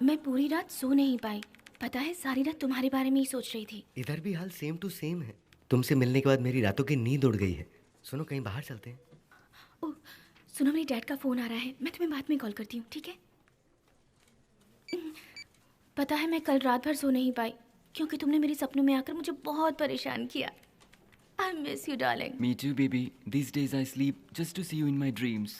मैं पूरी रात सो नहीं पाई। पता है, सारी रात तुम्हारे बारे में ही सोच रही थी। इधर भी हाल सेम टू सेम है। तुमसे मिलने के बाद मेरी रातों की नींद उड़ गई है। सुनो, कहीं बाहर चलते हैं। ओह सुनो, मेरे डैड का फ़ोन आ रहा है, मैं तुम्हें बाद में कॉल करती हूँ, ठीक है? पता है, मैं कल रात भर सो नहीं पाई क्योंकि तुमने मेरे सपनों में आकर मुझे बहुत परेशान किया। I miss you, darling. Me too, baby. These days I sleep just to see you in my dreams.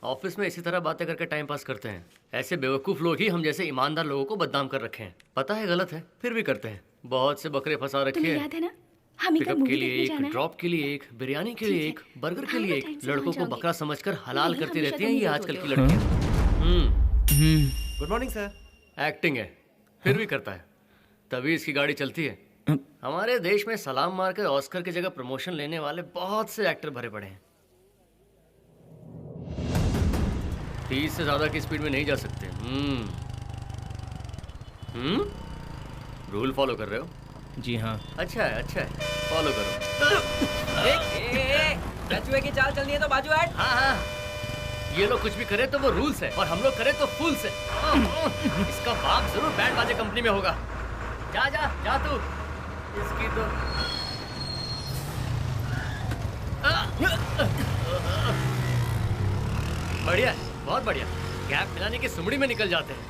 Office में इसी तरह बातें करके टाइम पास करते हैं। ऐसे बेवकूफ़ लोग ही हम जैसे ईमानदार लोगों को बदनाम कर रखे हैं। पता है गलत है, फिर भी करते हैं। बहुत से बकरे फंसा रखे तुम्हें हैं। याद है ना, हमें कल पिकअप मूवी के लिए देखने एक, जाना है। ड्रॉप के लिए एक, बिरयानी के लिए ठीक एक, है। बर्गर के हाँ, लिए तो एक। टाइम से लड़कों पहुंच को जाओगे। बकरा समझकर हलाल नहीं, करती हमेशा रहती हैं तुम ये ही आजकल होते की हो। लड़कियां। Good morning sir. एक्टिंग है, फिर भी करता है, तभी इसकी गाड़ी चलती है। हमारे देश में सलाम मार कर ऑस्कर की जगह प्रमोशन लेने वाले बहुत से एक्टर भरे पड़े हैं। 30 से ज्यादा की स्पीड में नहीं जा सकते। रूल फॉलो कर रहे हो? जी हाँ। अच्छा है, फॉलो करो। कछुए की चाल चलनी है तो बाजू हट। हाँ, ये लोग कुछ भी करे तो वो रूल्स है और हम लोग करे तो फूल्स है। इसका बाप जरूर बैंड बाजे कंपनी में होगा। जा तू। इसकी तो बढ़िया है, बहुत बढ़िया। गैप मिलाने की सुमड़ी में निकल जाते हैं।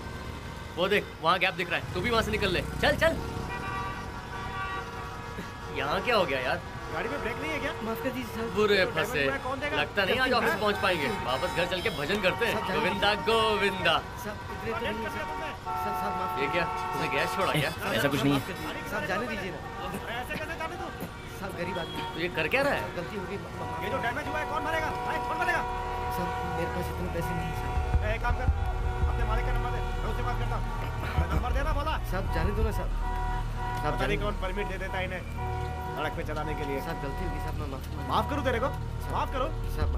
वो देख, वहाँ गैप दिख रहा है, तू भी वहाँ से निकल ले। चल। यहाँ क्या हो गया यार? गाड़ी में ब्रेक नहीं है क्या? माफ कर दीजिए सर। बुरे फंसे। लगता नहीं आज ऑफिस पहुँच पाएंगे। वापस घर चल के भजन करते हैं। गोविंदा गोविंदा। ये क्या, तुमने गैस छोड़ा क्या? ऐसा कुछ नहीं है। साहब जाने दीजिए ना। ऐसे कैसे जाने दो? साहब गरीब आदमी। तो ये कर क्या रहा है? गलती हो गई। ये जो डैमेज हुआ है कौन भरेगा? कौन भरेगा? सर मेरे पास इतने पैसे नहीं है सर। एक काम कर, अपने मालिक का नंबर दे, मैं उससे बात करता हूँ। नंबर देना बोला। साहब जाने दो ना साहब। साहब पता नहीं कौन परमिट दे देता है इन्हें सड़क पे चलाने के लिए। साहब गलती होगी साहब, मैं माफ करूँ तेरे को? माफ करो साहब।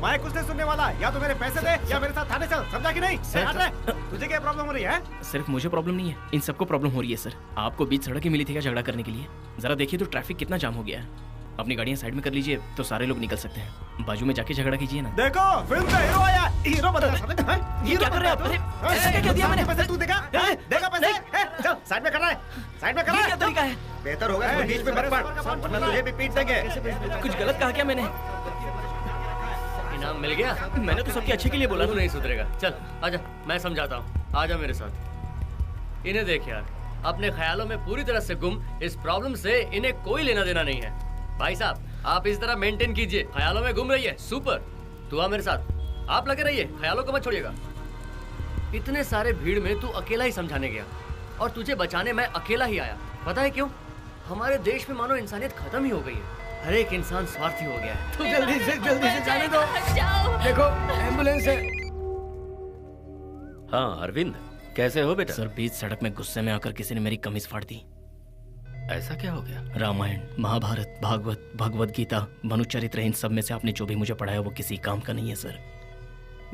मैं कुछ नहीं सुनने वाला। या तो मेरे पैसे दे या मेरे साथ थाने चल, समझा कि नहीं? तुझे क्या प्रॉब्लम हो रही है? सिर्फ मुझे प्रॉब्लम नहीं है, इन सबको प्रॉब्लम हो रही है सर। आपको बीच सड़क ही मिली थी क्या झगड़ा करने के लिए? जरा देखिए तो ट्रैफिक कितना जाम हो गया है। अपनी गाड़ियां साइड में कर लीजिए तो सारे लोग निकल सकते हैं। बाजू में जाके झगड़ा कीजिए ना। देखो फिल्म का हीरो आया, हीरो बदला। हीरो क्या कर रहे हैं आप? ऐसा क्या दिया मैंने? पैसे तू देखा पैसे? चल साइड में कर रहा है, साइड में कर रहा है। क्या तरीका है? बेहतर होगा इसको बीच में मत पड़, वरना तुझे भी पीट देंगे। कुछ गलत कहा क्या मैंने? इनाम मिल गया? मैंने तो सबके अच्छे के लिए बोला। तू नहीं सुधरेगा। चल आजा, मैं समझाता हूँ। आजा मेरे साथ। इन्हें देख यार, अपने ख्यालों में पूरी तरह से गुम। इस प्रॉब्लम से इन्हें कोई लेना देना नहीं है। भाई साहब, आप इस तरह मेंटेन कीजिए, ख्यालों में गुम रहिए। सुपर। तू आ मेरे साथ, आप लगे रहिए, ख्यालों को मत छोड़िएगा। इतने सारे भीड़ में तू अकेला ही समझाने गया और तुझे बचाने मैं अकेला ही आया। पता है क्यों? हमारे देश में मानो इंसानियत खत्म ही हो गई है। हर एक इंसान स्वार्थी हो गया है। तो जल्दी से जाने दो। देखो एम्बुलेंस है। हाँ अरविंद, कैसे हो बेटा? सर बीच सड़क में गुस्से में आकर किसी ने मेरी कमीज फाड़ दी। ऐसा क्या हो गया? रामायण, महाभारत, भागवत, भगवत गीता, मनुचरित्र, इन सब में से आपने जो भी मुझे पढ़ाया वो किसी काम का नहीं है सर।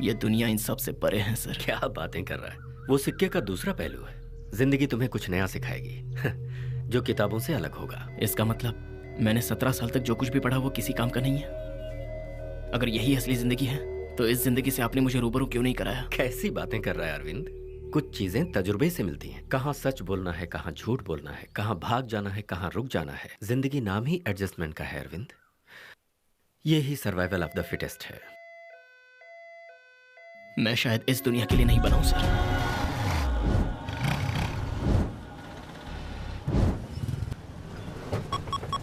ये दुनिया इन सब से परे है सर। क्या बातें कर रहा है? वो सिक्के का दूसरा पहलू है। जिंदगी तुम्हें कुछ नया सिखाएगी जो किताबों से अलग होगा। इसका मतलब मैंने 17 साल तक जो कुछ भी पढ़ा वो किसी काम का नहीं है। अगर यही असली जिंदगी है तो इस जिंदगी से आपने मुझे रूबरू क्यों नहीं कराया? कैसी बातें कर रहा है अरविंद? कुछ चीजें तजुर्बे से मिलती हैं। कहाँ सच बोलना है, कहाँ झूठ बोलना है, कहाँ भाग जाना है, कहाँ रुक जाना है। जिंदगी नाम ही एडजस्टमेंट का है अरविंद। ये ही सर्वाइवल ऑफ द फिटेस्ट है। मैं शायद इस दुनिया के लिए नहीं बना हूं सर।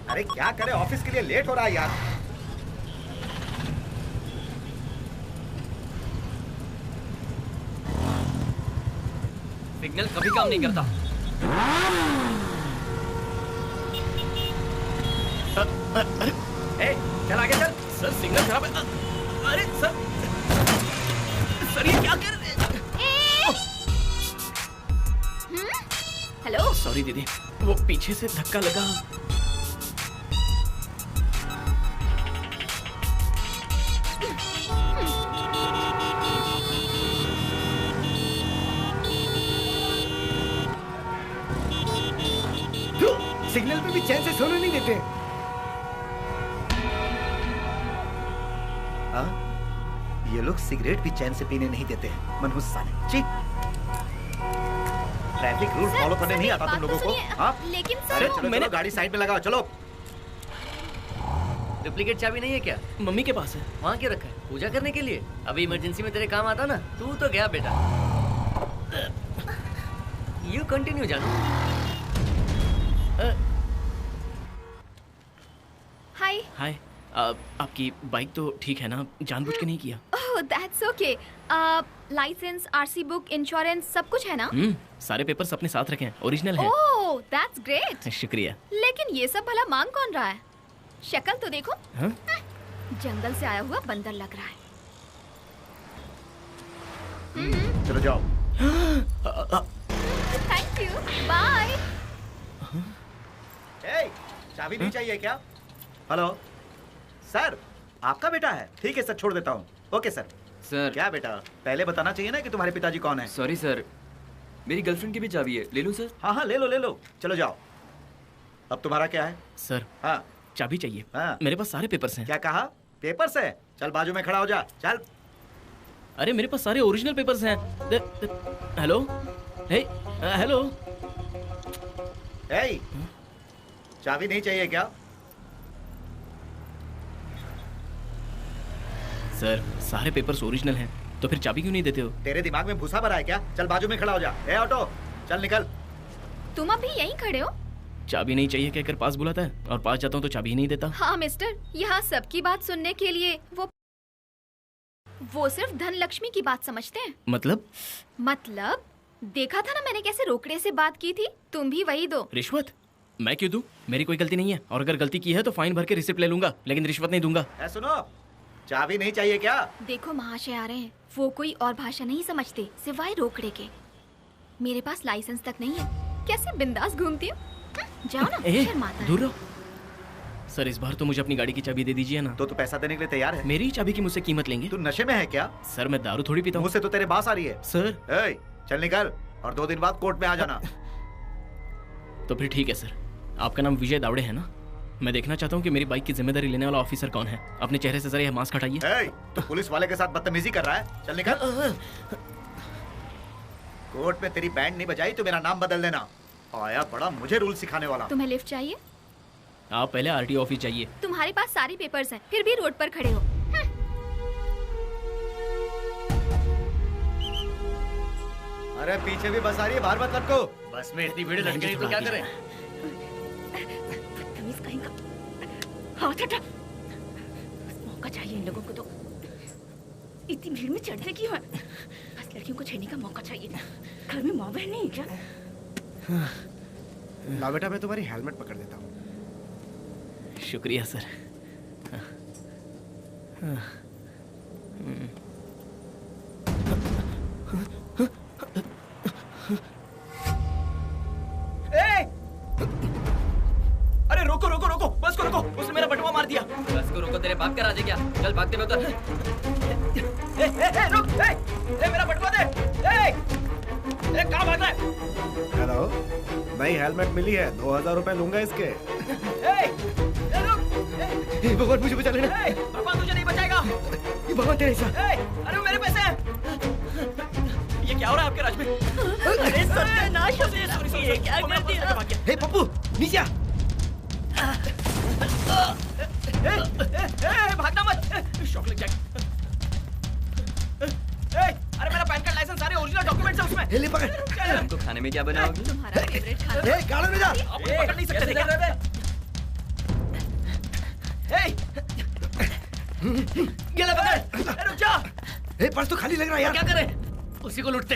अरे क्या करे, ऑफिस के लिए लेट हो रहा है यार। सिग्नल कभी काम नहीं करता। चल आगे चल। सर सिग्नल खराब है। अरे सर ये क्या कर रहे हैं? हेलो। सॉरी दीदी, वो पीछे से धक्का लगा। सिग्नल पे भी चैन से सोने नहीं देते। ये लोग सिगरेट भी चैन से पीने नहीं देते हैं, मनहूस साले। छी। ट्रैफिक रूल फॉलो करने नहीं आता तुम लोगों को? हाँ? लेकिन अरे सर, चलो चलो, गाड़ी साइड में लगाओ, चलो। डुप्लीकेट चाबी नहीं है क्या? मम्मी के पास है। वहाँ क्यों रखा है? पूजा करने के लिए? अभी इमरजेंसी में तेरे काम आता ना। तू तो गया बेटा। यू कंटिन्यू जानू। हाय। हाय। आपकी बाइक तो ठीक है ना? जानबूझ के नहीं किया। Oh that's okay. Licence, RC book, insurance सब कुछ है ना? सारे पेपर्स अपने साथ रखे हैं, ओरिजिनल है। Oh that's great. शुक्रिया। लेकिन ये सब भला मांग कौन रहा है? शक्ल तो देखो। हाँ? जंगल से आया हुआ बंदर लग रहा है। चलो जाओ। Thank you, bye. चाबी नहीं चाहिए क्या? हेलो सर, आपका बेटा है? ठीक है सर, छोड़ देता हूँ। Okay sir. सर क्या बेटा, पहले बताना चाहिए ना कि तुम्हारे पिताजी कौन है। सॉरी सर, मेरी गर्लफ्रेंड की भी चाबी है, ले लूं सर? हाँ हाँ, ले लो ले लो, चलो जाओ। अब तुम्हारा क्या है? सर हाँ चाबी चाहिए। हाँ। मेरे पास सारे पेपर्स हैं। क्या कहा? पेपर्स है? चल बाजू में खड़ा हो जा, चल। अरे मेरे पास सारे ओरिजिनल पेपर्स हैं। हेलो, हे, हेलो। ए, चाबी नहीं चाहिए क्या? सर सारे पेपर्स ओरिजिनल हैं, तो फिर चाबी क्यों नहीं देते हो? तेरे दिमाग में भूसा भरा है क्या? चल बाजू में खड़ा हो जा। ए ऑटो, चल निकल। तुम अभी यहीं खड़े हो? चाबी नहीं चाहिए कहकर पास बुलाता है, और पास जाता हूँ तो चाबी ही नहीं देता। हाँ मिस्टर, यहाँ सबकी बात सुनने के लिए वो सिर्फ धन लक्ष्मी की बात समझते हैं। मतलब देखा था ना मैंने कैसे रोकड़े से बात की थी? तुम भी वही दो। रिश्वत? मैं क्यों दूं? मेरी कोई गलती नहीं है, और अगर गलती की है तो फाइन भर के रिसिप्ट ले लूंगा, लेकिन रिश्वत नहीं दूंगा। सुनो, चाबी नहीं चाहिए क्या? देखो महाशय आ रहे हैं, वो कोई और भाषा नहीं समझते सिवाय रोकड़े के। मेरे पास लाइसेंस तक नहीं है, कैसे बिंदास घूमती हूँ। जाओ ना, शर्माता है। दूर रहो। सर इस बार तो मुझे अपनी गाड़ी की चाबी दे दीजिए ना। तो तू पैसा देने के लिए तैयार है? मेरी चाबी की मुझसे कीमत लेंगे? तू नशे में है क्या? सर मैं दारू थोड़ी पीता हूँ। मुझसे तो तेरे बास आ रही है। सर ए, चल निकल, और 2 दिन बाद कोर्ट में आ जाना। तो फिर ठीक है सर। आपका नाम विजय दावड़े है ना? मैं देखना चाहता हूँ कि मेरी बाइक की जिम्मेदारी लेने वाला ऑफिसर कौन है। अपने चेहरे से जरा यह मास्क हटाइए। तो पुलिस वाले के साथ बदतमीजी कर रहा है? चल निकल। कोर्ट में तेरी बैंड नहीं बजाई तो मेरा नाम बदल देना। आया बड़ा मुझे रूल सिखाने वाला। तुम्हें लिफ्ट चाहिए? आप पहले आरटीओ ऑफिस जाइए। तुम्हारे पास सारी पेपर्स हैं, फिर भी रोड पर खड़े हो। अरे पीछे भी बस आ रही है, बाहर मत लटको। बस में इतनी भीड़ लग गई तो क्या करें? बदतमीज कहीं का। हाथ हटा। बस मौका चाहिए इन लोगों को तो। इतनी भीड़ में चढ़ते क्यों हैं? बस लड़कियों को छेड़ने का मौका चाहिए। घर में माँ बहन नहीं है क्या? ला बेटा, मैं तुम्हारी हेलमेट पकड़ देता हूँ। शुक्रिया सर। अरे रोको रोको रोको, बस को रोको, उसने मेरा बटुआ मार दिया। बस को रोको, तेरे बाप का राज है क्या? चल भागते में उतर। रुक, मेरा बटुआ दे। कहाँ भाग रहा है? हेलो, नई हेलमेट मिली है, 2000 रुपए लूंगा इसके। भगवान मुझे बचा लेना। भगवान तुझे नहीं बचाएगा। ये भगवान तेरे साथ। अरे मेरे पैसे हैं। ये क्या हो रहा है आपके राज में? अरे सत्यानाश हो गया। ये क्या कर दिया? हे पप्पू, नीचे आ। भागना मत, शॉक लग जाएगा। अरे मेरा पैन कार्ड, लाइसेंस, सारे ओरिजिनल डॉक्यूमेंट्स हैं उसमें। ले पकड़। तो खाने में क्या बनाओगे? तुम्हारा फेवरेट खाना। गाड़ी में जा। आप पकड़ नहीं सकते क्या? गेला पकड़। रुक जा। पर्स तो खाली लग रहा है यार। क्या करें? उसी को लूटते।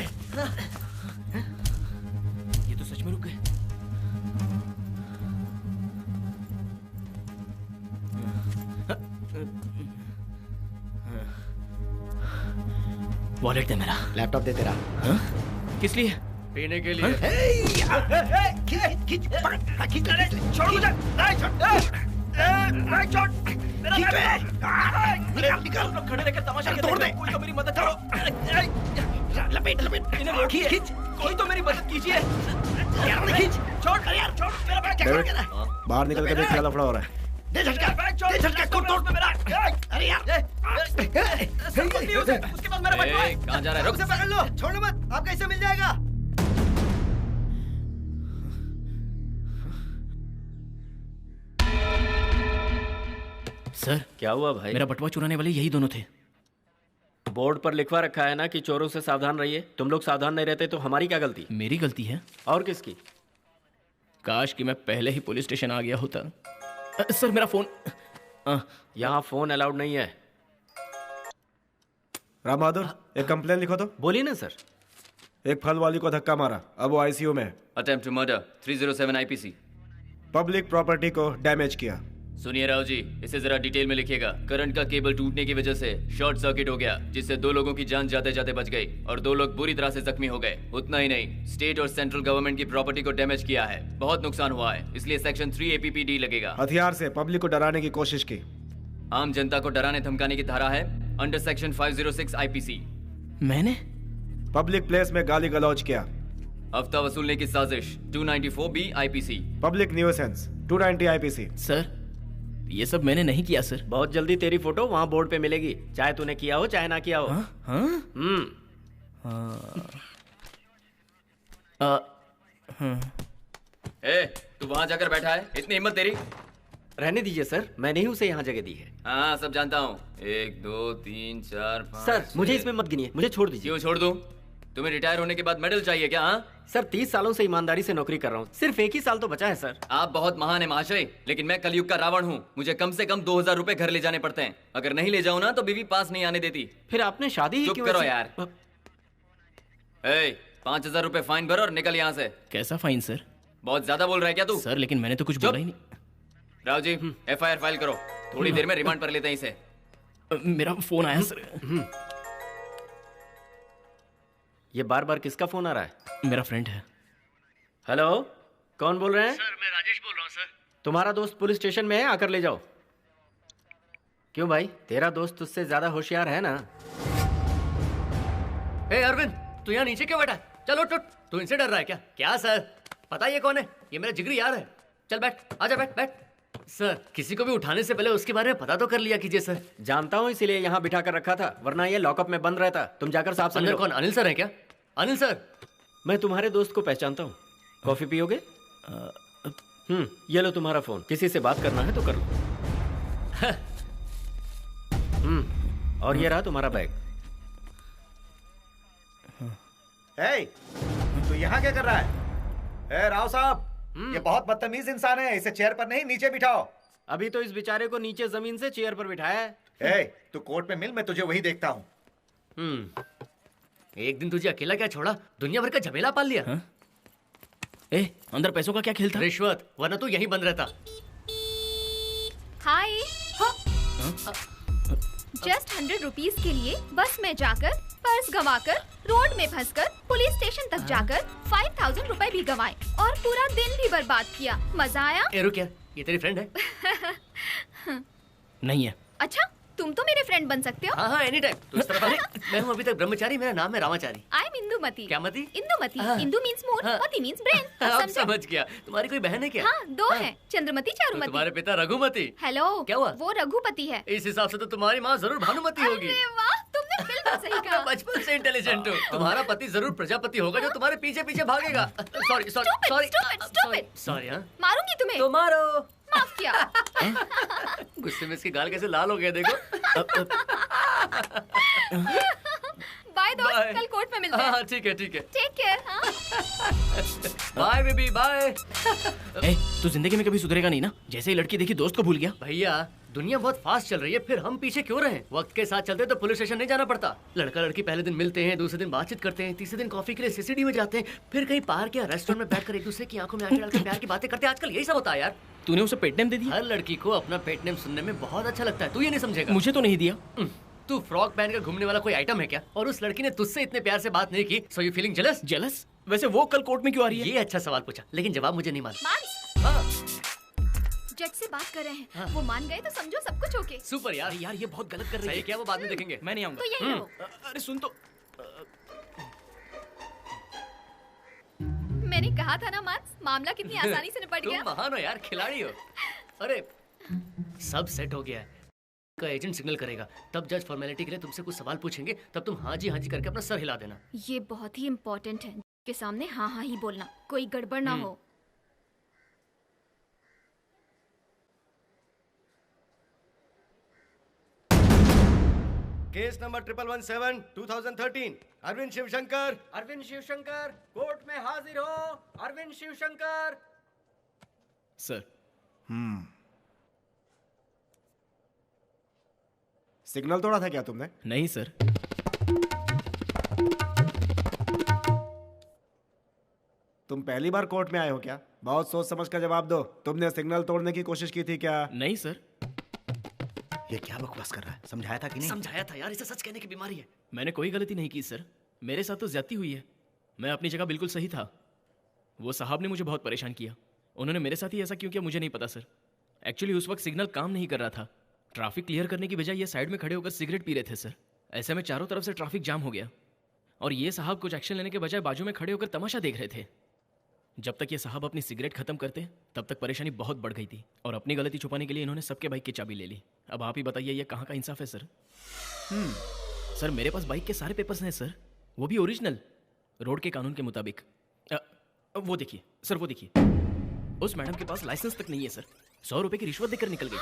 ये तो सच में रुक गए। वॉलेट दे मेरा। लैपटॉप दे तेरा। हाँ? किस लिए? पीने के लिए। खींच पकड़, खींच। छोड़ मुझे। छोड़। निकाल। खड़े रहकर तमाशा तोड़ दे। कोई तो मेरी मदद करो। लपेट इन्हें रोक खींच। कोई तो मेरी मदद कीजिए। खींच। छोड़ छोड़, मेरा बैग क्या कर रहा है? बाहर निकल के देख क्या लफड़ा हो रहा है। दे झटका। बैग छोड़। दे झटका को तोड़। मेरा। अरे यार। पकड़िए उसे, उसके पास मेरा बटुआ है। कहाँ जा रहा है? रुक। उसे पकड़ लो, छोड़ो मत, आपका हिस्सा मिल जाएगा। सर क्या हुआ भाई? मेरा बटुआ चुराने वाले यही दोनों थे। बोर्ड पर लिखवा रखा है ना कि चोरों से सावधान रहिए। तुम लोग सावधान नहीं रहते तो हमारी क्या गलती? मेरी गलती है? और किसकी? काश कि मैं पहले ही पुलिस स्टेशन आ गया होता। सर मेरा फोन। यहाँ फोन अलाउड नहीं है। राम बहादुर, एक कंप्लेन लिखो तो। बोलिए ना सर। एक फल वाली को धक्का मारा, अब वो आईसीयू में है। Attempt to murder 307 IPC. Public property को डैमेज किया। सुनिए राव जी, इसे जरा डिटेल में लिखिएगा। करंट का केबल टूटने की वजह से शॉर्ट सर्किट हो गया, जिससे 2 लोगों की जान जाते जाते बच गई और 2 लोग बुरी तरह से जख्मी हो गए। उतना ही नहीं, स्टेट और सेंट्रल गवर्नमेंट की प्रॉपर्टी को डैमेज किया है। बहुत नुकसान हुआ है, इसलिए सेक्शन 3 APPD लगेगा। हथियार से पब्लिक को डराने की कोशिश की। आम जनता को डराने धमकाने की धारा है अंडर सेक्शन 506 IPC। मैंने पब्लिक प्लेस में गाली गलौज किया। हफ्ता वसूलने की साजिश 294B IPC। Public nuisance 290 IPC। Sir ये सब मैंने नहीं किया सर। बहुत जल्दी तेरी फोटो वहाँ बोर्ड पे मिलेगी, चाहे तूने किया हो चाहे ना किया हो। हाँ हाँ ए, तू वहां जाकर बैठा है, इतनी हिम्मत तेरी? रहने दीजिए सर, मैंने ही उसे यहाँ जगह दी है। हाँ सब जानता हूँ। 1 2 3 4 5। सर मुझे इसमें मत गिनिए, मुझे छोड़ दीजिए। क्यों छोड़ दूं? तुम्हें रिटायर होने के बाद मेडल चाहिए क्या? हाँ सर 30 सालों से ईमानदारी से नौकरी कर रहा हूँ, सिर्फ 1 ही साल तो बचा है सर। आप बहुत महान है महाशय, लेकिन मैं कलयुग का रावण हूँ। मुझे कम से कम 2000 रुपए घर ले जाने पड़ते हैं। अगर नहीं ले जाऊँ ना तो बीवी पास नहीं आने देती। फिर आपने शादी ही चुप क्यों करो ऐसे- यार। ए, 5000 रुपए फाइन भरो और निकल यहाँ से। कैसा फाइन सर? बहुत ज्यादा बोल रहा है क्या तू? सर लेकिन मैंने तो कुछ चुप। बोला ही नहीं। राव जी FIR फाइल करो, थोड़ी देर में रिमांड पर लेते हैं इसे। मेरा फोन आया सर। ये बार बार किसका फोन आ रहा है? मेरा फ्रेंड है। हेलो, कौन बोल रहे हैं? सर मैं राजेश बोल रहा हूँ सर। तुम्हारा दोस्त पुलिस स्टेशन में है, आकर ले जाओ। क्यों भाई, तेरा दोस्त तुझसे ज्यादा होशियार है ना? ए अरविंद, तू यहाँ नीचे क्यों बैठा है? चलो उठ उठ। तू इनसे डर रहा है क्या? क्या सर, पता ये कौन है? ये मेरा जिगरी यार है। चल बैठ, आजा बैठ बैठ। सर किसी को भी उठाने से पहले उसके बारे में पता तो कर लिया कीजिए सर। जानता हूँ, इसीलिए यहाँ बिठा कर रखा था, वरना ये लॉकअप में बंद रहता। तुम जाकर साहब से अंदर मिलो। कौन? अनिल सर है क्या? अनिल सर। मैं तुम्हारे दोस्त को पहचानता हूँ। कॉफी पियोगे? ये लो तुम्हारा फोन, किसी से बात करना है तो कर लो। और ये रहा तुम्हारा बैग। ए, तू यहाँ क्या कर रहा है? ए राव साहब, ये बहुत बदतमीज इंसान है, इसे चेयर पर नहीं नीचे बिठाओ। अभी तो इस बेचारे को नीचे जमीन से चेयर पर बिठाया है। ए, तू कोर्ट में मिल, मैं तुझे वही देखता हूँ। एक दिन तुझे अकेला क्या छोड़ा, दुनिया भर का झमेला पाल लिया। हाँ? ए अंदर पैसों का क्या खेल था? रिश्वत, वरना तू यहीं बंद रहता। हाय। जस्ट 100 रुपीज के लिए बस में जाकर, पर्स गंवाकर, रोड में फंसकर, पुलिस स्टेशन तक जाकर 5000 रुपए भी गंवाए और पूरा दिन भी बर्बाद किया। मजा आया? ए रुक यार, ये तेरी फ्रेंड है? नहीं है। अच्छा, तुम तो मेरे फ्रेंड बन सकते हो। हाँ हाँ एनी टाइम। तू इस तरफ आ। मैं हूँ अभी तक ब्रह्मचारी, मेरा नाम है रामाचारी। I am Indumati. क्या मती? इंदुमती। हाँ। इंदु मीन्स मोर, हाँ। मती मीन्स ब्रेन। अब समझ गया। तुम्हारी कोई बहन है क्या? हाँ, 2 हैं, चंद्रमती तो चारुमती। तुम्हारे पिता रघुमती। हेलो, क्या हुआ? वो रघुपति है। इस हिसाब से तो तुम्हारी माँ जरूर भानुमती होगी। अरे वाह, तुमने बिल्कुल सही मैं कहा। बचपन से इंटेलिजेंट हूँ। तुम्हारा पति जरूर प्रजापति होगा जो तुम्हारे पीछे पीछे भागेगा। Sorry sorry Stupid, sorry stupid, stupid. Sorry. हाँ मारूंगी तुम्हें। तो मारो। माफ किया। गुस्से में इसकी गाल कैसे लाल हो गया देखो। बाय दोस्त, Bye. कल कोर्ट में मिलते हाँ हैं। हाँ ठीक है ठीक है। Take care. हाँ। Bye baby bye. ए तू जिंदगी में कभी सुधरेगा नहीं ना? जैसे ही लड़की देखी दोस्त को भूल गया। भैया दुनिया बहुत फास्ट चल रही है, फिर हम पीछे क्यों रहे? वक्त के साथ चलते तो पुलिस स्टेशन नहीं जाना पड़ता। लड़का लड़की पहले दिन मिलते हैं, दूसरे दिन बातचीत करते हैं, तीसरे दिन कॉफी के लिए सीसीडी में जाते हैं, फिर कहीं पार्क या रेस्टोरेंट में बैठकर एक दूसरे की आंखों में आंखें डालकर प्यार की बातें करते हैं। आजकल यही सब होता है यार। तूने उसे पेट नेम दे दिया? हर लड़की को अपना पेट नेम सुनने में बहुत अच्छा लगता है, तू ये नहीं समझेगा। मुझे तो नहीं दिया। तू फ्रॉक पहनकर घूमने वाला कोई आइटम है क्या? और उस लड़की ने तुझसे इतने प्यार से बात नहीं की, so you feeling jealous? Jealous? वैसे वो कल कोर्ट में क्यों आ रही है? ये अच्छा सवाल पूछा, लेकिन जवाब मुझे नहीं मालूम। मांस, हाँ, जज से बात कर रहे हैं। हाँ। वो मान गए तो समझो सब कुछ ओके। सुपर यार। अरे यार ये बहुत गलत कर रही सही है। क्या, वो बाद में देखेंगे। मैं नहीं आऊंगा। तो यही रहो। अरे सुन तो। मैंने कहा था ना मांस, मामला कितनी आसानी से निपट तुम गया। महान हो यार, खिलाड़ी हो। अरे सब सेट हो गया है। का एजेंट सिग्नल करेगा, तब जज फॉर्मेलिटी के लिए तुमसे कुछ सवाल पूछेंगे, तब तुम हाँ जी करके अपना सर हिला देना। ये बहुत ही इम्पोर्टेंट है के सामने हाँ हाँ ही बोलना, कोई गड़बड़ ना हो। Case number 1117 2013 Arvind Shivshankar. Arvind Shivshankar court में हाजिर हो। अरविंद शिवशंकर। सर। सिग्नल तोड़ा था क्या तुमने? नहीं सर। तुम पहली बार कोर्ट में आए हो क्या? बहुत सोच समझ कर जवाब दो। तुमने सिग्नल तोड़ने की कोशिश की थी क्या? नहीं सर। ये क्या बकवास कर रहा है? समझाया था कि नहीं? समझाया था यार, इसे सच कहने की बीमारी है। मैंने कोई गलती नहीं की सर, मेरे साथ तो ज्यादती हुई है। मैं अपनी जगह बिल्कुल सही था। वो साहब ने मुझे बहुत परेशान किया। उन्होंने मेरे साथ ही ऐसा क्यों किया मुझे नहीं पता सर। एक्चुअली उस वक्त सिग्नल काम नहीं कर रहा था। ट्रैफिक क्लियर करने की बजाय ये साइड में खड़े होकर सिगरेट पी रहे थे सर। ऐसे में चारों तरफ से ट्रैफिक जाम हो गया और ये साहब कुछ एक्शन लेने के बजाय बाजू में खड़े होकर तमाशा देख रहे थे। जब तक ये साहब अपनी सिगरेट खत्म करते तब तक परेशानी बहुत बढ़ गई थी और अपनी गलती छुपाने के लिए इन्होंने सबके बाइक की चाबी ले ली। अब आप ही बताइए ये कहाँ का इंसाफ है सर? सर मेरे पास बाइक के सारे पेपर्स हैं सर, वो भी ओरिजिनल, रोड के कानून के मुताबिक। वो देखिए सर, वो देखिए, उस मैडम के पास लाइसेंस तक नहीं है सर। 100 रुपए की रिश्वत देकर निकल गई।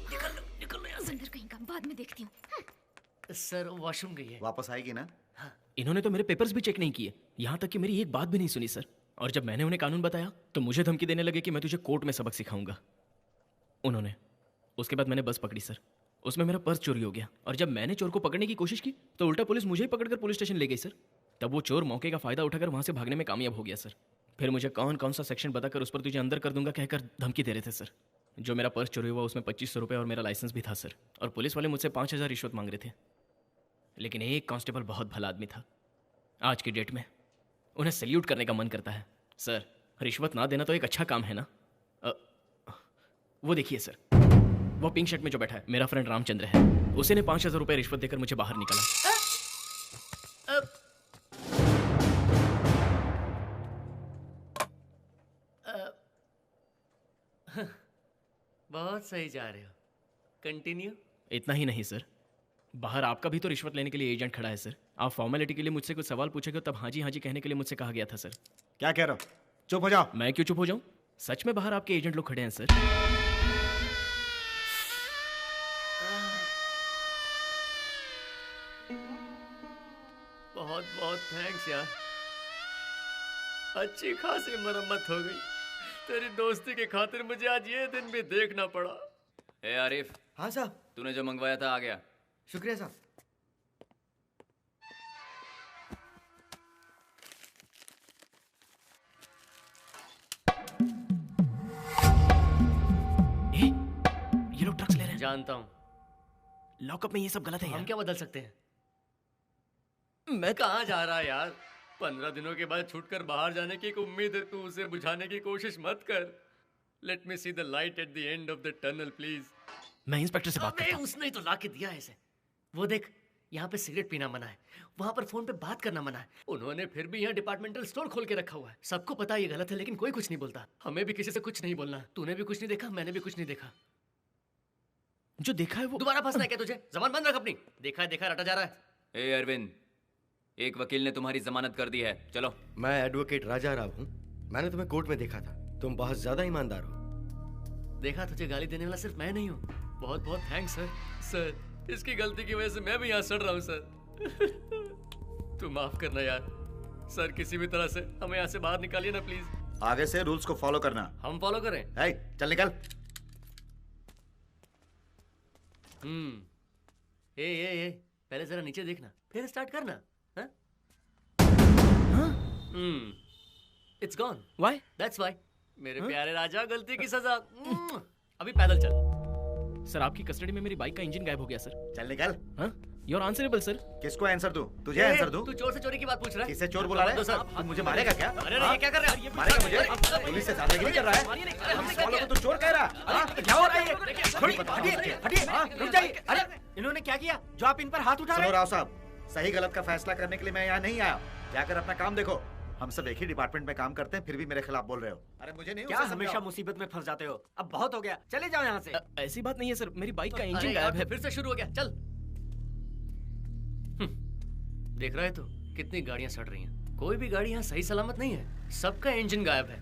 निकल यार से। अंदर कहीं का, बाद में देखती हूँ। सर वॉशरूम गई है। वापस आएगी ना? इन्होंने तो मेरे पेपर्स भी चेक नहीं किए, यहाँ तक कि मेरी एक बात भी नहीं सुनी सर। और जब मैंने उन्हें कानून बताया तो मुझे धमकी देने लगे कि मैं तुझे कोर्ट में सबक सिखाऊंगा। उन्होंने उसके बाद मैंने बस पकड़ी सर, उसमें मेरा पर्स चोरी हो गया और जब मैंने चोर को पकड़ने की कोशिश की तो उल्टा पुलिस मुझे ही पकड़कर पुलिस स्टेशन ले गई सर। तब वो चोर मौके का फायदा उठाकर वहां से भागने में कामयाब हो गया सर। फिर मुझे कौन कौन सा सेक्शन बताकर उस पर तुझे अंदर कर दूंगा कहकर धमकी दे रहे थे सर। जो मेरा पर्स चोरी हुआ उसमें 2500 रुपये और मेरा लाइसेंस भी था सर। और पुलिस वाले मुझसे 5000 रिश्वत मांग रहे थे। लेकिन एक कांस्टेबल बहुत भला आदमी था। आज की डेट में उन्हें सैल्यूट करने का मन करता है सर। रिश्वत ना देना तो एक अच्छा काम है ना। वो देखिए सर, वो पिंक शर्ट में जो बैठा है मेरा फ्रेंड रामचंद्र है। उसी ने 5000 रुपये रिश्वत देकर मुझे बाहर निकाला। बहुत सही जा रहे हो, कंटिन्यू। इतना ही नहीं सर, बाहर आपका भी तो रिश्वत लेने के लिए एजेंट खड़ा है सर। आप फॉर्मेलिटी के लिए मुझसे कुछ सवाल पूछेगा तब हाँ जी कहने के लिए मुझसे कहा गया था सर। क्या कह रहे हो? चुप हो जाओ। मैं क्यों चुप हो जाऊं? सच में बाहर आपके एजेंट लोग खड़े हैं सर। बहुत बहुत थैंक्स यार, अच्छी खासी मरम्मत हो गई। तेरी दोस्ती के खातिर मुझे आज ये दिन भी देखना पड़ा। ए आरिफ। हाँ साहब। तूने जो मंगवाया था आ गया। शुक्रिया साहब। ये लोग ड्रग्स ले रहे हैं। जानता हूँ। लॉकअप में ये सब गलत है यार। हम क्या बदल सकते हैं? मैं कहाँ जा रहा यार? 15 दिनों के बाद छूटकर बाहर जाने की एक उम्मीद है, तू उसे बुझाने की कोशिश मत कर। Let me see the light at the end of the tunnel please. मैं इंस्पेक्टर से बात करता हूं। उसने ही तो ला के दिया है इसे। वो देख, यहाँ पे सिगरेट पीना मना है, वहाँ पर फोन पे बात करना मना है। उन्होंने फिर भी यहाँ डिपार्टमेंटल स्टोर खोल के रखा हुआ है। सबको पता ये गलत है लेकिन कोई कुछ नहीं बोलता। हमें भी किसी से कुछ नहीं बोलना। तूने भी कुछ नहीं देखा, मैंने भी कुछ नहीं देखा। जो देखा है वो दोबारा फंसना है क्या तुझे? जबान बंद रख अपनी। देखा है रटा जा रहा है। ए अरविंद, एक वकील ने तुम्हारी जमानत कर दी है, चलो। मैं एडवोकेट राजा राव हूँ। मैंने तुम्हें कोर्ट में देखा था, तुम बहुत ज्यादा ईमानदार हो। देखा, तुझे गाली देने वाला सिर्फ मैं नहीं हूँ। बहुत बहुत थैंक्स सर। सर, इसकी गलती की वजह से मैं भी यहाँ सड़ रहा हूँ सर। तू माफ करना यार। सर, किसी भी तरह से हमें यहाँ से बाहर निकालिए ना प्लीज। आगे से रूल्स को फॉलो करना। हम फॉलो करें? चल निकल। ए पहले जरा नीचे देखना, फिर स्टार्ट करना। It's gone. Why? That's why. मेरे प्यारे राजा, गलती की सजा। अभी पैदल चल। सर, आपकी कस्टडी में मेरी बाइक का इंजन गायब हो गया सर। चल निकल। You are answerable sir. किसको आंसर दूं? तुझे आंसर दूं? तू चोर से चोरी की बात पूछ रहा है? किससे चोर बुला रहा है? तू मुझे मारेगा क्या? अरे ये क्या कर रहा है? मारेगा मुझे? पुलिस से दादागिरी कर रहा है? पुलिस वालों को तू चोर कह रहा है? क्या हो रहा है? हटिए, रुक जाइए। अरे इन्होंने क्या किया जो आप इन पर हाथ उठा रहे सुनो हैं? राव साहब, सही गलत का फैसला करने के लिए मैं यहाँ नहीं आया। जाकर अपना काम देखो। हम सब एक ही डिपार्टमेंट में काम करते हैं, फिर भी मेरे खिलाफ बोल रहे हो। अरे मुझे नहीं क्या उसे हमेशा समझाओ। मुसीबत में फंस जाते हो? अब बहुत हो गया, चले जाओ यहाँ से। ऐसी बात नहीं है सर, मेरी बाइक का अरे इंजन यार, गायब है। फिर से शुरू हो गया, चल। देख रहा है तो कितनी गाड़ियां सड़ रही हैं। कोई भी गाड़ी यहाँ सही सलामत नहीं है, सबका इंजन गायब है।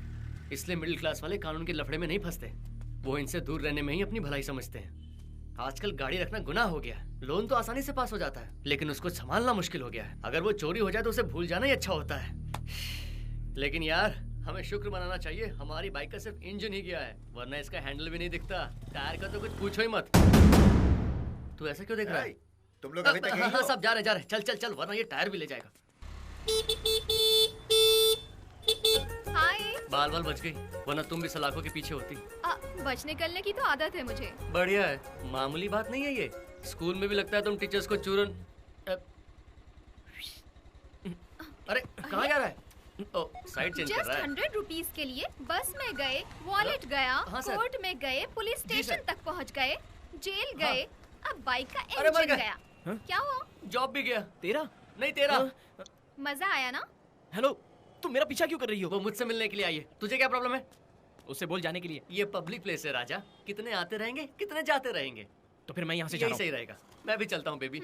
इसलिए मिडिल क्लास वाले कानून के लफड़े में नहीं फंसते, वो इनसे दूर रहने में ही अपनी भलाई समझते हैं। आजकल गाड़ी रखना गुनाह हो गया है। लोन तो आसानी से पास हो जाता है, लेकिन उसको संभालना मुश्किल हो गया है। अगर वो चोरी हो जाए तो उसे भूल जाना ही अच्छा होता है। लेकिन यार, हमें शुक्र मनाना चाहिए हमारी बाइक का सिर्फ इंजन ही गया है, वरना इसका हैंडल भी नहीं दिखता। टायर का तो कुछ पूछो ही मत। तू ऐसा क्यों देख रहा है? तुम लोग अभी तक यहीं हाँ, हो? सब जा रहे चल चल चल, वरना ये टायर भी ले जाएगा। हाय। बाल बाल बच गई, वरना तुम भी सलाखों के पीछे होती। बचने निकलने की तो आदत है मुझे। बढ़िया है, मामूली बात नहीं है ये। स्कूल में भी लगता है तुम टीचर्स को चूरन। अरे कहाँ जा रहा है? ओ, साइड चेंज कर जस्ट रहा है। 100 रुपीज के लिए बस में गए, वॉलेट गया, हाँ, सर। कोर्ट में गए, पुलिस जी, स्टेशन सर। तक पहुंच गए, जेल गए, अब बाइक का अरे मर इंजन गए। गया। हाँ? क्या हुआ? जॉब भी गया। तेरा? नहीं तेरा। मजा आया ना? हेलो, तुम मेरा पीछा क्यों कर रही हो? वो मुझसे मिलने के लिए आई है। तुझे क्या प्रॉब्लम है? उससे बोल जाने के लिए। ये पब्लिक प्लेस है राजा, कितने आते रहेंगे कितने जाते रहेंगे। तो फिर मैं यहाँ से जा यही रहा हूँ। सही रहेगा, मैं भी चलता हूँ बेबी।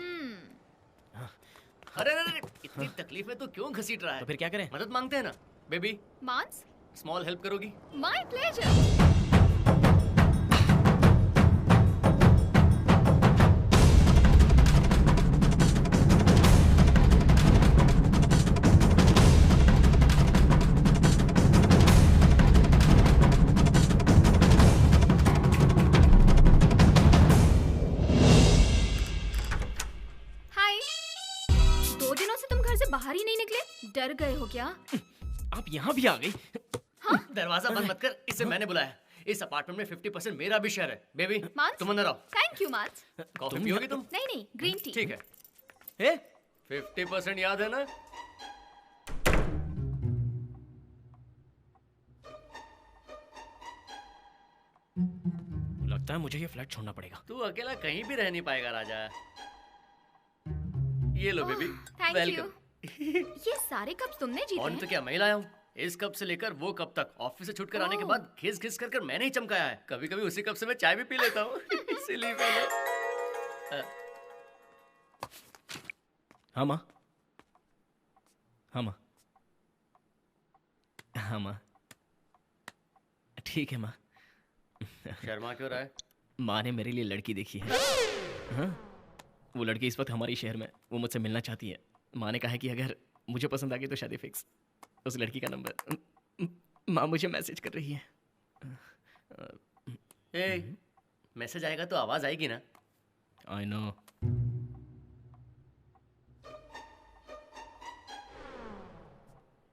अरे अरे अरे, इतनी तकलीफ में तू क्यों घसीट रहा है? तो फिर क्या करें? मदद मांगते हैं ना बेबी। मांस? स्मॉल हेल्प करोगी? My pleasure. हाय। 2 दिनों से तुम घर से बाहर ही नहीं निकले, डर गए हो क्या? आप यहाँ भी आ गई? दरवाजा बंद मत कर, इसे मैंने बुलाया। इस अपार्टमेंट में 50% मेरा भी शेयर है। बेबी मांस? तुम अंदर आओ। थैंक यू मांस। कॉफी पियोगी तुम? नहीं नहीं, ग्रीन टी। ठीक है। ए? 50% याद है ना? लगता है मुझे ये फ्लैट छोड़ना पड़ेगा। तू अकेला कहीं भी रह नहीं पाएगा राजा। ये लो बेबी, थैंक वेलकम। यू। ये सारे कप तुमने जीते और हैं? तो क्या मैं लाया हूँ? इस कप से लेकर वो कप तक ऑफिस से छुटकर आने के बाद घिस घिस कर मैंने ही चमकाया है। कभी कभी उसी कप से मैं चाय भी पी लेता हूँ। इसीलिए पहले हाँ माँ, हाँ माँ, हाँ माँ, ठीक है माँ। शर्मा क्यों रहा है? माँ ने मेरे लिए लड़की देखी है। हाँ? वो लड़की इस वक्त हमारी शहर में, वो मुझसे मिलना चाहती है। माँ ने कहा है कि अगर मुझे पसंद आ गई तो शादी फिक्स। उस लड़की का नंबर माँ मुझे मैसेज कर रही है। ए, मैसेज आएगा तो आवाज आएगी ना? I know.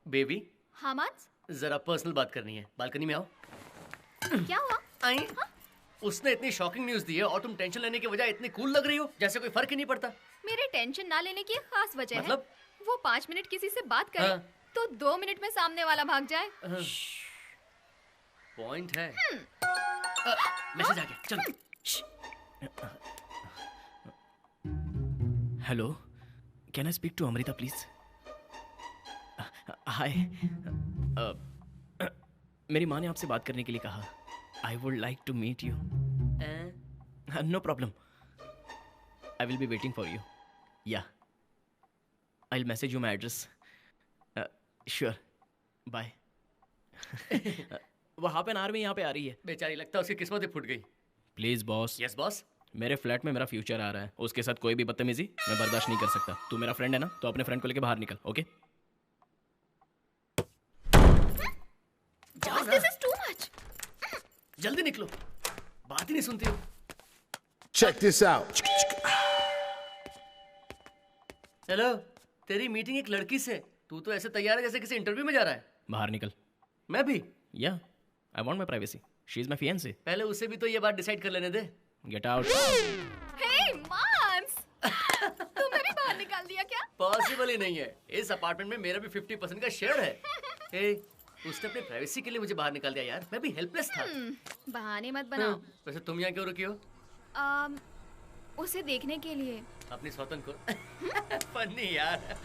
बेबी हाँ मांस? जरा पर्सनल बात करनी है, बालकनी में आओ। क्या हुआ? आई? उसने इतनी शॉकिंग न्यूज दी है और तुम टेंशन लेने के बजाय इतनी कूल लग रही हो, जैसे कोई फर्क ही नहीं पड़ता। मेरे टेंशन ना लेने की एक खास वजह मतलब? है। वो 5 मिनट किसी से बात करे तो 2 मिनट में सामने वाला भाग जाए। पॉइंट है। मैसेज आ गया, चलो। Hello, can I speak to Amrita please? Hi, मेरी माँ ने आपसे बात करने के लिए कहा। I would like to meet you. No problem, I will be waiting for you. या I will message you my address. Sure, bye. वो हाफ एन आवर में यहाँ पे आ रही है। बेचारी, लगता है उसकी किस्मत ही फूट गई। Please boss. Yes boss. मेरे फ्लैट में मेरा फ्यूचर आ रहा है, उसके साथ कोई भी बदतमीजी मैं बर्दाश्त नहीं कर सकता। तू मेरा फ्रेंड है ना, तो अपने फ्रेंड को लेके बाहर निकल, okay? This is too much. जल्दी निकलो, बात ही नहीं सुनती हो। Check this out. हेलो, तेरी मीटिंग एक लड़की से। तू तो ऐसे तैयार है जैसे किसी इंटरव्यू में जा रहा है। बाहर निकल। मैं भी? या I want my privacy. She is my fiancée. पहले उसे भी तो ये बात डिसाइड कर लेने दे। Get out. Hey, मांस! तुम्हें भी बाहर निकाल दिया क्या? पॉसिबल ही नहीं है। इस अपार्टमेंट में मेरा भी 50% का शेयर है। हे, उसने अपनी प्राइवेसी के लिए मुझे बाहर निकाल दिया यार। मैं भी हेल्पलेस था। बहाने मत बनाओ। वैसे तुम यहाँ क्यों रुकी हो? उसे देखने के लिए। अपनी सौतन को। फनी यार।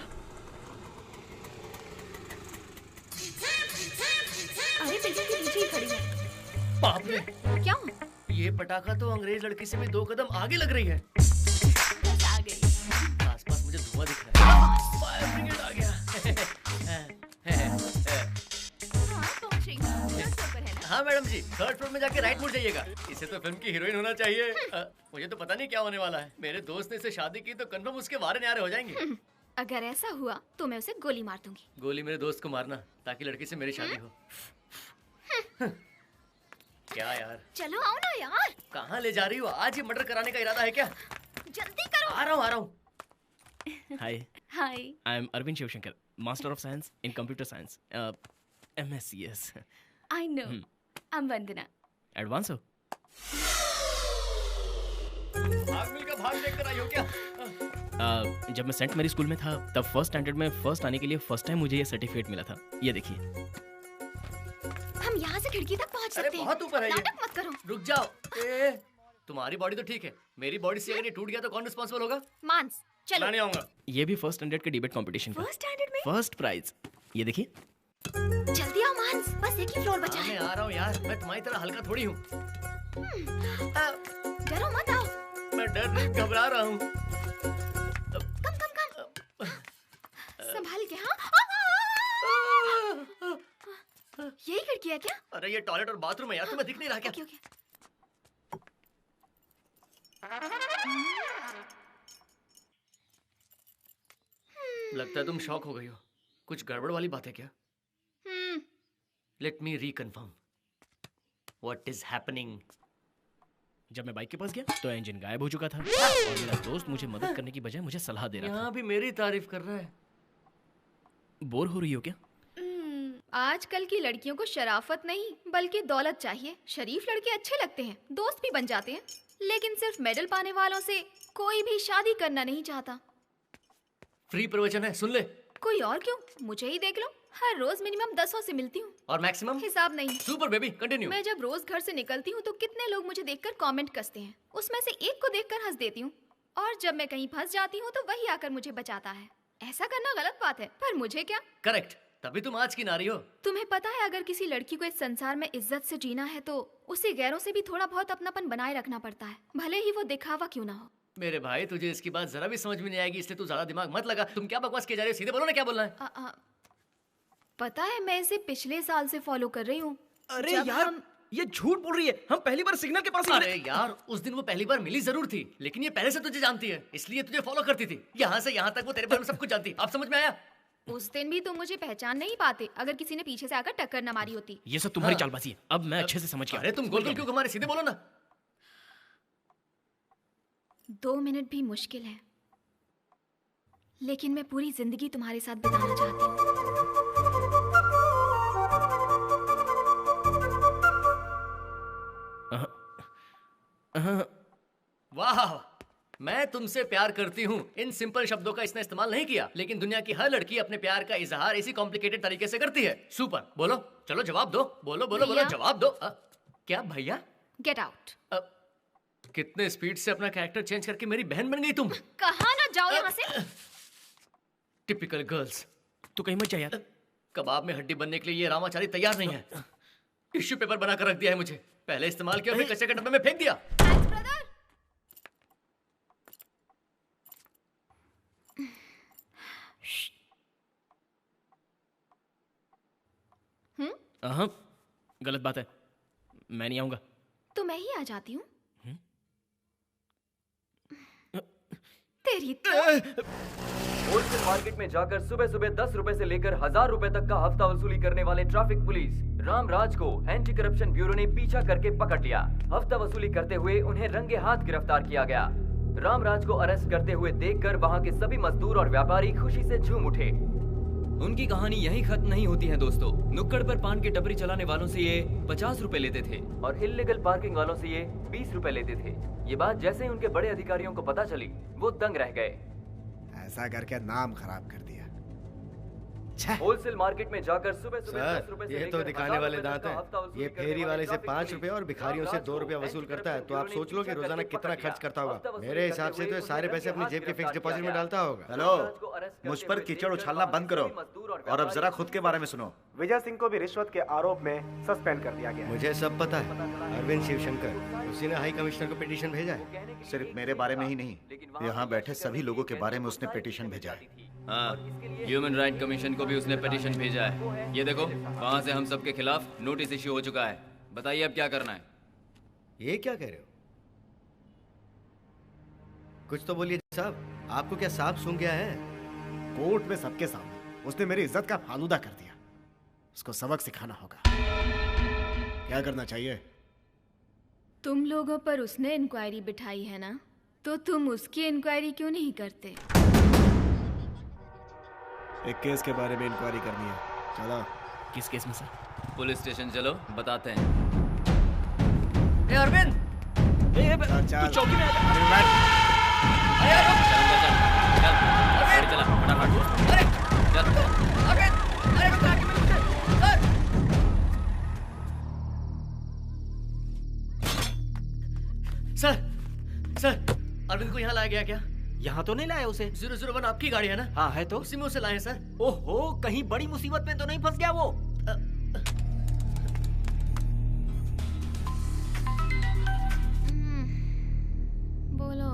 अरे बिल्डिंग के नीचे ही खड़ी है। बाप रे, क्या? ये पटाखा तो अंग्रेज लड़की से भी 2 कदम आगे लग रही है। आ गई। आसपास मुझे धुआं दिख रहा है। फायर ब्रिगेड आ गया। हाँ, पहुंच रही हूँ। थर्ड फ्लोर पर है ना? हाँ मैडम जी, 3rd फ्लोर में जाके राइट मुड़ जाइएगा। इसे तो फिल्म की हीरोइन होना चाहिए। मुझे तो पता नहीं क्या होने वाला है। मेरे दोस्त ने इसे शादी की तो कंफर्म उसके वारे न्यारे हो जाएंगे। अगर ऐसा हुआ तो मैं उसे गोली मार दूंगी। गोली मेरे दोस्त को मारना ताकि लड़की से मेरी शादी हो। क्या यार, चलो आओ ना यार, कहाँ ले जा रही हो? आज ये मर्डर कराने का इरादा है क्या? जल्दी करो। आ रहा हूँ। Hi, hi. I am Arvind Shivshankar, master of science in computer science, MScs. I know. I am Vandana. Advance हो? भाग मिलकर भाग देखकर आई हो क्या? जब मैं सेंट मैरी स्कूल में था तब फर्स्ट स्टैंडर्ड में फर्स्ट आने के लिए फर्स्ट टाइम मुझे ये सर्टिफिकेट मिला था। ये देखिए। हम यहाँ से खिड़की तक पहुँच अरे सकते हैं। बहुत ऊपर है ये। नाटक मत करो। रुक जाओ। तुम्हारी बॉडी तो ठीक है, मेरी बॉडी से अगर ये टूट गया तो कौन रिस्पॉन्सिबल होगा? मांस, चलो। मैं नहीं आऊंगा। ये भी फर्स्ट स्टैंडर्ड के डिबेट कंपटीशन का फर्स्ट स्टैंडर्ड में? First prize. ये देखिए। जल्दी आओ मांस, बस एक ही फ्लोर बचा मैं है। आ रहा हूँ यार, मैं तुम्हारी तरह हल्का थोड़ी हूँ। डरो मत, आओ। मैं डर नहीं, घबरा रहा हूँ। कम। संभाल के। हाँ, यही खिड़की है क्या? अरे ये टॉयलेट और बाथरूम है यार, तुम्हें दिख नहीं रहा क्या? ओके। लगता है तुम शॉक हो गई हो। कुछ गड़बड़ वाली बात है क्या? Let me reconfirm. What is happening? जब मैं बाइक के पास गया तो इंजन गायब हो चुका था और मेरा दोस्त मुझे मदद करने की बजाय मुझे सलाह दे रहा यहाँ भी मेरी तारीफ कर रहा है। था। बोर हो रही हो क्या? आजकल की लड़कियों को शराफत नहीं बल्कि दौलत चाहिए। शरीफ लड़के अच्छे लगते हैं, दोस्त भी बन जाते हैं, लेकिन सिर्फ मेडल पाने वालों से कोई भी शादी करना नहीं चाहता। फ्री प्रवचन है, सुन ले। कोई और क्यों, मुझे ही देख लो। हर रोज मिनिमम 10 से मिलती हूँ। और मैक्सिमम? हिसाब नहीं। Super baby, continue. मैं जब रोज घर से निकलती हूँ तो कितने लोग मुझे देखकर कमेंट कसते हैं। उसमें से एक को देखकर हंस देती हूँ, और जब मैं कहीं फंस जाती हूँ तो वही आकर मुझे बचाता है। ऐसा करना गलत बात है, पर मुझे क्या। करेक्ट, तभी तुम आज की नारी हो। तुम्हें पता है, अगर किसी लड़की को इस संसार में इज्जत से जीना है तो उसे गैरों से भी थोड़ा बहुत अपनापन बनाए रखना पड़ता है, भले ही वो दिखावा क्यों ना हो। मेरे भाई, तुझे इसकी बात जरा भी समझ में नहीं आएगी, इसलिए तू ज्यादा दिमाग मत लगा। तुम क्या बकवास किए जा रहे हो? सीधे बोलो ना, क्या बोलना है? पता है, मैं इसे पिछले साल से फॉलो कर रही हूँ। अरे यार, ये झूठ बोल रही है। हम पहली बार सिग्नल के पास ही अरे यार, उस दिन वो पहली बार मिली जरूर थी, लेकिन ये पहले से तुझे जानती है, इसलिए तुझे फॉलो करती थी। यहाँ से यहाँ तक वो तेरे बारे में सब कुछ जानती। अब समझ में आया? उस दिन भी तुम मुझे पहचान नहीं पाते अगर किसी ने पीछे से आकर टक्कर न मारी होती। ये सब तुम्हारी चालबाजी है। अब मैं अच्छे से समझ गया। अरे तुम गोल गोल क्यों घुमा रहे? सीधे बोलो ना। 2 मिनट भी मुश्किल है, लेकिन मैं पूरी जिंदगी तुम्हारे साथ बिताना चाहती हूँ। वाह, मैं तुमसे प्यार करती हूँ, इन सिंपल शब्दों का इसने इस्तेमाल नहीं किया, लेकिन दुनिया की हर लड़की अपने प्यार का इजहार इसी कॉम्प्लिकेटेड तरीके से करती है। सुपर, बोलो, चलो जवाब दो, बोलो बोलो बोलो, जवाब दो। क्या भैया? Get out. कितने स्पीड से अपना कैरेक्टर चेंज करके मेरी बहन बन गई तुम। कहाँ ना जाओ यहाँ से। Typical girls. तू कहीं मत जा यार। कबाब में हड्डी बनने के लिए ये रामाचारी तैयार नहीं है। टिश्यू पेपर बनाकर रख दिया है मुझे, पहले इस्तेमाल किया फिर कचरे के डब्बे में फेंक दिया। हाँ, गलत बात है, मैं नहीं आऊंगा। तो मैं ही आ जाती हूँ। तेरी तो। होलसेल मार्केट में जाकर सुबह सुबह 10 रुपए से लेकर 1000 रुपए तक का हफ्ता वसूली करने वाले ट्रैफिक पुलिस रामराज को एंटी करप्शन ब्यूरो ने पीछा करके पकड़ लिया। हफ्ता वसूली करते हुए उन्हें रंगे हाथ गिरफ्तार किया गया। रामराज को अरेस्ट करते हुए देखकर वहां के सभी मजदूर और व्यापारी खुशी से झूम उठे। उनकी कहानी यही खत्म नहीं होती है दोस्तों। नुक्कड़ पर पान की टपरी चलाने वालों से ये 50 रुपए लेते थे और इल्लीगल पार्किंग वालों से ये 20 रुपए लेते थे। ये बात जैसे ही उनके बड़े अधिकारियों को पता चली, वो दंग रह गए। ऐसा करके नाम खराब कर दिया। होलसेल मार्केट में जाकर सुबह सुबह 10 रुपए से ये तो दिखाने वाले दांत हैं। ये फेरी वाले से 5 रुपए और भिखारियों से 2 रुपए वसूल करता है, तो आप सोच लो कि रोजाना कितना खर्च करता होगा। मेरे हिसाब से तो ये सारे पैसे अपनी जेब के फिक्स डिपॉजिट में डालता होगा। हेलो, मुझ पर कीचड़ उछालना बंद करो और अब जरा खुद के बारे में सुनो। विजय सिंह को भी रिश्वत के आरोप में सस्पेंड कर दिया गया है। मुझे सब पता है। अरविंद शिवशंकर, उसी ने हाई कमिश्नर को पिटीशन भेजा है। सिर्फ मेरे बारे में ही नहीं, यहाँ बैठे सभी लोगों के बारे में उसने पिटीशन भेजा है। हाँ, ह्यूमन राइट कमीशन को भी उसने पिटीशन भेजा है। ये देखो, वहाँ से हम सबके खिलाफ नोटिस इश्यू हो चुका है। बताइए अब क्या करना है? ये क्या कह रहे हो? कुछ तो बोलिए साहब, आपको क्या सांप सूंघ गया है? कोर्ट में सबके सामने उसने मेरी इज्जत का फालूदा कर दिया। उसको सबक सिखाना होगा। क्या करना चाहिए? तुम लोगों पर उसने इंक्वायरी बिठाई है ना, तो तुम उसकी इंक्वायरी क्यों नहीं करते? एक केस के बारे में इंक्वायरी करनी है। चलो। किस केस में सर? पुलिस स्टेशन चलो, बताते हैं। ए अरविंद, चल चौकी में चला फटाफट। सर, सर, अरविंद को यहाँ लाया गया क्या? यहाँ तो नहीं लाया उसे। 001 आपकी गाड़ी है ना? हाँ है तो। उसी में उसे लाए सर। ओहो, कहीं बड़ी मुसीबत में तो नहीं फंस गया वो? बोलो।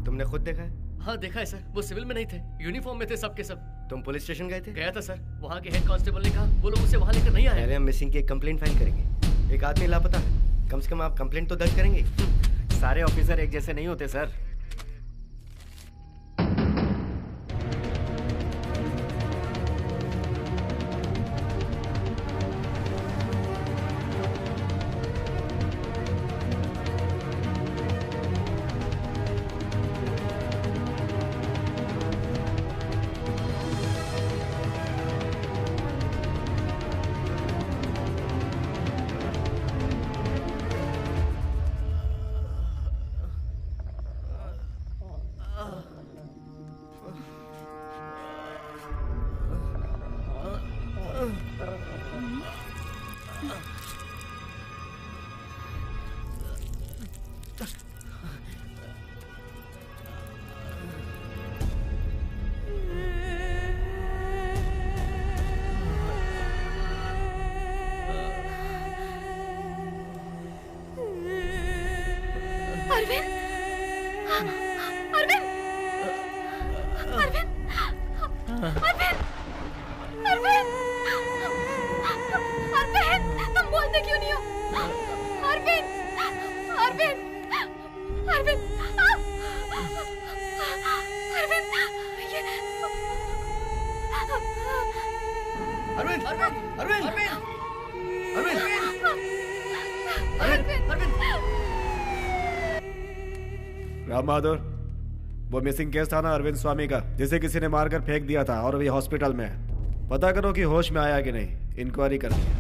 तुमने खुद देखा है? हाँ देखा है सर, वो सिविल में नहीं थे, यूनिफॉर्म में थे सबके सब। तुम पुलिस स्टेशन गए थे? गया था सर, वहाँ के हेड कांस्टेबल ने कहा वो लोग उसे वहाँ लेकर नहीं आए। पहले हम मिसिंग की एक कंप्लेंट फाइल करेंगे। एक आदमी लापता है, कम से कम आप कंप्लेंट तो दर्ज करेंगे। सारे ऑफिसर एक जैसे नहीं होते सर। राम बहादुर, वो मिसिंग केस था ना अरविंद स्वामी का, जिसे किसी ने मारकर फेंक दिया था और अभी हॉस्पिटल में है। पता करो कि होश में आया कि नहीं, इंक्वायरी करनी है।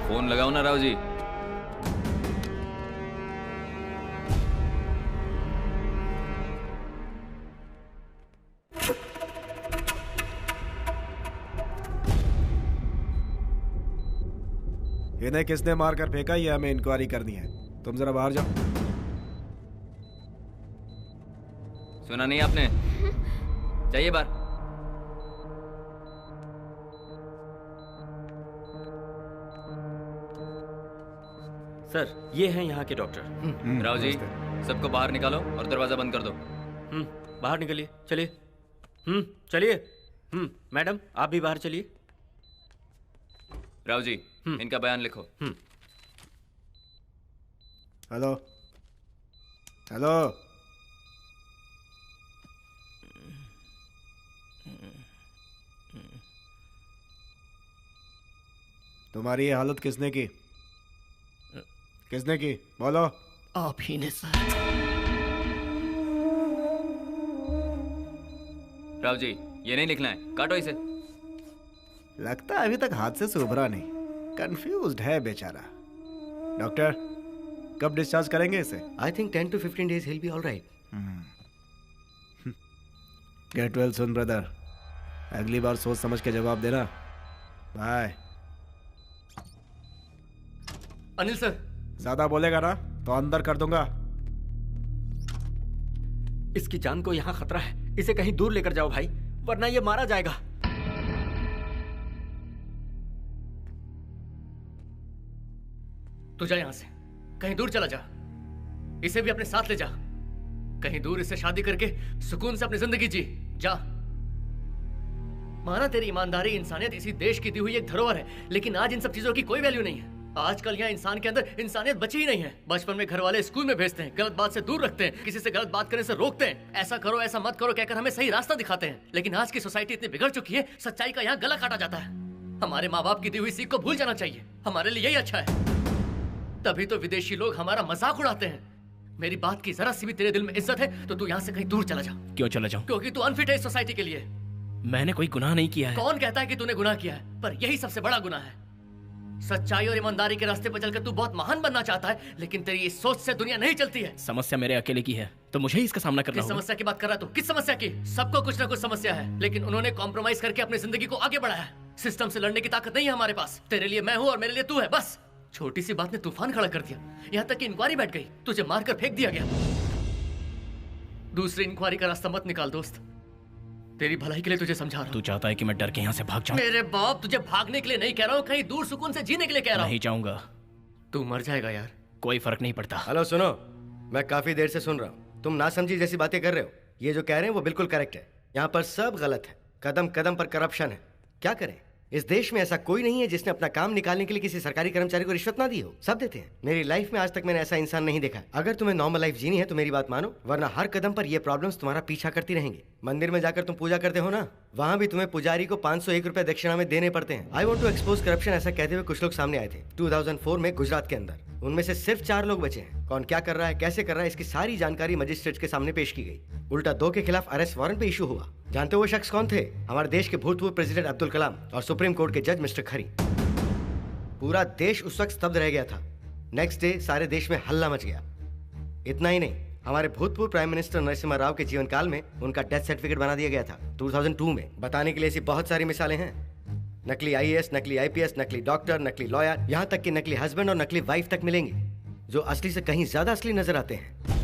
फोन लगाओ ना राव जी। इन्हें किसने मारकर फेंका, ये हमें इंक्वायरी करनी है। तुम जरा बाहर जाओ। सुना नहीं आपने? जाइए बाहर। सर, ये हैं यहाँ के डॉक्टर। राव जी, सबको बाहर निकालो और दरवाजा बंद कर दो। बाहर निकलिए, चलिए। चलिए। मैडम, आप भी बाहर चलिए। राव जी, इनका बयान लिखो। Hello hello. तुम्हारी ये हालत किसने की? किसने की? बोलो। आप ही ने सर। राव जी, ये नहीं लिखना है, काटो इसे। लगता है अभी तक हादसे से उभरा नहीं, कंफ्यूज्ड है बेचारा। डॉक्टर, कब डिस्चार्ज करेंगे इसे? I think 10 to 15 days he'll be all right. Get well soon brother, अगली बार सोच समझ के जवाब देना। बाय। अनिल सर, ज्यादा बोलेगा ना तो अंदर कर दूंगा। इसकी जान को यहाँ खतरा है। इसे कहीं दूर लेकर जाओ भाई, वरना ये मारा जाएगा। तू जा यहाँ से, कहीं दूर चला जा। इसे भी अपने साथ ले जा, कहीं दूर इससे शादी करके सुकून से अपनी जिंदगी जी। जा। माना तेरी ईमानदारी, इंसानियत इसी देश की दी हुई एक धरोहर है, लेकिन आज इन सब चीजों की कोई वैल्यू नहीं है। आजकल यहाँ इंसान के अंदर इंसानियत बची ही नहीं है। बचपन में घर वाले स्कूल में भेजते हैं, गलत बात से दूर रखते हैं, किसी से गलत बात करने से रोकते हैं, ऐसा करो ऐसा मत करो कहकर हमें सही रास्ता दिखाते हैं। लेकिन आज की सोसाइटी इतनी बिगड़ चुकी है, सच्चाई का यहाँ गला काटा जाता है। हमारे माँ बाप की दी हुई सीख को भूल जाना चाहिए, हमारे लिए यही अच्छा है। तभी तो विदेशी लोग हमारा मजाक उड़ाते हैं। मेरी बात की जरा सी भी तेरे दिल में इज्जत है तो तू यहाँ से कहीं दूर चला जा। क्यों चला जाऊं? क्योंकि तू अनफिट है इस सोसाइटी के लिए। मैंने कोई गुनाह नहीं किया है। कौन कहता है कि तूने गुनाह किया है? पर यही सबसे बड़ा गुनाह है। सच्चाई और ईमानदारी के रास्ते पर चलकर तू बहुत महान बनना चाहता है, लेकिन तेरी इस सोच से दुनिया नहीं चलती है। समस्या मेरे अकेले की है, तो मुझे ही इसका सामना करना होगा। किस समस्या की बात कर रहा है तू? किस समस्या की? सबको कुछ ना कुछ समस्या है, लेकिन उन्होंने कॉम्प्रोमाइज करके अपनी जिंदगी को आगे बढ़ाया है। सिस्टम से लड़ने की ताकत नहीं है हमारे पास। तेरे लिए मैं हूँ और मेरे लिए तू है, बस। छोटी सी बात ने तूफान खड़ा कर दिया, यहाँ तक कि इंक्वायरी बैठ गई, तुझे मारकर फेंक दिया गया। दूसरी इंक्वायरी का रास्ता मत निकाल दोस्त, तेरी भलाई के लिए तुझे समझा रहा हूं। तू चाहता है कि मैं डर के यहाँ से भाग जाऊं? मेरे बाप, तुझे भागने के लिए नहीं कह रहा हूँ, कहीं दूर सुकून से जीने के लिए कह रहा हूँ। नहीं जाऊंगा। तू मर जाएगा यार, कोई फर्क नहीं पड़ता। हेलो सुनो, मैं काफी देर से सुन रहा हूँ, तुम ना समझी जैसी बातें कर रहे हो। ये जो कह रहे हैं वो बिल्कुल करेक्ट है। यहाँ पर सब गलत है, कदम कदम पर करप्शन है। क्या करें, इस देश में ऐसा कोई नहीं है जिसने अपना काम निकालने के लिए किसी सरकारी कर्मचारी को रिश्वत ना दी हो। सब देते हैं। मेरी लाइफ में आज तक मैंने ऐसा इंसान नहीं देखा। अगर तुम्हें नॉर्मल लाइफ जीनी है तो मेरी बात मानो, वरना हर कदम पर ये प्रॉब्लम्स तुम्हारा पीछा करती रहेंगी। मंदिर में जाकर तुम पूजा करते हो ना, वहाँ भी तुम्हें पुजारी को 501 रुपए दक्षिणा में देने पड़ते हैं। I want to expose corruption, ऐसा कहते हुए कुछ लोग सामने आए थे 2004 में गुजरात के अंदर। उनमें से सिर्फ 4 लोग बचे हैं। कौन क्या कर रहा है, कैसे कर रहा है, इसकी सारी जानकारी मजिस्ट्रेट के सामने पेश की गई। उल्टा 2 के खिलाफ अरेस्ट वारंट पे इशू हुआ। जानते हो वो शख्स कौन थे? हमारे देश के भूतपूर्व प्रेसिडेंट अब्दुल कलाम और सुप्रीम कोर्ट के जज मिस्टर खरी। पूरा देश उस वक्त स्तब्ध रह गया था। नेक्स्ट डे सारे देश में हल्ला मच गया। इतना ही नहीं, हमारे भूतपूर्व प्राइम मिनिस्टर नरसिम्हा राव के जीवन काल में उनका डेथ सर्टिफिकेट बना दिया गया था 2002 में। बताने के लिए ऐसी बहुत सारी मिसालें हैं। नकली IAS, नकली IPS, नकली डॉक्टर, नकली लॉयर, यहाँ तक कि नकली हस्बैंड और नकली वाइफ तक मिलेंगे, जो असली से कहीं ज्यादा असली नजर आते हैं।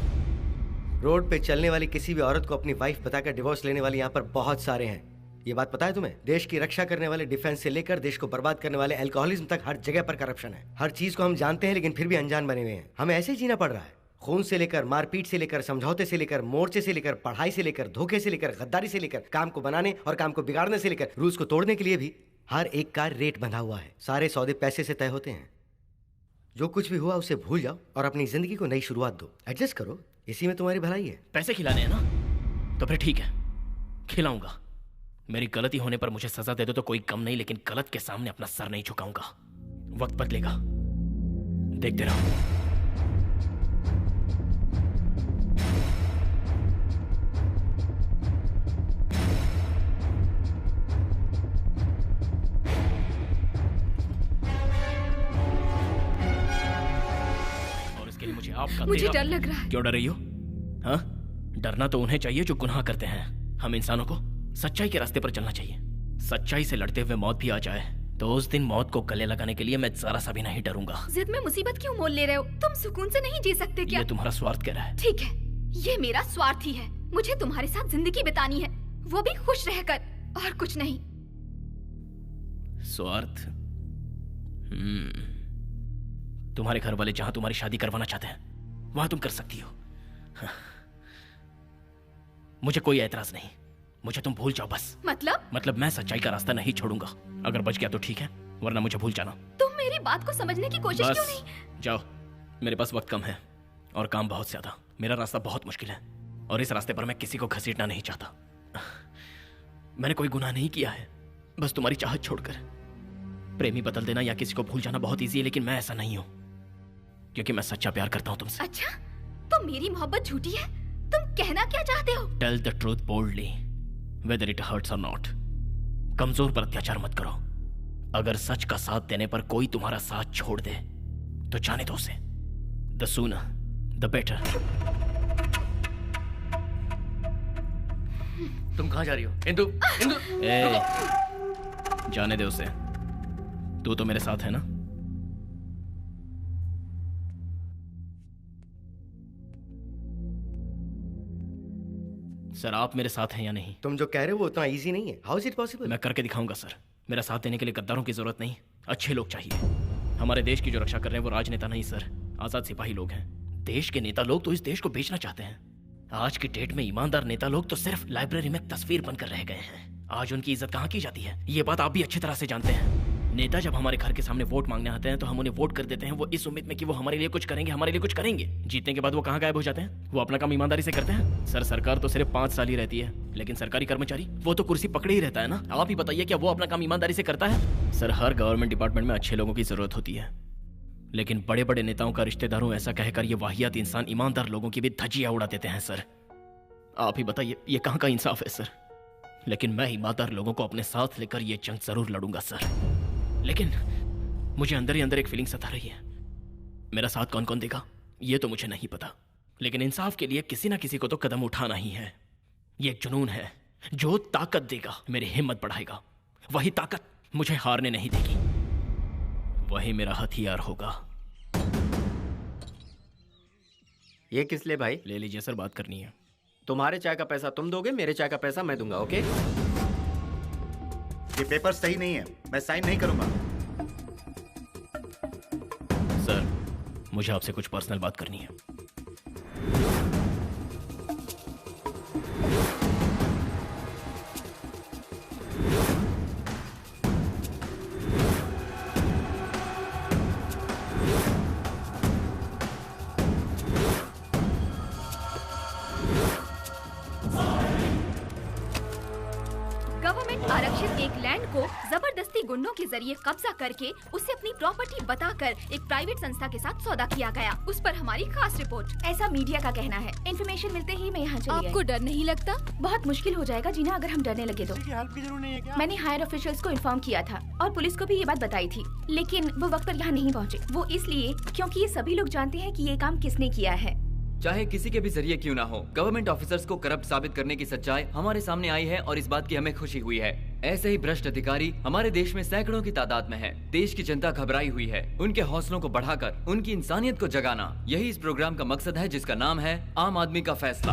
रोड पे चलने वाली किसी भी औरत को अपनी वाइफ बताकर डिवोर्स लेने वाले यहाँ पर बहुत सारे हैं। ये बात पता है तुम्हें? देश की रक्षा करने वाले डिफेंस से लेकर देश को बर्बाद करने वाले अल्कोहलिज्म तक हर जगह पर करप्शन है। हर चीज को हम जानते हैं लेकिन फिर भी अनजान बने हुए हैं। हमें ऐसे ही जीना पड़ रहा है। खून से लेकर मारपीट से लेकर समझौते से लेकर मोर्चे से लेकर पढ़ाई से लेकर धोखे से लेकर गद्दारी से लेकर काम को बनाने और काम को बिगाड़ने से लेकर रूल्स को तोड़ने के लिए भी हर एक का रेट बंधा हुआ है। सारे सौदे पैसे से तय होते हैं। जो कुछ भी हुआ उसे भूल जाओ और अपनी जिंदगी को नई शुरुआत दो। एडजस्ट करो, इसी में तुम्हारी भलाई है। पैसे खिलाने हैं ना, तो फिर ठीक है, खिलाऊंगा। मेरी गलती होने पर मुझे सजा दे दो तो कोई कम नहीं, लेकिन गलत के सामने अपना सर नहीं झुकाऊंगा। वक्त बदलेगा, देखते रहो। मुझे डर लग रहा है। क्यों डर रही हो? हाँ, डरना तो उन्हें चाहिए जो गुनाह करते हैं। हम इंसानों को सच्चाई के रास्ते पर चलना चाहिए। सच्चाई से लड़ते हुए मौत भी आ जाए तो उस दिन मौत को गले लगाने के लिए मैं जरा सा भी नहीं डरूंगा। जिद में मुसीबत क्यों मोल ले रहे हो? तुम सुकून से नहीं जी सकते क्या? ये तुम्हारा स्वार्थ कह रहा है। ठीक है, ये मेरा स्वार्थ ही है। मुझे तुम्हारे साथ जिंदगी बितानी है, वो भी खुश रहकर, और कुछ नहीं। स्वार्थ? तुम्हारे घर वाले जहां तुम्हारी शादी करवाना चाहते हैं वहां तुम कर सकती हो। हाँ। मुझे कोई ऐतराज नहीं, मुझे तुम भूल जाओ बस। मतलब मैं सच्चाई का रास्ता नहीं छोड़ूंगा। अगर बच गया तो ठीक है, वरना मुझे भूल जाना। तुम मेरी बात को समझने की कोशिश क्यों नहीं? जाओ, मेरे पास वक्त कम है और काम बहुत ज्यादा। मेरा रास्ता बहुत मुश्किल है और इस रास्ते पर मैं किसी को घसीटना नहीं चाहता। मैंने कोई गुनाह नहीं किया है, बस तुम्हारी चाहत छोड़कर। प्रेमी बदल देना या किसी को भूल जाना बहुत ईजी है, लेकिन मैं ऐसा नहीं हूं, क्योंकि मैं सच्चा प्यार करता हूं तुमसे। अच्छा, तो मेरी मोहब्बत झूठी है? तुम कहना क्या चाहते हो? Tell the truth boldly whether it hurts और नॉट। कमजोर पर अत्याचार मत करो। अगर सच का साथ देने पर कोई तुम्हारा साथ छोड़ दे तो जाने दो उसे। The sooner the better. तुम कहां जा रही हो? इंदु, इंदु। जाने दे उसे, तू तो मेरे साथ है ना? सर आप मेरे साथ हैं या नहीं? तुम जो कह रहे हो वो उतना इजी नहीं है। How is it possible? मैं करके दिखाऊंगा सर। मेरा साथ देने के लिए गद्दारों की जरूरत नहीं, अच्छे लोग चाहिए। हमारे देश की जो रक्षा कर रहे हैं वो राजनेता नहीं सर, आजाद सिपाही लोग हैं। देश के नेता लोग तो इस देश को बेचना चाहते हैं। आज की डेट में ईमानदार नेता लोग तो सिर्फ लाइब्रेरी में तस्वीर बनकर रह गए हैं। आज उनकी इज्जत कहाँ की जाती है, ये बात आप भी अच्छी तरह से जानते हैं। नेता जब हमारे घर के सामने वोट मांगने आते हैं तो हम उन्हें वोट कर देते हैं, वो इस उम्मीद में कि वो हमारे लिए कुछ करेंगे, हमारे लिए कुछ करेंगे। जीतने के बाद वो कहाँ गायब हो जाते हैं? वो अपना काम ईमानदारी से करते हैं। सर सरकार तो सिर्फ 5 साल ही रहती है, लेकिन सरकारी कर्मचारी वो तो कुर्सी पकड़े ही रहता है ना। आप ही बताइए क्या वो अपना काम ईमानदारी से करता है? सर हर गवर्नमेंट डिपार्टमेंट में अच्छे लोगों की जरूरत होती है, लेकिन बड़े बड़े नेताओं का रिश्तेदारों ऐसा कहकर ये वाहियात इंसान ईमानदार लोगों की भी धज्जियां उड़ा देते हैं। सर आप ही बताइए ये कहाँ का इंसाफ है सर? लेकिन मैं ईमानदार लोगों को अपने साथ लेकर ये जंग जरूर लड़ूंगा सर। लेकिन मुझे अंदर ही अंदर एक फीलिंग सता रही है, मेरा साथ कौन कौन देगा ये तो मुझे नहीं पता, लेकिन इंसाफ के लिए किसी ना किसी को तो कदम उठाना ही है। ये एक जुनून है जो ताकत देगा, मेरी हिम्मत बढ़ाएगा। वही ताकत मुझे हारने नहीं देगी, वही मेरा हथियार होगा। ये किस लिए भाई? ले लीजिए सर, बात करनी है। तुम्हारे चाय का पैसा तुम दोगे, मेरे चाय का पैसा मैं दूंगा। ओके? ये पेपर सही नहीं है, मैं साइन नहीं करूंगा। सर मुझे आपसे कुछ पर्सनल बात करनी है। आरक्षित एक लैंड को जबरदस्ती गुंडों के जरिए कब्जा करके उसे अपनी प्रॉपर्टी बताकर एक प्राइवेट संस्था के साथ सौदा किया गया। उस पर हमारी खास रिपोर्ट। ऐसा मीडिया का कहना है। इन्फॉर्मेशन मिलते ही मैं यहाँ चली आई। आपको डर नहीं लगता? बहुत मुश्किल हो जाएगा जीना अगर हम डरने लगे तो। हेल्प की जरूरत नहीं है क्या? मैंने हायर ऑफिशियल्स को इन्फॉर्म किया था और पुलिस को भी ये बात बताई थी, लेकिन वो वक्त पर यहाँ नहीं पहुँचे। वो इसलिए क्योंकि ये सभी लोग जानते हैं कि ये काम किसने किया है। चाहे किसी के भी जरिए क्यों ना हो, गवर्नमेंट ऑफिसर्स को करप्ट साबित करने की सच्चाई हमारे सामने आई है और इस बात की हमें खुशी हुई है। ऐसे ही भ्रष्ट अधिकारी हमारे देश में सैकड़ों की तादाद में हैं। देश की जनता घबराई हुई है। उनके हौसलों को बढ़ाकर उनकी इंसानियत को जगाना, यही इस प्रोग्राम का मकसद है, जिसका नाम है आम आदमी का फैसला।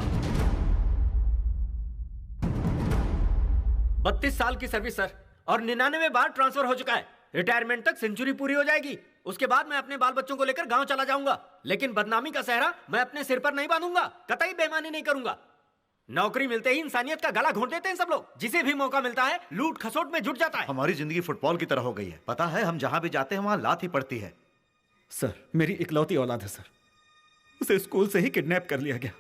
32 साल की सर्विस सर, और 99 बार ट्रांसफर हो चुका है। रिटायरमेंट तक सेंचुरी पूरी हो जाएगी। उसके बाद मैं अपने बाल बच्चों को लेकर गांव चला जाऊंगा, लेकिन बदनामी का सहरा मैं अपने सिर पर नहीं बांधूंगा। कतई बेईमानी नहीं करूंगा। नौकरी मिलते ही इंसानियत का गला घोंट देते हैं सब लोग। जिसे भी मौका मिलता है लूट खसोट में जुट जाता है। हमारी जिंदगी फुटबॉल की तरह हो गई है। पता है हम जहां भी जाते हैं वहां लात ही पड़ती है। सर मेरी इकलौती औलाद है सर, उसे स्कूल से ही किडनैप कर लिया गया।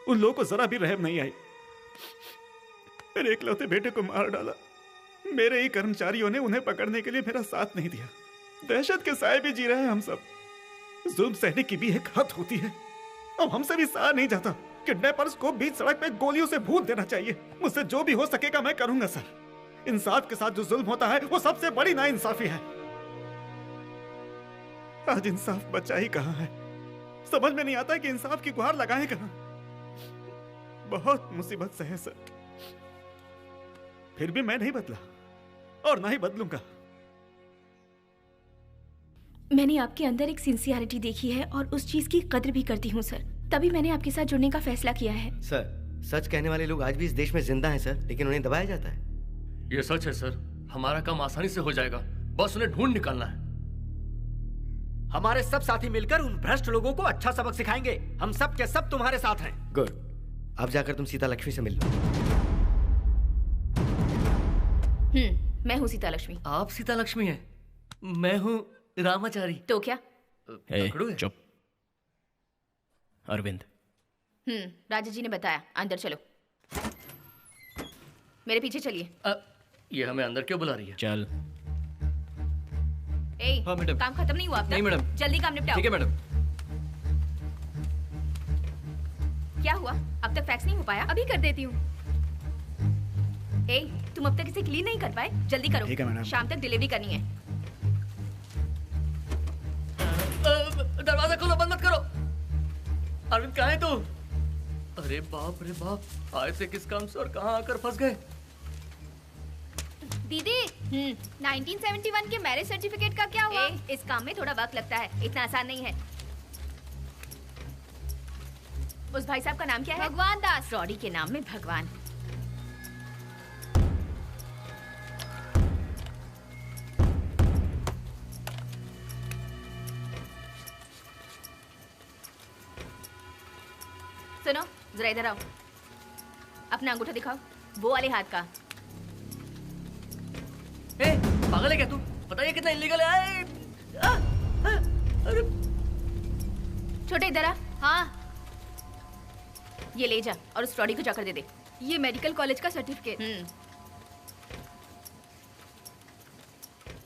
उन लोगों को जरा भी रहम नहीं आई। मेरे इकलौते बेटे को मार डाला। मेरे ही कर्मचारियों ने उन्हें पकड़ने के लिए मेरा साथ नहीं दिया। दहशत के साए भी जी रहे हैं हम सब। जुल्म सहने की भी एक हद होती है। अब हमसे भी सहा नहीं जाता। किडनैपर्स को बीच सड़क पे गोलियों से भून देना चाहिए। मुझसे जो भी हो सकेगा मैं करूंगा सर। इंसाफ के साथ जो जुल्म होता है वो सबसे बड़ी नाइंसाफी है। आज इंसाफ बचा ही कहां है। समझ में नहीं आता कि इंसाफ की गुहार लगाए कहां। बहुत मुसीबत से है सर, फिर भी मैं नहीं बदला और ना ही बदलूंगा। मैंने आपके अंदर एक सिंसियरिटी देखी है और उस चीज की कद्र भी करती हूँ सर, तभी मैंने आपके साथ जुड़ने का फैसला किया है। सर सच कहने वाले लोग आज भी इस देश में जिंदा हैं सर, लेकिन उन्हें दबाया जाता है। ये सच है सर, हमारा काम आसानी से हो जाएगा, बस उन्हें ढूंढ निकालना है। हमारे सब साथी मिलकर उन भ्रष्ट लोगों को अच्छा सबक सिखाएंगे। हम सब के सब तुम्हारे साथ हैं। गुड, अब जाकर तुम सीता लक्ष्मी से मिल लो। मैं हूँ सीता लक्ष्मी। आप सीता लक्ष्मी हैं, मैं हूँ रामाचारी। तो क्या? चुप। अरविंद। राजा जी ने बताया, अंदर चलो। मेरे पीछे चलिए। ये हमें अंदर क्यों बुला रही है? चल। हाँ मैडम। काम खत्म नहीं हुआ अब तक? नहीं मैडम। जल्दी काम निपटाओ। ठीक है मैडम। क्या हुआ? अब तक फैक्स नहीं हो पाया? अभी कर देती हूँ। तुम अब तक इसे क्लीन नहीं कर पाए? जल्दी करो। ठीक है मैडम। शाम तक डिलीवरी करनी है। दरवाजा खोलो, बंद मत करो। अरविंद कहाँ है तू? अरे बाप रे बाप, आए थे किस काम से और कहाँ आकर फंस गए? दीदी 1971 के मैरिज सर्टिफिकेट का क्या हुआ? इस काम में थोड़ा वक्त लगता है, इतना आसान नहीं है। उस भाई साहब का नाम क्या है? भगवान दास। रॉडी के नाम में भगवान। सुनो, जरा इधर आओ। अपना अंगूठा दिखाओ, वो वाले हाथ का। ए, पागल है क्या तू? पता है कितना इलीगल है? अरे छोटे इधर आ। हाँ, ये ले जा और उस रॉडी को जाकर दे दे। ये मेडिकल कॉलेज का सर्टिफिकेट।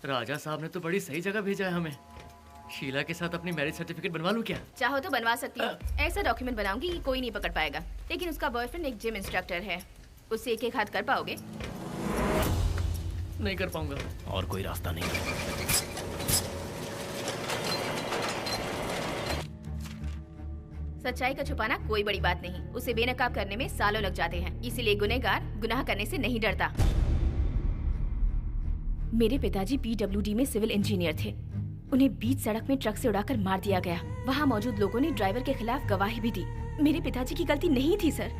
राजा साहब ने तो बड़ी सही जगह भेजा है हमें। शीला के साथ अपनी मैरिज सर्टिफिकेट बनवा लूं क्या? चाहो तो बनवा सकती हो। ऐसा डॉक्यूमेंट बनाऊंगी कि कोई नहीं पकड़ पाएगा। लेकिन उसका बॉयफ्रेंड एक जिम इंस्ट्रक्टर है, उससे एक एक हाथ कर पाओगे? नहीं कर पाऊंगा। और कोई रास्ता नहीं। सच्चाई का छुपाना कोई बड़ी बात नहीं, उसे बेनकाब करने में सालों लग जाते हैं। इसीलिए गुनहगार गुनाह करने से नहीं डरता। मेरे पिताजी PWD में सिविल इंजीनियर थे। उन्हें बीच सड़क में ट्रक से उड़ाकर मार दिया गया। वहाँ मौजूद लोगों ने ड्राइवर के खिलाफ गवाही भी दी। मेरे पिताजी की गलती नहीं थी सर,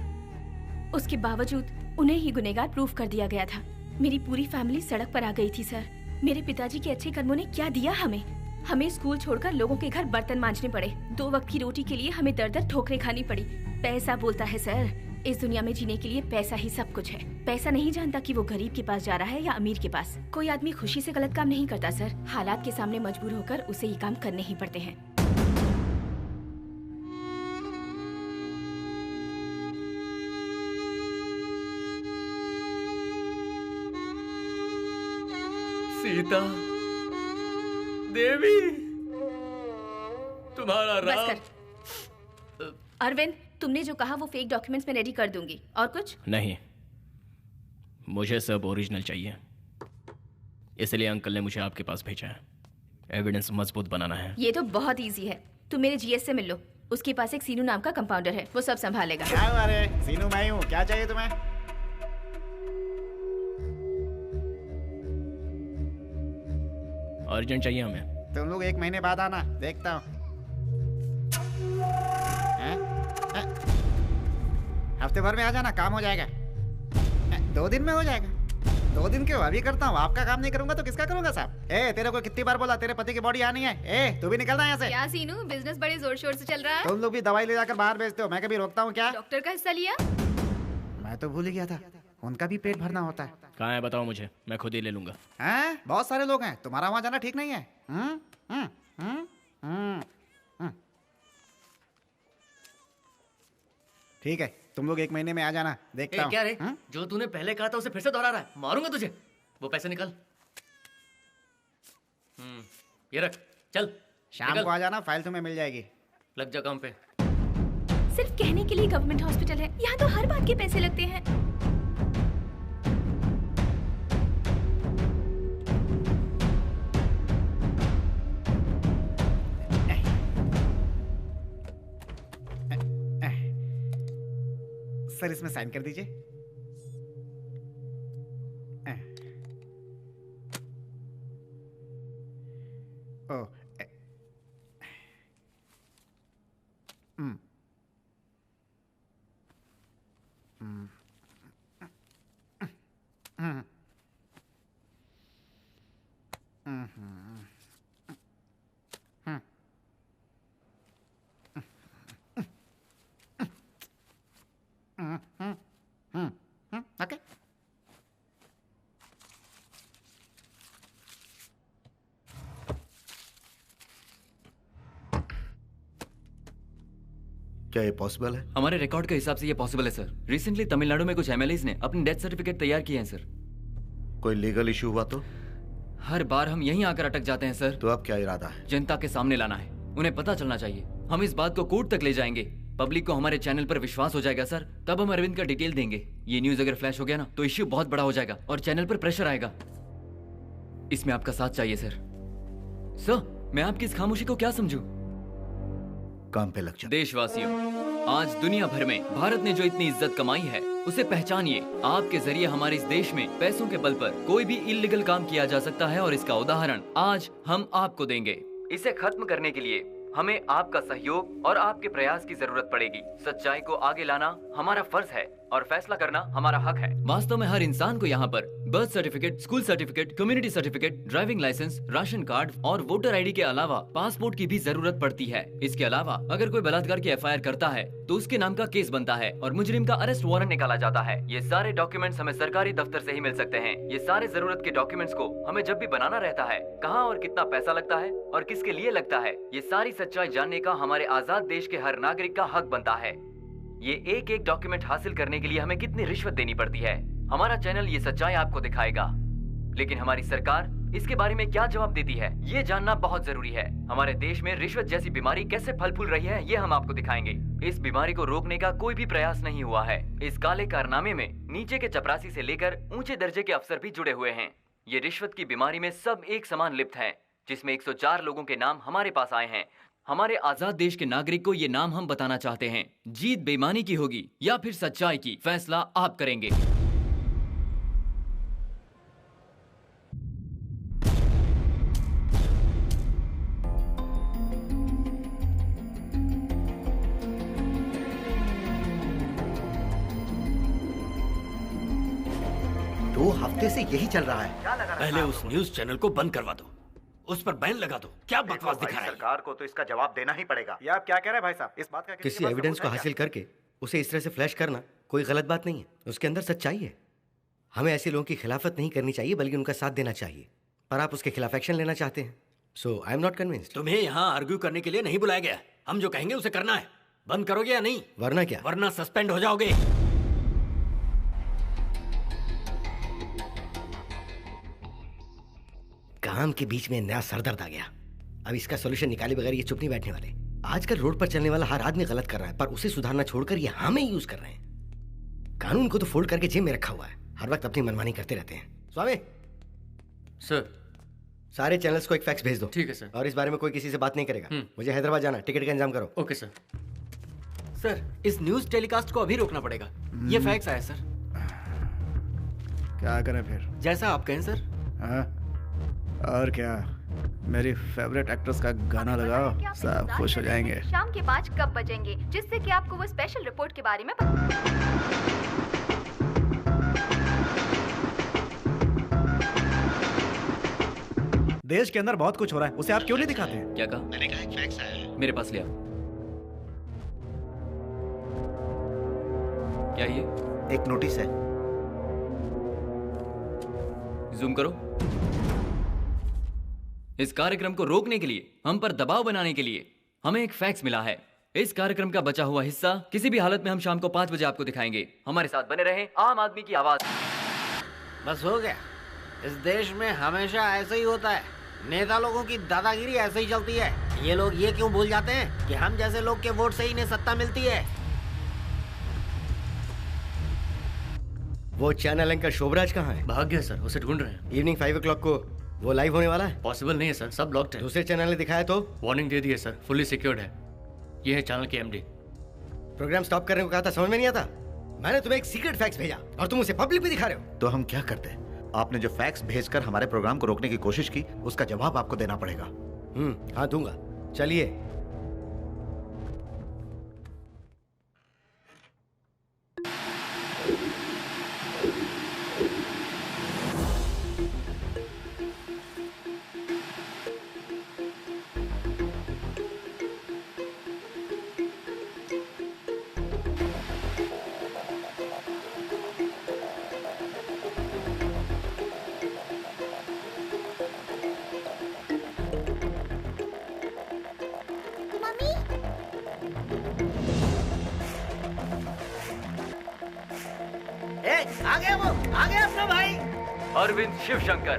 उसके बावजूद उन्हें ही गुनहगार प्रूफ कर दिया गया था। मेरी पूरी फैमिली सड़क पर आ गई थी सर। मेरे पिताजी के अच्छे कर्मों ने क्या दिया हमें स्कूल छोड़कर लोगों के घर बर्तन मांजने पड़े। 2 वक्त की रोटी के लिए हमें दर दर ठोकरें खानी पड़ी। पैसा बोलता है सर, इस दुनिया में जीने के लिए पैसा ही सब कुछ है। पैसा नहीं जानता कि वो गरीब के पास जा रहा है या अमीर के पास। कोई आदमी खुशी से गलत काम नहीं करता सर, हालात के सामने मजबूर होकर उसे ये काम करने ही पड़ते हैं। सीता देवी, तुम्हारा बस राम। कर। अरविंद, तुमने जो कहा वो फेक डॉक्यूमेंट्स में रेडी कर दूंगी। और कुछ नहीं, मुझे सब ओरिजिनल चाहिए। इसलिए अंकल ने मुझे आपके पास भेजा है। एविडेंस मजबूत बनाना है। ये तो बहुत इजी है। तुम मेरे GS से मिल लो। उसके पास एक सीनू नाम का कंपाउंडर है, वो सब संभालेगा। क्या हुआ रे? सीनू मैं ही हूँ, क्या चाहिए तुम्हें? अर्जेंट चाहिए हमें। तुम लोग 1 महीने बाद आना, देखता हूँ। हफ्ते भर में आ जाना, काम हो जाएगा। 2 दिन में हो जाएगा। 2 दिन क्यों, अभी करता हूँ। आपका काम नहीं करूंगा तो किसका करूंगा साहब? तेरे को कितनी बार बोला, तेरे पति की बॉडी आनी है। तू भी निकलना यहाँ से। क्या सीनू, बिजनेस बड़े जोर शोर से चल रहा है? तुम लोग भी दवाई ले जाकर बाहर बेचते हो, मैं कभी रोकता हूँ क्या? डॉक्टर का हिस्सा लिया? मैं तो भूल ही गया था, उनका भी पेट भरना होता है। कहाँ है बताओ मुझे, मैं खुद ही ले लूंगा। बहुत सारे लोग हैं, तुम्हारा वहाँ जाना ठीक नहीं है। ठीक है, तुम लोग 1 महीने में आ जाना, देखता हूँ। क्या रे? जो तूने पहले कहा था उसे फिर से दोहरा रहा है। मारूंगा तुझे। वो पैसे निकाल। ये रख, चल। शाम को आ जाना, फाइल तुम्हें मिल जाएगी। लग जा काम पे। सिर्फ कहने के लिए गवर्नमेंट हॉस्पिटल है, यहाँ तो हर बात के पैसे लगते हैं। सर, इसमें साइन कर दीजिए। ओ, ओके। क्या ये पॉसिबल है? हमारे रिकॉर्ड के हिसाब से ये पॉसिबल है सर। रिसेंटली तमिलनाडु में कुछ MLAs ने अपने डेथ सर्टिफिकेट तैयार किए हैं सर। कोई लीगल इशू हुआ तो? हर बार हम यहीं आकर अटक जाते हैं सर। तो अब क्या इरादा है? जनता के सामने लाना है, उन्हें पता चलना चाहिए। हम इस बात को कोर्ट तक ले जाएंगे। पब्लिक को हमारे चैनल पर विश्वास हो जाएगा सर, तब हम अरविंद का डिटेल देंगे। ये न्यूज अगर फ्लैश हो गया ना तो इश्यू बहुत बड़ा हो जाएगा और चैनल पर प्रेशर आएगा। इसमें आपका साथ चाहिए सर। सर, मैं आपकी इस खामोशी को क्या समझूं? काम पे लग जा। देशवासियों, आज दुनिया भर में भारत ने जो इतनी इज्जत कमाई है उसे पहचानिए। आपके जरिए हमारे इस देश में पैसों के बल पर कोई भी इल्लीगल काम किया जा सकता है और इसका उदाहरण आज हम आपको देंगे। इसे खत्म करने के लिए हमें आपका सहयोग और आपके प्रयास की जरूरत पड़ेगी। सच्चाई को आगे लाना हमारा फर्ज है और फैसला करना हमारा हक है। वास्तव में हर इंसान को यहाँ पर birth certificate, school certificate, community certificate, driving licence, ration card और वोटर आईडी के अलावा पासपोर्ट की भी जरूरत पड़ती है। इसके अलावा अगर कोई बलात्कार की एफआईआर करता है तो उसके नाम का केस बनता है और मुजरिम का अरेस्ट वारंट निकाला जाता है। ये सारे डॉक्यूमेंट्स हमें सरकारी दफ्तर से ही मिल सकते हैं। ये सारे जरूरत के डॉक्यूमेंट्स को हमें जब भी बनाना रहता है, कहाँ और कितना पैसा लगता है और किसके लिए लगता है, ये सारी सच्चाई जानने का हमारे आजाद देश के हर नागरिक का हक बनता है। ये एक एक डॉक्यूमेंट हासिल करने के लिए हमें कितनी रिश्वत देनी पड़ती है। हमारा चैनल ये सच्चाई आपको दिखाएगा, लेकिन हमारी सरकार इसके बारे में क्या जवाब देती है, ये जानना बहुत जरूरी है। हमारे देश में रिश्वत जैसी बीमारी कैसे फल फूल रही है, ये हम आपको दिखाएंगे। इस बीमारी को रोकने का कोई भी प्रयास नहीं हुआ है। इस काले कारनामे में नीचे के चपरासी से लेकर ऊंचे दर्जे के अफसर भी जुड़े हुए हैं। ये रिश्वत की बीमारी में सब एक समान लिप्त हैं, जिसमें 104 लोगों के नाम हमारे पास आए हैं। हमारे आजाद देश के नागरिक को ये नाम हम बताना चाहते हैं। जीत बेईमानी की होगी या फिर सच्चाई की, फैसला आप करेंगे। दो हफ्ते से यही चल रहा है। पहले उस न्यूज चैनल को बंद करवा दो, उस पर बैन लगा दो। क्या बकवास दिखा रहा है? सरकार को तो इसका जवाब देना ही पड़ेगा। ये आप क्या कह रहे हैं भाई साहब? इस बात का किसी एविडेंस को हासिल करके उसे इस तरह से फ्लैश करना कोई गलत बात नहीं है, उसके अंदर सच्चाई है। हमें ऐसे लोगों की खिलाफत नहीं करनी चाहिए, बल्कि उनका साथ देना चाहिए। पर आप उसके खिलाफ एक्शन लेना चाहते हैं, सो आई एम नॉट कन्विंस्ड। तुम्हें यहाँ आर्ग्यू करने के लिए नहीं बुलाया गया। हम जो कहेंगे उसे करना है। बंद करोगे या नहीं? वरना क्या? वरना सस्पेंड हो जाओगे। काम के बीच में नया सरदर्द आ गया। अब इसका सॉल्यूशन निकाले बगैर ये चुप नहीं बैठने वाले। आजकल रोड पर चलने वाला हर आदमी गलत कर रहा है, पर उसे सुधारना छोड़कर ये हमें यूज कर रहे हैं। कानून को तो फोल्ड करके जेब में रखा हुआ है, हर वक्त अपनी मनमानी करते रहते हैं। स्वामी सर, सारे चैनल्स को एक फैक्स भेज दो। ठीक है सर। और इस बारे में कोई किसी से बात नहीं करेगा। मुझे हैदराबाद जाना, टिकट का इंतजाम करो। Okay sir. सर, इस न्यूज टेलीकास्ट को अभी रोकना पड़ेगा। ये फैक्स आया सर। क्या करें फिर? जैसा आप कहें सर। हाँ? और क्या, मेरी फेवरेट एक्ट्रेस का गाना लगाओ, सब खुश हो जाएंगे। शाम के 5 कब बजेंगे, जिससे कि आपको वो स्पेशल रिपोर्ट के बारे में देश के अंदर बहुत कुछ हो रहा है, उसे आप क्यों नहीं दिखाते? क्या कहा? मैंने कहा एक फैक्स आया है। मेरे पास ले आओ। क्या ये? एक नोटिस है। जूम करो। इस कार्यक्रम को रोकने के लिए, हम पर दबाव बनाने के लिए हमें एक फैक्स मिला है। इस कार्यक्रम का बचा हुआ हिस्सा किसी भी हालत में हम शाम को 5 बजे आपको दिखाएंगे। हमारे साथ बने रहें। आम आदमी की आवाज। बस हो गया। इस देश में हमेशा ऐसा ही होता है। नेता लोगों की दादागिरी ऐसे ही चलती है। ये लोग ये क्यों भूल जाते हैं कि हम जैसे लोग के वोट से ही इन्हें सत्ता मिलती है। वो चैनल एंकर शोभराज कहाँ है? भाग गया सर, उसे ढूंढ रहे हैं। इवनिंग 5 o'clock को वो लाइव होने वाला है? पॉसिबल नहीं है सर, सब लॉक्ड है। दूसरे चैनल ने दिखाया तो? वार्निंग दे दी है सर, फुल्ली सिक्योर्ड है। ये है चैनल के एमडी। प्रोग्राम स्टॉप करने को कहा था, समझ में नहीं आता? मैंने तुम्हें एक सीक्रेट फैक्स भेजा और तुम उसे पब्लिक में दिखा रहे हो। तो हम क्या करते? आपने जो फैक्स भेजकर हमारे प्रोग्राम को रोकने की कोशिश की, उसका जवाब आपको देना पड़ेगा। हाँ दूंगा। चलिए। अरविंद शिवशंकर,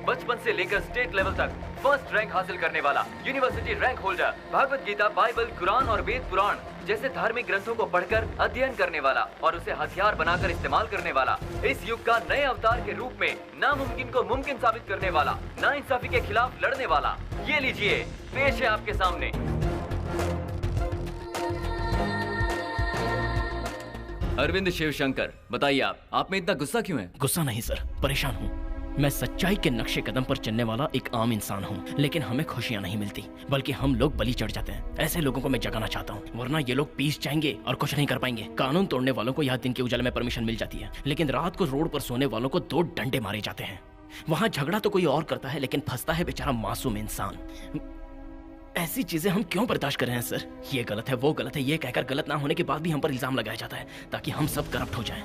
बचपन से लेकर स्टेट लेवल तक फर्स्ट रैंक हासिल करने वाला, university rank holder, Bhagavad Gita, Bible, कुरान और वेद पुराण जैसे धार्मिक ग्रंथों को पढ़कर अध्ययन करने वाला और उसे हथियार बनाकर इस्तेमाल करने वाला, इस युग का नए अवतार के रूप में नामुमकिन को मुमकिन साबित करने वाला, नाइंसाफी के खिलाफ लड़ने वाला। ये लीजिए, पेश है आपके सामने अरविंद शिवशंकर। बताइए आप में इतना गुस्सा क्यों है? गुस्सा नहीं सर, परेशान हूँ। मैं सच्चाई के नक्शे कदम पर चलने वाला एक आम इंसान हूँ, लेकिन हमें खुशियाँ नहीं मिलती, बल्कि हम लोग बलि चढ़ जाते हैं। ऐसे लोगों को मैं जगाना चाहता हूँ, वरना ये लोग पीस जाएंगे और कुछ नहीं कर पाएंगे। कानून तोड़ने वालों को यहाँ दिन के उजाले में परमिशन मिल जाती है, लेकिन रात को रोड पर सोने वालों को 2 डंडे मारे जाते हैं। वहाँ झगड़ा तो कोई और करता है, लेकिन फंसता है बेचारा मासूम इंसान। ऐसी चीजें हम क्यों बर्दाश्त कर रहे हैं सर? ये गलत है, वो गलत है, ये कहकर गलत ना होने के बाद भी हम पर इल्जाम लगाया जाता है ताकि हम सब करप्ट हो जाएं।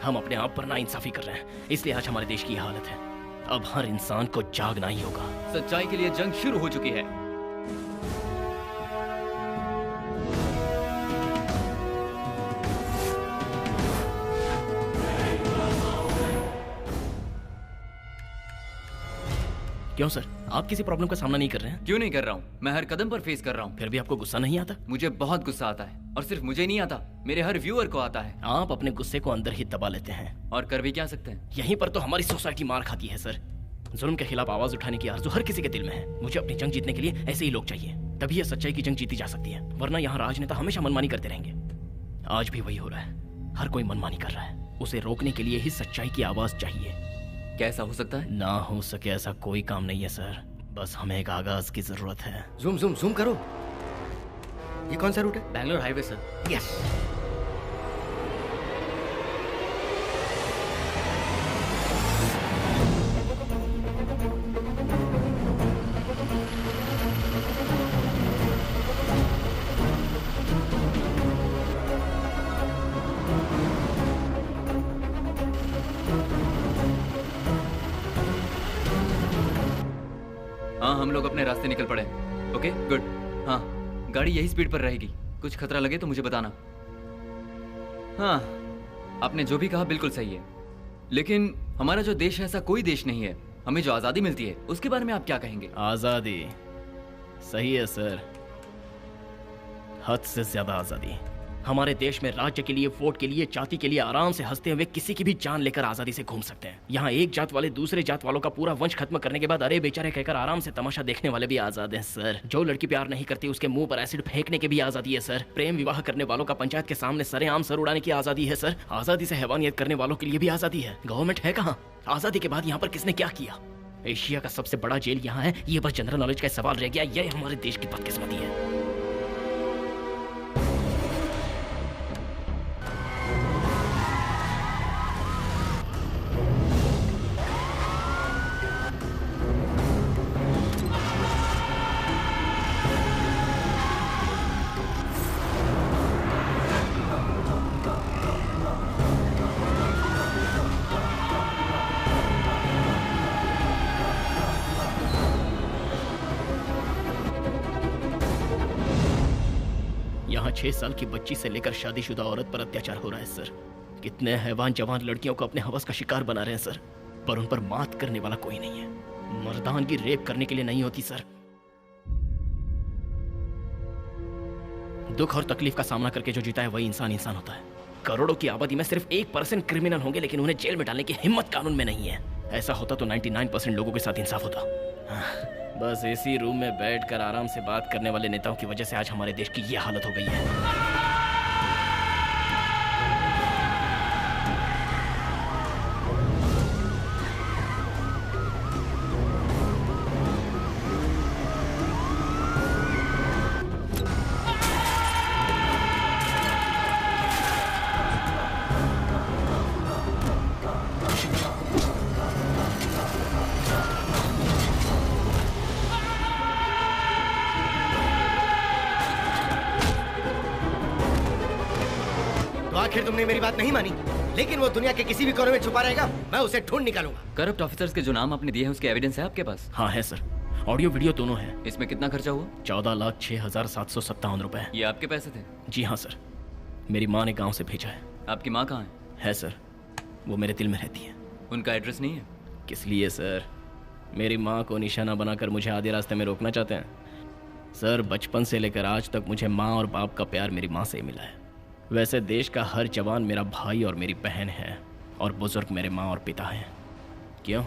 हम अपने आप पर नाइंसाफी कर रहे हैं, इसलिए आज हमारे देश की यह हालत है। अब हर इंसान को जागना ही होगा। सच्चाई के लिए जंग शुरू हो चुकी है। क्यों सर, आप किसी प्रॉब्लम का सामना नहीं कर रहे हैं? क्यों नहीं कर रहा हूँ, मैं हर कदम पर फेस कर रहा हूँ। फिर भी आपको गुस्सा नहीं आता? मुझे बहुत गुस्सा आता है, और सिर्फ मुझे नहीं आता, मेरे हर व्यूअर को आता है। आप अपने गुस्से को अंदर ही दबा लेते हैं, और कर भी क्या सकते हैं। यहीं पर तो हमारी सोसाइटी मार खाती है सर। जुल्म के खिलाफ आवाज उठाने की आरज़ू हर किसी के दिल में है। मुझे अपनी जंग जीतने के लिए ऐसे ही लोग चाहिए, तभी यह सच्चाई की जंग जीती जा सकती है, वरना यहाँ राजनेता हमेशा मनमानी करते रहेंगे। आज भी वही हो रहा है, हर कोई मनमानी कर रहा है। उसे रोकने के लिए ही सच्चाई की आवाज चाहिए। कैसा हो सकता है? ना हो सके ऐसा कोई काम नहीं है सर, बस हमें एक आगाज की जरूरत है। जूम करो। ये कौन सा रूट है? Bangalore highway sir. यस। हाँ, हम लोग अपने रास्ते निकल पड़े। Okay good. हाँ, गाड़ी यही स्पीड पर रहेगी, कुछ खतरा लगे तो मुझे बताना। हाँ, आपने जो भी कहा बिल्कुल सही है, लेकिन हमारा जो देश है ऐसा कोई देश नहीं है। हमें जो आज़ादी मिलती है उसके बारे में आप क्या कहेंगे? आज़ादी सही है सर, हद से ज्यादा आज़ादी। हमारे देश में राज्य के लिए, वोट के लिए, जाति के लिए आराम से हंसते हुए किसी की भी जान लेकर आजादी से घूम सकते हैं। यहाँ एक जात वाले दूसरे जात वालों का पूरा वंश खत्म करने के बाद अरे बेचारे कहकर आराम से तमाशा देखने वाले भी आजाद हैं सर। जो लड़की प्यार नहीं करती उसके मुंह पर एसिड फेंकने की भी आजादी है सर। प्रेम विवाह करने वालों का पंचायत के सामने सरेआम सर उड़ाने की आजादी है सर। आजादी से हैवानियत करने वालों के लिए भी आजादी है। गवर्नमेंट है कहाँ? आजादी के बाद यहाँ पर किसने क्या किया? एशिया का सबसे बड़ा जेल यहाँ है, ये बस जनरल नॉलेज का सवाल रह गया। यह हमारे देश की बदकिस्मती है। यहाँ 6 साल की बच्ची से लेकर शादीशुदा औरत पर अत्याचार हो रहा है सर। कितने हैवान जवान लड़कियों को अपने हवस का शिकार बना रहे हैं सर, पर उन पर मात करने वाला कोई नहीं है। मर्दानगी रेप करने के लिए नहीं होती सर। दुख और तकलीफ का सामना करके जो जीता है वही इंसान इंसान होता है। करोड़ों की आबादी में सिर्फ 1% क्रिमिनल होंगे, लेकिन उन्हें जेल में डालने की हिम्मत कानून में नहीं है। ऐसा होता तो 99% लोगों के साथ इंसाफ होता। बस इसी रूम में बैठकर आराम से बात करने वाले नेताओं की वजह से आज हमारे देश की ये हालत हो गई है। आखिर तुमने मेरी बात नहीं मानी, लेकिन वो दुनिया के किसी भी कोने में छुपा रहेगा, मैं उसे ढूंढ निकालूंगा। करप्ट ऑफिसर्स के जो नाम आपने दिए हैं उसके एविडेंस है आपके पास? हाँ है सर, ऑडियो वीडियो दोनों है। इसमें कितना खर्चा हुआ? 14,06,757 रुपए। ये आपके पैसे थे? जी हाँ सर, मेरी माँ ने गाँव से भेजा है। आपकी माँ कहाँ है सर? वो मेरे दिल में रहती है। उनका एड्रेस नहीं है? किस लिए सर? मेरी माँ को निशाना बनाकर मुझे आधे रास्ते में रोकना चाहते हैं? सर बचपन से लेकर आज तक मुझे माँ और बाप का प्यार मेरी माँ से ही मिला है। वैसे देश का हर जवान मेरा भाई और मेरी बहन है, और बुजुर्ग मेरे माँ और पिता हैं। क्यों,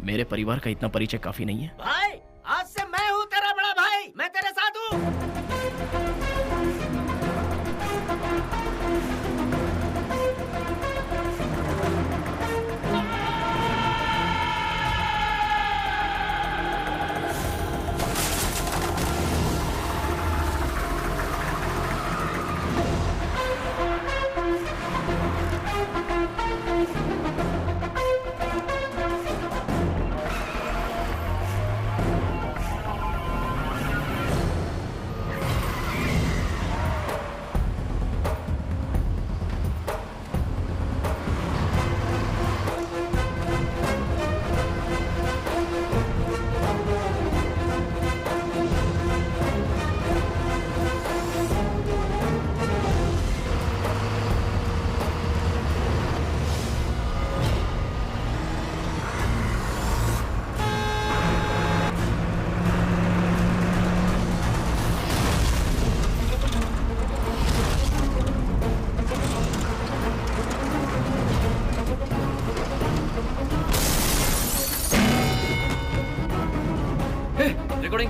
मेरे परिवार का इतना परिचय काफी नहीं है? भाई, आज से मैं हूँ तेरा बड़ा भाई, मैं तेरे साथ हूँ।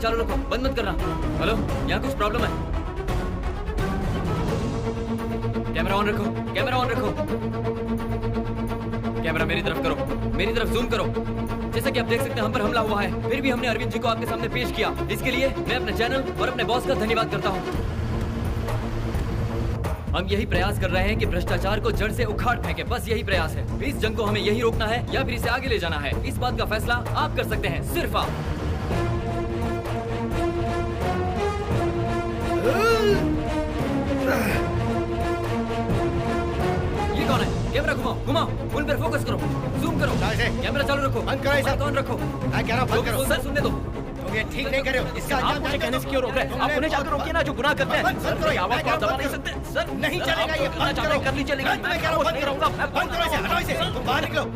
चालू रखो, बंद मत करना। हेलो, यहाँ कुछ प्रॉब्लम है। कैमरा ऑन रखो, कैमरा ऑन रखो। कैमरा मेरी तरफ करो, मेरी तरफ जूम करो। जैसा कि आप देख सकते हैं हम पर हमला हुआ है, फिर भी हमने अरविंद जी को आपके सामने पेश किया। इसके लिए मैं अपने चैनल और अपने बॉस का धन्यवाद करता हूँ। हम यही प्रयास कर रहे हैं कि भ्रष्टाचार को जड़ से उखाड़ फेंके, बस यही प्रयास है। इस जंग को हमें यही रोकना है या फिर इसे आगे ले जाना है, इस बात का फैसला आप कर सकते हैं, सिर्फ आप। ये कौन है? कैमरा घुमाओ, घुमाओ, उन पर फोकस करो, जूम करो, कैमरा चालू रखो, बंद करो इसे, ऑन रखो। मैं कह रहा हूं बंद करो। सर सुनने दो। तुम ये ठीक नहीं कर रहे हो। इसका आप मुझे कहने से क्यों रोक रहे हैं? आप उन्हें जाकर रोकिए ना जो गुनाह करते हैं। सर कोई आवाज को आप दबा नहीं सकते। सर नहीं चलेगा ये, बंद करो। कर लीजिए, लेकिन मैं कह रहा हूं बंद करो, बंद करो इसे, हटाओ इसे, तुम बाहर निकलो।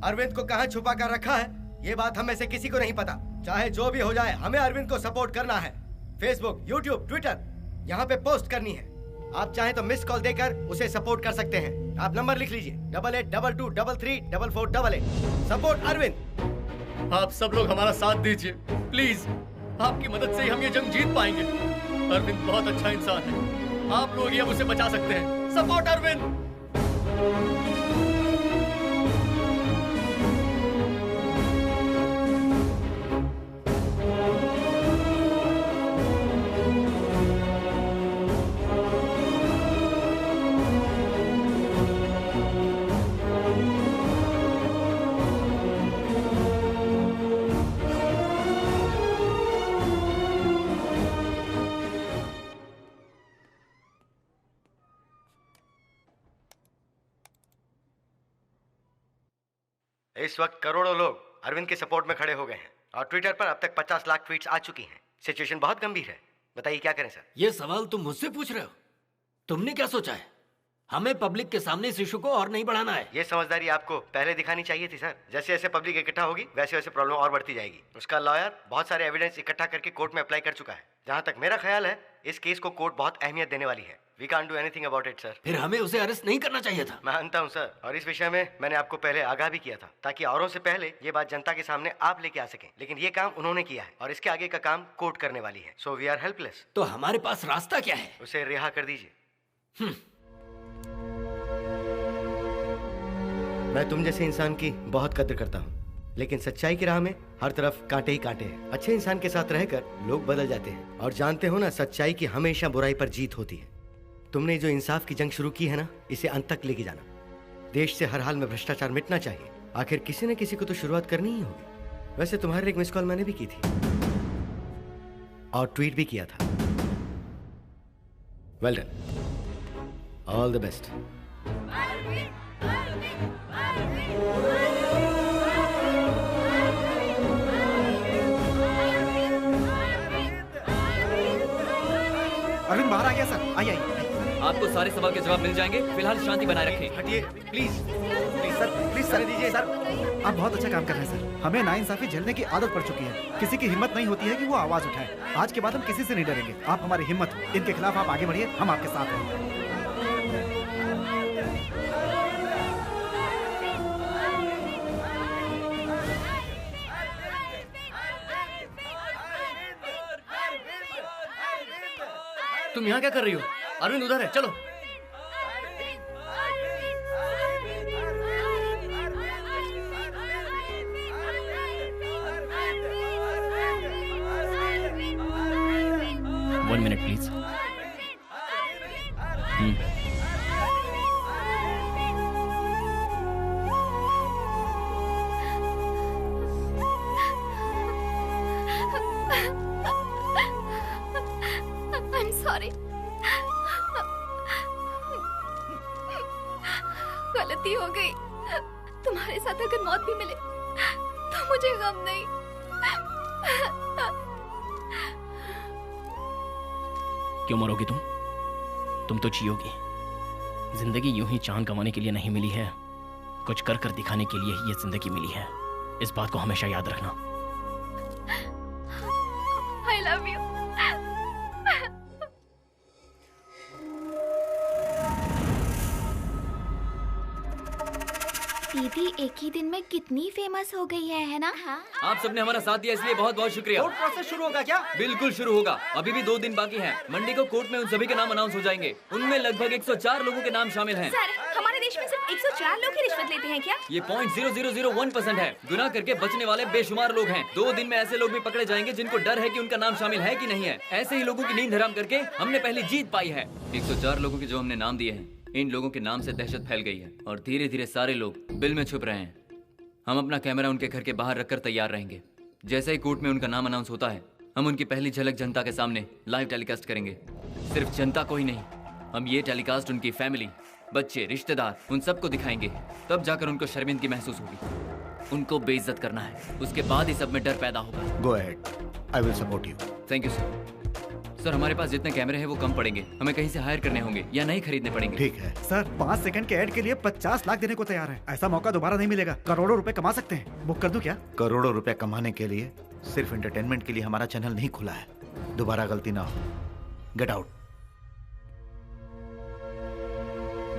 अरविंद को कहां छुपा कर रखा है ये बात हम में से किसी को नहीं पता। चाहे जो भी हो जाए, हमें अरविंद को सपोर्ट करना है। फेसबुक, यूट्यूब, ट्विटर, यहाँ पे पोस्ट करनी है। आप चाहें तो मिस कॉल देकर उसे सपोर्ट कर सकते हैं। आप नंबर लिख लीजिए 8822334488। सपोर्ट अरविंद। आप सब लोग हमारा साथ दीजिए प्लीज। आपकी मदद से ही हम ये जंग जीत पाएंगे। अरविंद बहुत अच्छा इंसान है, आप लोग ही अब उसे बचा सकते हैं। सपोर्ट अरविंद। इस वक्त करोड़ों लोग अरविंद के सपोर्ट में खड़े हो गए हैं और ट्विटर पर अब तक 50 लाख ट्वीट्स आ चुकी हैं। सिचुएशन बहुत गंभीर है, बताइए क्या करें सर? ये सवाल तुम मुझसे पूछ रहे हो? तुमने क्या सोचा है? हमें पब्लिक के सामने इस इशू को और नहीं बढ़ाना है। ये समझदारी आपको पहले दिखानी चाहिए थी सर। जैसे जैसे पब्लिक इकट्ठा होगी वैसे वैसे प्रॉब्लम और बढ़ती जाएगी। उसका लॉयर बहुत सारे एविडेंस इकट्ठा करके कोर्ट में अप्लाई कर चुका है। जहाँ तक मेरा ख्याल है इस केस को कोर्ट बहुत अहमियत देने वाली है। We can't do anything about it sir. फिर हमें उसे अरेस्ट नहीं करना चाहिए था। मानता हूँ सर, और इस विषय में मैंने आपको पहले आगाह भी किया था ताकि औरों से पहले ये बात जनता के सामने आप लेके आ सकें। लेकिन ये काम उन्होंने किया है और इसके आगे का काम कोर्ट करने वाली है। So we are helpless. तो हमारे पास रास्ता क्या है? उसे रिहा कर दीजिए। मैं तुम जैसे इंसान की बहुत कद्र करता हूँ, लेकिन सच्चाई की राह में हर तरफ कांटे ही कांटे हैं। अच्छे इंसान के साथ रहकर लोग बदल जाते हैं। और जानते हो ना, सच्चाई की हमेशा बुराई पर जीत होती है। तुमने जो इंसाफ की जंग शुरू की है ना, इसे अंत तक लेके जाना। देश से हर हाल में भ्रष्टाचार मिटना चाहिए। आखिर किसी न किसी को तो शुरुआत करनी ही होगी। वैसे तुम्हारे एक मिस कॉल मैंने भी की थी और ट्वीट भी किया था। Well done, all the best. Arvind बाहर आ गया सर। आइए आइए। आपको सारे सवाल के जवाब मिल जाएंगे। फिलहाल शांति बनाए रखें। हटिए please please sir, please sir दीजिए सर। आप बहुत अच्छा काम कर रहे हैं सर। हमें नाइंसाफी झेलने की आदत पड़ चुकी है। किसी की हिम्मत नहीं होती है कि वो आवाज उठाए। आज के बाद हम किसी से नहीं डरेंगे। आप हमारी हिम्मत हो। इनके खिलाफ आप आगे बढ़िए, हम आपके साथ हैं। तुम यहाँ क्या कर रही हो? अरविंद उधर है, चलो। 1 minute प्लीज। I'm sorry. गलती हो गई। तुम्हारे साथ अगर मौत भी मिले तो मुझे गम नहीं। क्यों मरोगी तुम? तुम तो जियोगी। जिंदगी यूं ही चांद कमाने के लिए नहीं मिली है, कुछ कर कर दिखाने के लिए ही ये जिंदगी मिली है। इस बात को हमेशा याद रखना। I love you. दीदी एक ही दिन में कितनी फेमस हो गई है ना? हाँ। आप सबने हमारा साथ दिया इसलिए बहुत बहुत शुक्रिया। कोर्ट प्रोसेस शुरू होगा क्या? बिल्कुल शुरू होगा। अभी भी 2 दिन बाकी हैं। मंडे को कोर्ट में उन सभी के नाम अनाउंस हो जाएंगे। उनमें लगभग 104 लोगों के नाम शामिल हैं। सर, हमारे देश में सिर्फ 104 लोग ही रिश्वत लेते हैं क्या? ये 0.0001% है। गुनाह करके बचने वाले बेशुमार लोग हैं। 2 दिन में ऐसे लोग भी पकड़े जाएंगे जिनको डर है कि उनका नाम शामिल है कि नहीं है। ऐसे ही लोगों की नींद हराम करके हमने पहली जीत पाई है। 104 लोगों के जो हमने नाम दिए हैं, इन लोगों के नाम से दहशत फैल गई है और धीरे धीरे सारे लोग बिल में छुप रहे हैं। हम अपना कैमरा उनके घर के बाहर रखकर तैयार रहेंगे। जैसे ही कोर्ट में उनका नाम अनाउंस होता है, हम उनकी पहली झलक जनता के सामने लाइव टेलीकास्ट करेंगे। सिर्फ जनता को ही नहीं, हम ये टेलीकास्ट उनकी फैमिली, बच्चे, रिश्तेदार, उन सबको दिखाएंगे। तब जाकर उनको शर्मिंदगी महसूस होगी। उनको बेइज्जत करना है, उसके बाद ही सब में डर पैदा होगा। Go ahead, I will support you. Thank you sir. Sir, हमारे पास जितने कैमरे हैं वो कम पड़ेंगे। हमें कहीं से हायर करने होंगे या नहीं खरीदने पड़ेंगे। ठीक है सर, 5 सेकंड के ऐड के लिए 50 लाख देने को तैयार है। ऐसा मौका दोबारा नहीं मिलेगा। करोड़ों रुपए कमा सकते हैं। बुक कर दूं क्या? करोड़ों रुपए कमाने के लिए सिर्फ एंटरटेनमेंट के लिए हमारा चैनल नहीं खुला है। दोबारा गलती ना हो। Get out.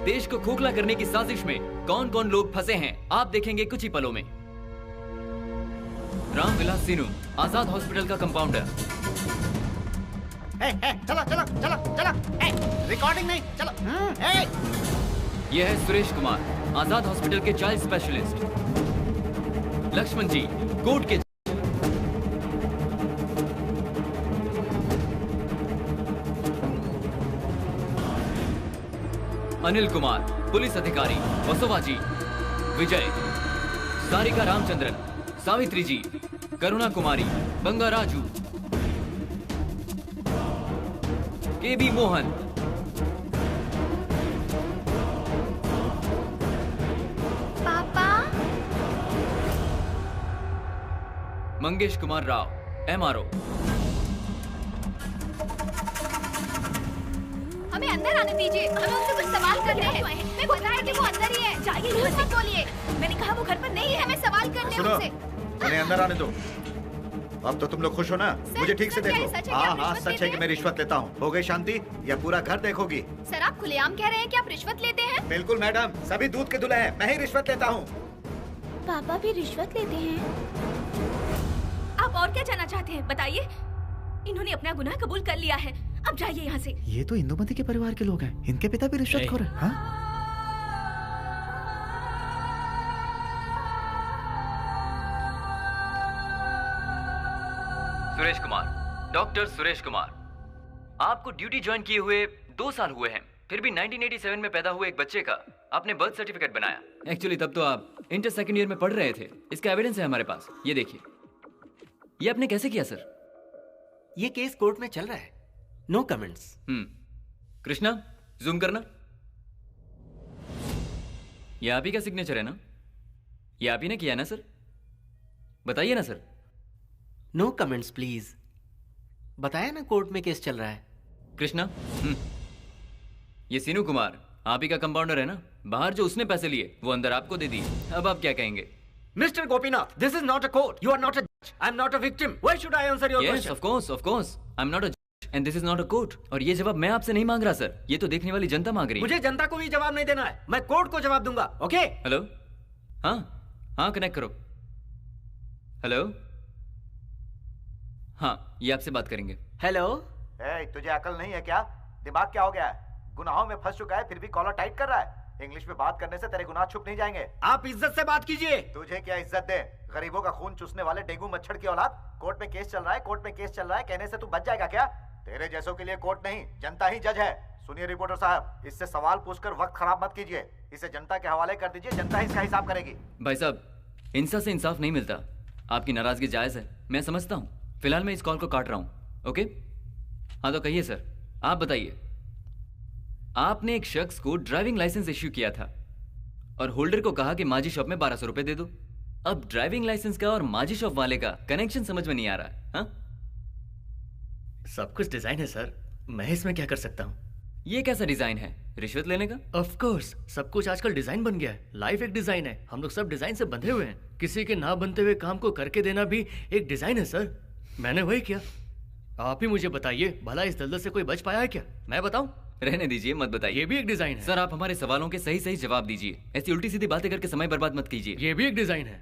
देश को खोखला करने की साजिश में कौन कौन लोग फंसे हैं, आप देखेंगे कुछ ही पलों में। रामविलास सिन्नू, आजाद हॉस्पिटल का कंपाउंडर। चलो चलो चलो चलो, रिकॉर्डिंग नहीं, चलो। यह है सुरेश कुमार, आजाद हॉस्पिटल के चाइल्ड स्पेशलिस्ट। लक्ष्मण जी, कोर्ट के। अनिल कुमार, पुलिस अधिकारी, वसोवा जी। विजय, सारिका रामचंद्रन, सावित्री जी, करुणा कुमारी, बंगाराजू, केबी मोहन, पापा, मंगेश कुमार राव, MRO। हमें अंदर आने दीजिए। हमें उनसे कुछ सवाल करने हैं। मैं बता रही कि वो अंदर ही है। जाइए, झूठ मत बोलिए। मैंने कहा वो घर पर नहीं है। हमें सवाल करने हैं उनसे। उन्हें अंदर आने दो। अब तो तुम लोग खुश हो ना? मुझे ठीक से देखो। हाँ हाँ, सच है कि मैं रिश्वत लेता हूँ। हो गई शांति या पूरा घर देखोगी? सर, आप खुलेआम कह रहे हैं कि आप रिश्वत लेते हैं? बिल्कुल मैडम, सभी दूध के धुले हैं। मैं ही रिश्वत लेता हूँ। पापा भी रिश्वत लेते हैं? आप और क्या जानना चाहते हैं, बताइए। इन्होंने अपना गुनाह कबूल कर लिया है। अब जाइए यहाँ से। ये तो इंदुमती के परिवार के लोग हैं। इनके पिता भी रिश्वतखोर हैं। हाँ? सुरेश कुमार, डॉक्टर सुरेश कुमार, आपको ड्यूटी ज्वाइन किए हुए 2 साल हुए हैं, फिर भी 1987 में पैदा हुए एक बच्चे का आपने बर्थ सर्टिफिकेट बनाया। एक्चुअली तब तो आप इंटर सेकंड ईयर में पढ़ रहे थे। इसका एविडेंस है हमारे पास, ये देखिए। ये आपने कैसे किया सर? ये केस कोर्ट में चल रहा है। No comments. कृष्णा, जूम करना। ये आप ही का सिग्नेचर है ना? ये आप ही ने किया ना सर? बताइए ना सर। No comments please. बताया ना कोर्ट में केस चल रहा है। कृष्णा, ये सीनू कुमार आप ही का कंपाउंडर है ना? बाहर जो उसने पैसे लिए वो अंदर आपको दे दिए। अब आप क्या कहेंगे? Mister Gopinath, this is not a court. You are not a जज। I am not a victim. Why should I answer your question? Of course I am not a जज and this is not a court. और ये जवाब मैं आपसे नहीं मांग रहा सर, ये तो देखने वाली जनता मांग रही है। मुझे जनता को भी जवाब नहीं देना है, मैं कोर्ट को जवाब दूंगा। ओके? हेलो, हाँ हाँ, कनेक्ट करो। हेलो, हाँ, ये आपसे बात करेंगे। हेलो। तुझे अकल नहीं है क्या? दिमाग क्या हो गया है? गुनाहों में फंस चुका है फिर भी कॉलर टाइट कर रहा है। इंग्लिश में बात करने से तेरे गुनाह छुप नहीं जाएंगे। आप इज्जत से बात कीजिए। तुझे क्या इज्जत दे? गरीबों का खून चूसने वाले डेंगू मच्छर की औलाद। कोर्ट में केस चल रहा है, कोर्ट में केस चल रहा है कहने से तू बच जाएगा क्या? तेरे जैसों के लिए कोर्ट नहीं, जनता ही जज है। सुनिए रिपोर्टर साहब, इससे सवाल पूछकर वक्त खराब मत कीजिए। इसे जनता के हवाले कर दीजिए, जनता ही इसका हिसाब करेगी। भाई साहब, इंसाफ से इंसाफ नहीं मिलता। आपकी नाराजगी जायज है, मैं समझता हूँ। फिलहाल मैं इस कॉल को काट रहा हूँ। ओके? हाँ तो कहिए सर, आप बताइए। आपने एक शख्स को ड्राइविंग लाइसेंस इश्यू किया था और होल्डर को कहा कि माजी शॉप में 1200 रुपए दे दो। अब ड्राइविंग लाइसेंस का और माजी शॉप वाले का कनेक्शन समझ में नहीं आ रहा। हाँ, सब कुछ डिजाइन है सर, मैं इसमें क्या कर सकता हूँ? ये कैसा डिजाइन है? रिश्वत लेने का? ऑफ कोर्स, सब कुछ आजकल डिजाइन बन गया है। लाइफ एक डिजाइन है, हम लोग सब डिजाइन से बंधे हुए हैं। किसी के ना बनते हुए काम को करके देना भी एक डिजाइन है सर। मैंने वही किया। आप ही मुझे बताइए, भला इस दलदल से कोई बच पाया है क्या? मैं बताऊं? रहने दीजिए, मत बताइए। ये भी एक डिजाइन है सर। आप हमारे सवालों के सही सही जवाब दीजिए, ऐसी उल्टी सीधी बातें करके समय बर्बाद मत कीजिए। ये भी एक डिजाइन है।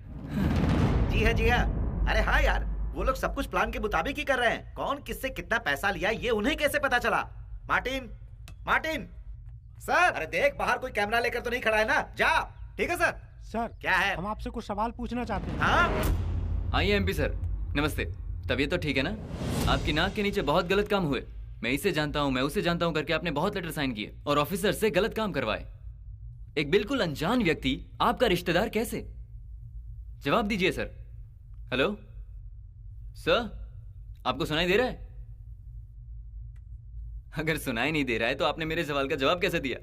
जी हाँ जी हाँ। अरे हाँ यार, वो लोग सब कुछ प्लान के मुताबिक ही कर रहे हैं। कौन किससे कितना पैसा लिया ये उन्हें कैसे पता चला? Martin, Martin sir. अरे देख, बाहर कोई कैमरा लेकर तो नहीं खड़ा है ना? जा। ठीक है सर। सर क्या है? हम आपसे कुछ सवाल पूछना चाहते हैं। हाँ? आइए एमपी सर, नमस्ते। तबीयत तो ठीक है ना? आपकी नाक के नीचे बहुत गलत काम हुए। मैं इसे जानता हूँ, मैं उसे जानता हूँ करके आपने बहुत लेटर साइन किए और ऑफिसर से गलत काम करवाए। एक बिल्कुल अनजान व्यक्ति आपका रिश्तेदार कैसे? जवाब दीजिए सर। हेलो सर, आपको सुनाई दे रहा है? अगर सुनाई नहीं दे रहा है तो आपने मेरे सवाल का जवाब कैसे दिया?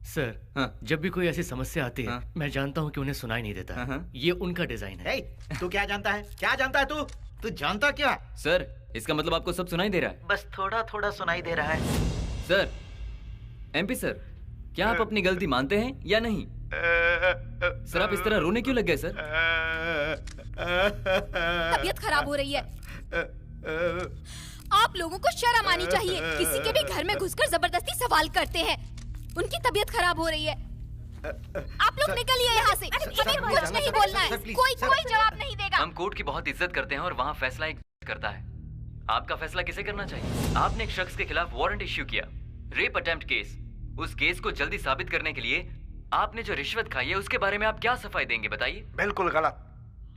सर हाँ? जब भी कोई ऐसी समस्या आती है, हाँ? मैं जानता हूँ कि उन्हें सुनाई नहीं देता। हाँ? ये उनका डिजाइन है। तू क्या जानता है? क्या जानता है तू? तू जानता क्या? सर, इसका मतलब आपको सब सुनाई दे रहा है? बस थोड़ा थोड़ा सुनाई दे रहा है। सर, एमपी सर, क्या आप अपनी गलती मानते हैं या नहीं? सर, आप इस तरह रोने क्यों लग गए सर? तबीयत खराब हो रही है। आप लोगों को शर्म आनी चाहिए। किसी के भी घर में घुसकर जबरदस्ती सवाल करते हैं। उनकी तबीयत खराब हो रही है। आप लोग निकलिए यहाँ से। हमें कुछ नहीं बोलना है। कोई जवाब नहीं देगा। हम कोर्ट की बहुत इज्जत करते हैं और वहाँ फैसला एक करता है। आपका फैसला किसे करना चाहिए? आपने एक शख्स के खिलाफ वारंट इश्यू किया, रेप अटेम्प्ट केस। उस केस को जल्दी साबित करने के लिए आपने जो रिश्वत खाई है उसके बारे में आप क्या सफाई देंगे, बताइए। बिल्कुल गलत,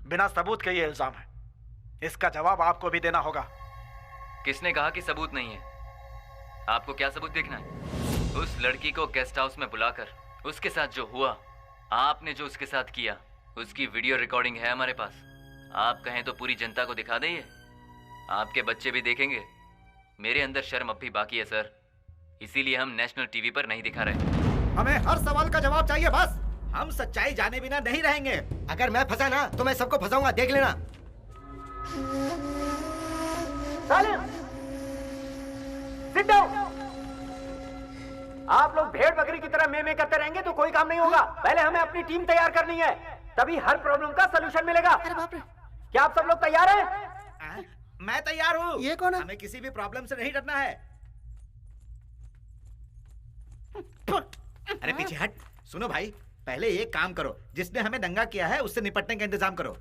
बिना सबूत के ये इल्जाम है। इसका जवाब आपको भी देना होगा। किसने कहा कि सबूत नहीं है? आपको क्या सबूत देखना है? उस लड़की को गेस्ट हाउस में बुलाकर उसके साथ जो हुआ, आपने जो उसके साथ किया, उसकी वीडियो रिकॉर्डिंग है हमारे पास। आप कहें तो पूरी जनता को दिखा दें। आपके बच्चे भी देखेंगे। मेरे अंदर शर्म अब भी बाकी है सर, इसीलिए हम नेशनल टीवी पर नहीं दिखा रहे। हमें हर सवाल का जवाब चाहिए बस। हम सच्चाई जाने बिना नहीं रहेंगे। अगर मैं फंसा ना तो मैं सबको फंसाऊंगा, देख लेना। सालिम, सिट डाउन। आप लोग भेड़ बकरी की तरह में करते रहेंगे तो कोई काम नहीं होगा। पहले हमें अपनी टीम तैयार करनी है, तभी हर प्रॉब्लम का सलूशन मिलेगा। अरे बाप रे। क्या आप सब लोग तैयार हैं? मैं तैयार हूँ। ये कौन है? हमें किसी भी प्रॉब्लम से नहीं डरना है। अरे पीछे हट। सुनो भाई, पहले एक काम करो, जिसने हमें दंगा किया है उससे निपटने का इंतजाम करो।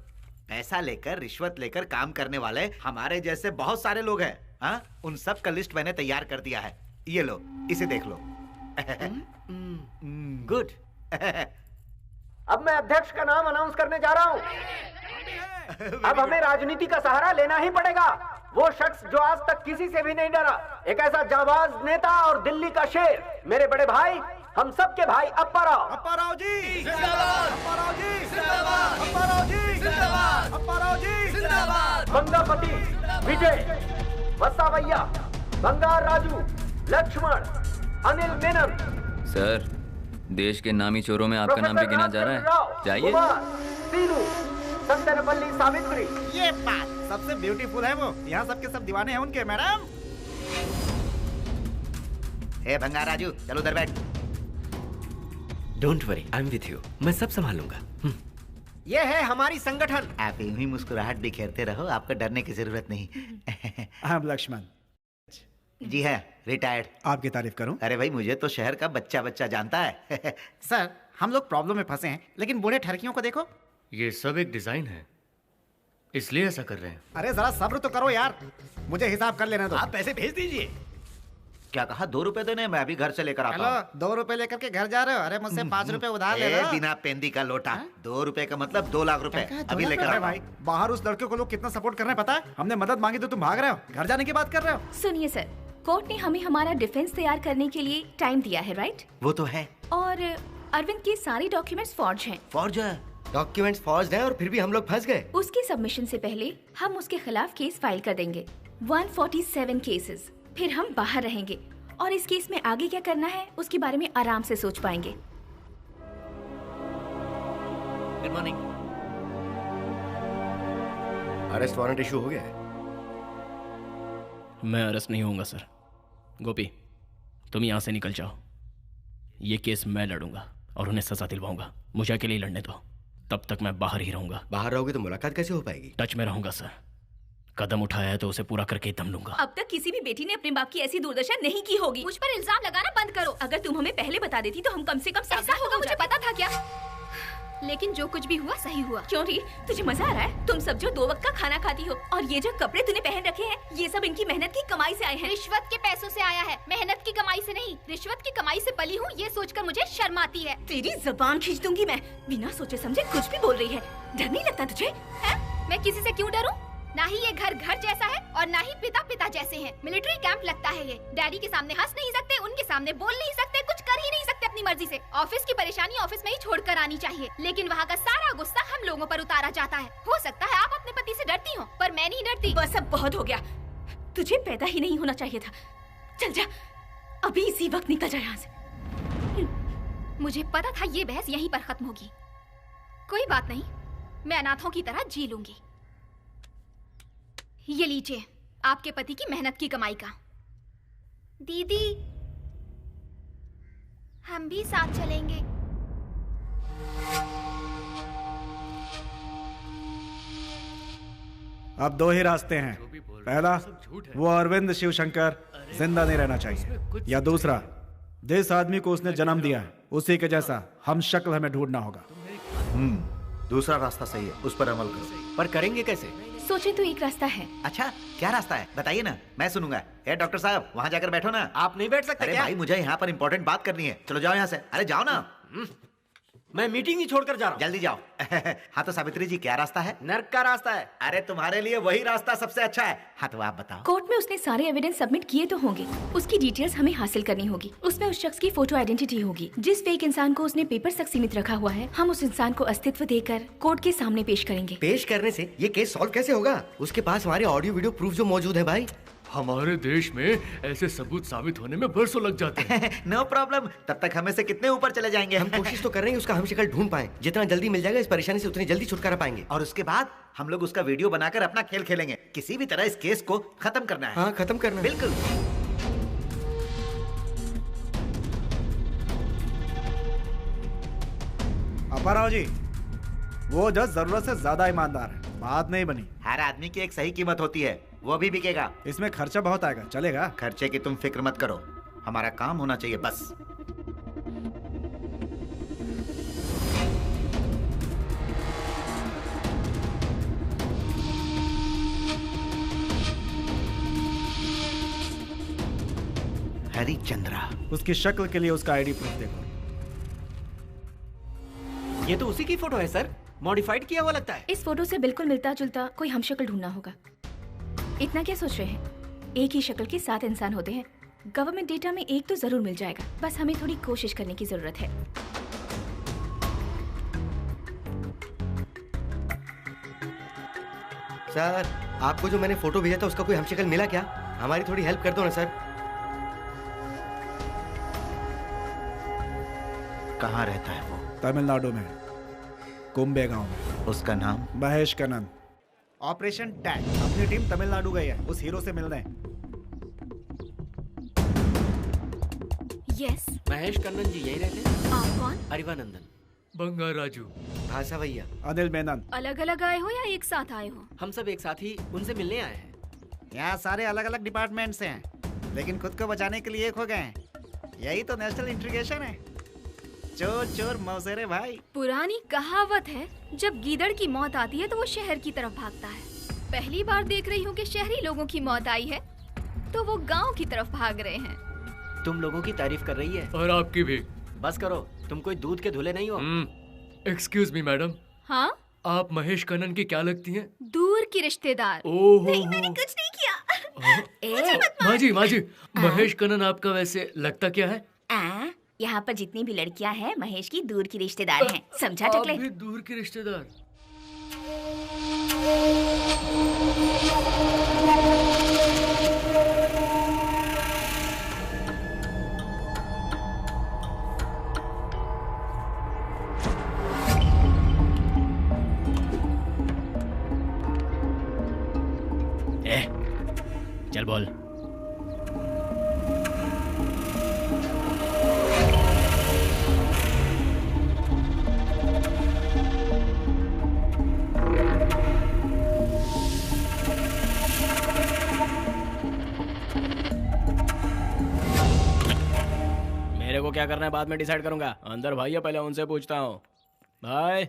पैसा लेकर, रिश्वत लेकर काम करने वाले हमारे जैसे बहुत सारे लोग हैं। हाँ, उन सब का लिस्ट मैंने तैयार कर दिया है। ये लो, इसे देख लो। गुड। अब मैं अध्यक्ष का नाम अनाउंस करने जा रहा हूँ। अब हमें राजनीति का सहारा लेना ही पड़ेगा। वो शख्स जो आज तक किसी से भी नहीं डरा, एक ऐसा जाबाज नेता और दिल्ली का शेर, मेरे बड़े भाई, हम सब के भाई अप्पा राव। अप्पा राव जी जिंदाबाद। अप्पा राव जी जिंदाबाद। अप्पा राव जी जिंदाबाद। अप्पा राव जी जिंदाबाद। मंगापति विजय, वसावैया, बंगार राजू, लक्ष्मण, अनिल मेनन। सर, देश के नामी चोरों में आपका नाम भी गिना जा रहा है। जाइए। सीनू, संतनपल्ली सावित्री। ये बात सबसे ब्यूटीफुल है वो। यहाँ सबके सब दीवाने हैं उनके। मैडम हे भंगार राजू, चलो उधर बैठ। Don't worry, I am with you. मैं सब संभालूंगा। ये है हमारी संगठन। आप यूं ही मुस्कुराहट बिखेरते रहो, आपको डरने की जरूरत नहीं। हम लक्ष्मण जी है, रिटायर्ड। आपकी तारीफ करूं? अरे भाई, मुझे तो शहर का बच्चा बच्चा जानता है। सर, हम लोग प्रॉब्लम में फंसे हैं, लेकिन बूढ़े ठरकियों को देखो। ये सब एक डिजाइन है, इसलिए ऐसा कर रहे हैं। अरे जरा सब्र तो करो यार, मुझे हिसाब कर लेना दो। आप पैसे भेज दीजिए। क्या कहा? 2 रुपए देने? मैं अभी घर से लेकर आता हूँ। हेलो, 2 रुपए लेकर के घर जा रहे हो? अरे मुझसे 5 रुपए उधार ले लो। बिना पेंदी का लोटा। 2 रुपए का मतलब 2 लाख रुपए। अभी लेकर अरे आता भाई, बाहर उस लड़के को लोग कितना सपोर्ट कर रहे हैं पता है? हमने मदद मांगी तो तुम भाग रहे हो, घर जाने की बात कर रहे हो। सुनिए सर, कोर्ट ने हमें हमारा डिफेंस तैयार करने के लिए टाइम दिया है, राइट? वो तो है। और अरविंद के सारे डॉक्यूमेंट्स फॉर्ज हैं। फॉर्ज है? डॉक्यूमेंट्स फॉर्ज हैं और फिर भी हम लोग फंस गए। उसके सबमिशन से पहले हम उसके खिलाफ केस फाइल कर देंगे, 147 केसेस। फिर हम बाहर रहेंगे और इस केस में आगे क्या करना है उसके बारे में आराम से सोच पाएंगे। Good morning. Arrest warrant issue हो गया है। मैं अरेस्ट नहीं होऊंगा सर। गोपी, तुम यहाँ से निकल जाओ। ये केस मैं लड़ूंगा और उन्हें सजा दिलवाऊंगा। मुझे अकेले ही लड़ने दो, तब तक मैं बाहर ही रहूंगा। बाहर रहोगे तो मुलाकात कैसे हो पाएगी? टच में रहूंगा सर। कदम उठाया है तो उसे पूरा करके ही दम लूंगा। अब तक किसी भी बेटी ने अपने बाप की ऐसी दुर्दशा नहीं की होगी। मुझ पर इल्जाम लगाना बंद करो। अगर तुम हमें पहले बता देती तो हम कम से कम ऐसा होगा मुझे पता था क्या? लेकिन जो कुछ भी हुआ सही हुआ। क्यों री, तुझे मजा आ रहा है? तुम सब जो 2 वक्त का खाना खाती हो और ये जो कपड़े तूने पहन रखे हैं, ये सब इनकी मेहनत की कमाई से आए हैं। रिश्वत के पैसों से आया है, मेहनत की कमाई से नहीं। रिश्वत की कमाई से पली हूँ, ये सोचकर मुझे शर्म आती है। तेरी जबान खींच दूंगी मैं। बिना सोचे समझे कुछ भी बोल रही है। डर नहीं लगता तुझे? मैं किसी से क्यों डरूं? ना ही ये घर घर जैसा है और ना ही पिता पिता जैसे हैं। मिलिट्री कैंप लगता है ये। डैडी के सामने हंस नहीं सकते, उनके सामने बोल नहीं सकते, कुछ कर ही नहीं सकते अपनी मर्जी से। ऑफिस की परेशानी ऑफिस में ही छोड़कर आनी चाहिए, लेकिन वहाँ का सारा गुस्सा हम लोगों पर उतारा जाता है। हो सकता है आप अपने पति से डरती हो, पर मैं नहीं डरती। बस अब बहुत हो गया। तुझे पैदा ही नहीं होना चाहिए था। चल जा, अभी इसी वक्त निकल जा यहाँ से। मुझे पता था ये बहस यहीं पर खत्म होगी। कोई बात नहीं, मैं अनाथों की तरह जी लूंगी। ये लीजिए आपके पति की मेहनत की कमाई का। दीदी, हम भी साथ चलेंगे। अब 2 ही रास्ते हैं। पहला, वो अरविंद शिवशंकर जिंदा नहीं रहना चाहिए, या दूसरा, जिस आदमी को उसने जन्म दिया है उसी के जैसा हम शक्ल हमें ढूंढना होगा। दूसरा रास्ता सही है, उस पर अमल करो। पर करेंगे कैसे? सोचे तो एक रास्ता है। अच्छा, क्या रास्ता है बताइए ना, मैं सुनूंगा। ए डॉक्टर साहब, वहाँ जाकर बैठो ना। आप नहीं बैठ सकते? अरे क्या? भाई, मुझे यहाँ पर इंपॉर्टेंट बात करनी है। चलो जाओ यहाँ से। अरे जाओ ना। मैं मीटिंग ही छोड़कर जा रहा हूँ। जल्दी जाओ। हाँ तो सावित्री जी, क्या रास्ता है? नर्क का रास्ता है। अरे तुम्हारे लिए वही रास्ता सबसे अच्छा है। हाँ तो आप बताओ। कोर्ट में उसने सारे एविडेंस सबमिट किए तो होंगे। उसकी डिटेल्स हमें हासिल करनी होगी। उसमें उस शख्स की फोटो आइडेंटिटी होगी। जिस फेक इंसान को उसने पेपर तक सीमित रखा हुआ है, हम उस इंसान को अस्तित्व देकर कोर्ट के सामने पेश करेंगे। पेश करने से ये केस सॉल्व कैसे होगा? उसके पास हमारे ऑडियो वीडियो प्रूफ जो मौजूद है भाई। हमारे देश में ऐसे सबूत साबित होने में बरसों लग जाते हैं। नो प्रॉब्लम, तब तक हमें से कितने ऊपर चले जाएंगे। हम कोशिश तो कर रहे हैं उसका हम शक्ल ढूंढ पाए। जितना जल्दी मिल जाएगा इस परेशानी से उतनी जल्दी छुटकारा पाएंगे। और उसके बाद हम लोग उसका वीडियो बनाकर अपना खेल खेलेंगे। किसी भी तरह इस केस को खत्म करना है। हाँ, खत्म करना है। बिल्कुल। अपाराव जी, वो जज जरूरत से ज्यादा ईमानदार है, बात नहीं बनी। हर आदमी की एक सही कीमत होती है, वो भी बिकेगा। इसमें खर्चा बहुत आएगा, चलेगा? खर्चे की तुम फिक्र मत करो, हमारा काम होना चाहिए बस। हरिचंद्रा। उसकी शक्ल के लिए उसका आईडी प्रूफ देखो। ये तो उसी की फोटो है सर, मॉडिफाइड किया हुआ लगता है। इस फोटो से बिल्कुल मिलता जुलता कोई हम शक्ल ढूंढना होगा। इतना क्या सोच रहे हैं? एक ही शक्ल के 7 इंसान होते हैं। गवर्नमेंट डेटा में एक तो जरूर मिल जाएगा, बस हमें थोड़ी कोशिश करने की जरूरत है। सर, आपको जो मैंने फोटो भेजा था उसका कोई हम शक्ल मिला क्या? हमारी थोड़ी हेल्प कर दो ना सर। कहाँ रहता है वो? तमिलनाडु में, कुंबे गांव में। उसका नाम? महेश कनन। ऑपरेशन टैग, अपनी टीम तमिलनाडु गई है उस हीरो से मिलने। यस। महेश कन्नन जी यही रहते हैं? आप कौन? अरिवानंदन। बंगाराजू। भाषा भैया। अनिल मेनन। अलग अलग आए हो या एक साथ आए हो? हम सब एक साथ ही उनसे मिलने आए हैं। यहाँ सारे अलग अलग डिपार्टमेंट से हैं, लेकिन खुद को बचाने के लिए एक हो गए हैं। यही तो नेशनल इंटीग्रेशन है। चोर चोर मौसेरे भाई। पुरानी कहावत है, जब गीदड़ की मौत आती है तो वो शहर की तरफ भागता है। पहली बार देख रही हूँ कि शहरी लोगों की मौत आई है तो वो गांव की तरफ भाग रहे हैं। तुम लोगों की तारीफ कर रही है। और आपकी भी। बस करो, तुम कोई दूध के धुले नहीं हो। Excuse me madam. हाँ? आप महेश कन्नन की क्या लगती हैं? दूर की रिश्तेदार। ओहो। नहीं, मैंने कुछ नहीं किया। माँ जी, महेश कन्नन आपका वैसे लगता क्या है? यहाँ पर जितनी भी लड़कियाँ हैं महेश की दूर की रिश्तेदार हैं। समझा टकले? आप भी दूर की रिश्तेदार। चल बोल। मेरे को क्या करना है बाद में डिसाइड करूंगा। अंदर भाई है, पहले उनसे पूछता हूँ। भाई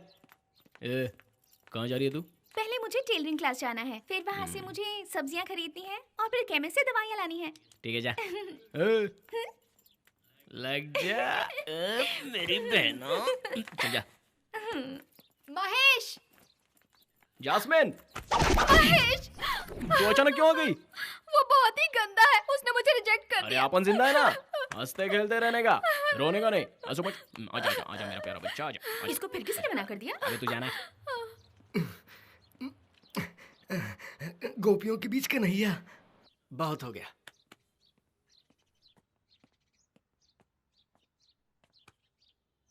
कहाँ जा रही है तू? पहले मुझे टेलरिंग क्लास जाना है, फिर वहाँ से मुझे सब्जियाँ खरीदनी है और फिर केमिस्ट से दवाइयाँ लानी है। ठीक है जा। लग जा मेरी बहनों। चल जा। महेश। जास्मिन। महेश। तू अचानक क्यों आ गई? वो बहुत ही गंदा है, उसने मुझे रिजेक्ट कर अरे दिया। अपन जिंदा है ना, हंसते खेलते रहने का, रोने का नहीं। आजा आजा आजा मेरा प्यारा बच्चा, आजा। इसको फिर किसने मना कर दिया? अरे तू जाना। गोपियों के बीच कन्हैया। बहुत हो गया।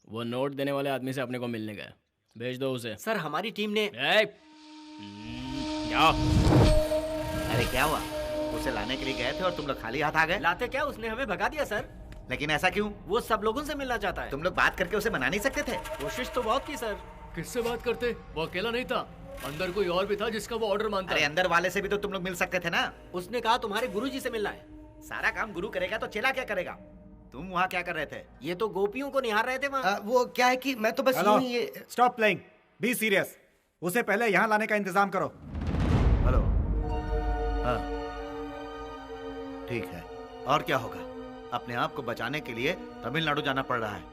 वो नोट देने वाले आदमी से अपने को मिलने गया, भेज दो उसे। सर हमारी टीम ने। जाओ। अरे क्या हुआ? उसे लाने के लिए गए थे और तुम लोग खाली हाथ आ गए? लाते क्या, उसने हमें भगा दिया सर। लेकिन ऐसा क्यों? वो सब लोगों से मिलना चाहता है। तुम लोग बात करके उसे मना नहीं सकते थे? कोशिश तो बहुत की सर। किससे बात करते? वो अकेला नहीं था, अंदर कोई और भी था जिसका वो ऑर्डर मानता। अरे अंदर वाले से भी तो तुम लोग मिल सकते थे ना। उसने कहा तुम्हारे गुरुजी से मिलना है। सारा काम गुरु करेगा तो चेला क्या करेगा? तुम वहाँ क्या कर रहे थे? ये तो गोपियों को निहार रहे थे वहाँ। वो क्या है कि मैं तो बस यूं ही ये। Stop playing, be serious. उसे पहले यहाँ लाने का इंतजाम करो। हेलो। हाँ ठीक है, और क्या होगा? अपने आप को बचाने के लिए तमिलनाडु जाना पड़ रहा है।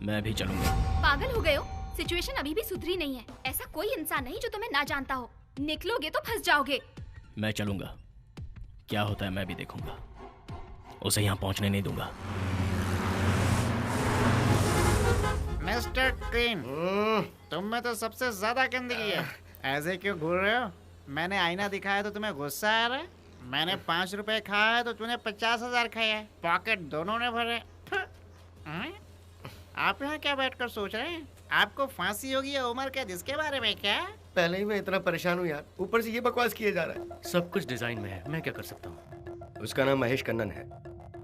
मैं भी चलूंगा। पागल हो गए हो? सिचुएशन अभी भी सुधरी नहीं है। ऐसा कोई इंसान नहीं जो तुम्हें ना जानता हो। निकलोगे तो फंस जाओगे। मैं चलूंगा, क्या होता है मैं भी देखूंगा। उसे यहाँ पहुंचने नहीं दूंगा। मिस्टर क्वीन, तुम में तो सबसे ज्यादा गंदगी है। ऐसे क्यों घूर रहे हो? मैंने आईना दिखाया तो तुम्हें गुस्सा आ रहा है? मैंने 5 रुपए खाया है तो तूने 50,000 खाया है। पॉकेट दोनों ने भरे। आप यहाँ क्या बैठकर सोच रहे हैं? आपको फांसी होगी या उम्र कैद, इसके बारे में क्या? पहले ही मैं इतना परेशान हूँ यार, ऊपर से ये बकवास किया जा रहा है। सब कुछ डिजाइन में है, मैं क्या कर सकता हूँ। उसका नाम महेश कन्नन है।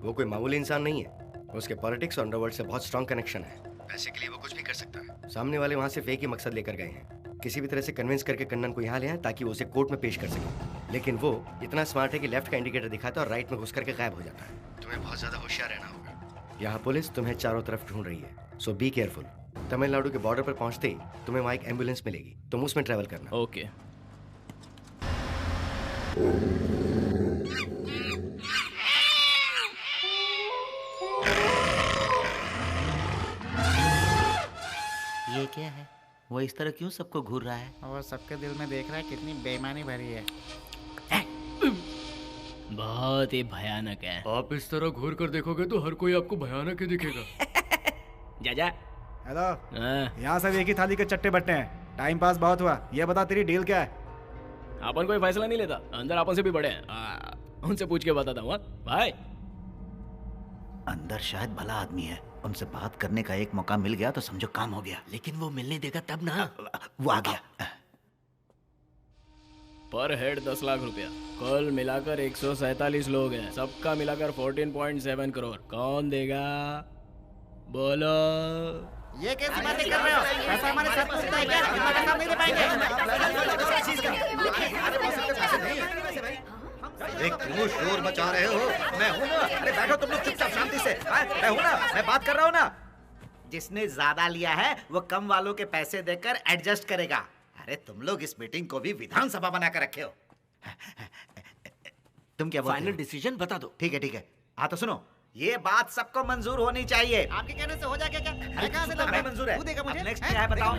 वो कोई मामूली इंसान नहीं है। उसके पॉलिटिक्स और अंडरवर्ल्ड से बहुत स्ट्रॉन्ग कनेक्शन है। पैसे के लिए वो कुछ भी कर सकता है। सामने वाले वहाँ सिर्फ एक ही मकसद लेकर गए हैं, किसी भी तरह से कन्विंस करके कन्नन को यहाँ ले आए ताकि वो उसे कोर्ट में पेश कर सके। लेकिन वो इतना स्मार्ट है कि लेफ्ट का इंडिकेटर दिखाता है और राइट में घुस करके गायब हो जाता है। तुम्हें बहुत ज्यादा होशियार रहना होगा। यहाँ पुलिस तुम्हें चारों तरफ ढूंढ रही है, सो बी केयरफुल। तमिलनाडु के बॉर्डर पर पहुंचते ही तुम्हें वहाँ एक एम्बुलेंस मिलेगी, तुम उसमें ट्रैवल करना। ओके। ये क्या है? वो इस तरह क्यों सबको घूर रहा है? वो सबके दिल में देख रहा है कितनी बेईमानी भरी है। बहुत ही भयानक है। आप इस तरह घूर कर देखोगे तो हर कोई आपको भयानक ही दिखेगा। जा। हेलो, यहाँ सब एक ही थाली के चट्टे बट्टे हैं। टाइम पास बहुत हुआ। ये बता तेरी डील क्या है? अपन कोई फैसला नहीं लेता, अंदर अपन से भी बड़े हैं। उनसे पूछ के बताता हूँ भाई। अंदर शायद भला आदमी है, उनसे बात करने का एक मौका मिल गया तो समझो काम हो गया। लेकिन वो मिलने देगा तब ना। वो आ गया। पर हेड 10 लाख रुपया। कुल मिलाकर 147 लोग हैं, सबका मिलाकर 14.7 करोड़। कौन देगा बोलो? ये कैसी बातें कर रहे हो? पैसा हमारे साथ मिलता है क्या? इतना पैसा नहीं दे पाएंगे। क्यों शोर मचा रहे हो? मैं हूँ ना। अरे बैठो तुम लोग चुपचाप शांति से। मैं हूँ ना, मैं बात कर रहा हूँ ना। जिसने ज्यादा लिया है वो कम वालों के पैसे देकर एडजस्ट करेगा। अरे तुम लोग इस मीटिंग को भी विधानसभा बना कर रखे हो। तुम क्या बोलते फाइनल डिसीजन बता दो। ठीक है ठीक है। हाँ तो सुनो, ये बात सबको मंजूर होनी चाहिए। आपके कहने से हो जाएगा क्या? अरे कहाँ से नहीं मंजूर है। तू देगा मुझे? नेक्स्ट क्या है बताओ।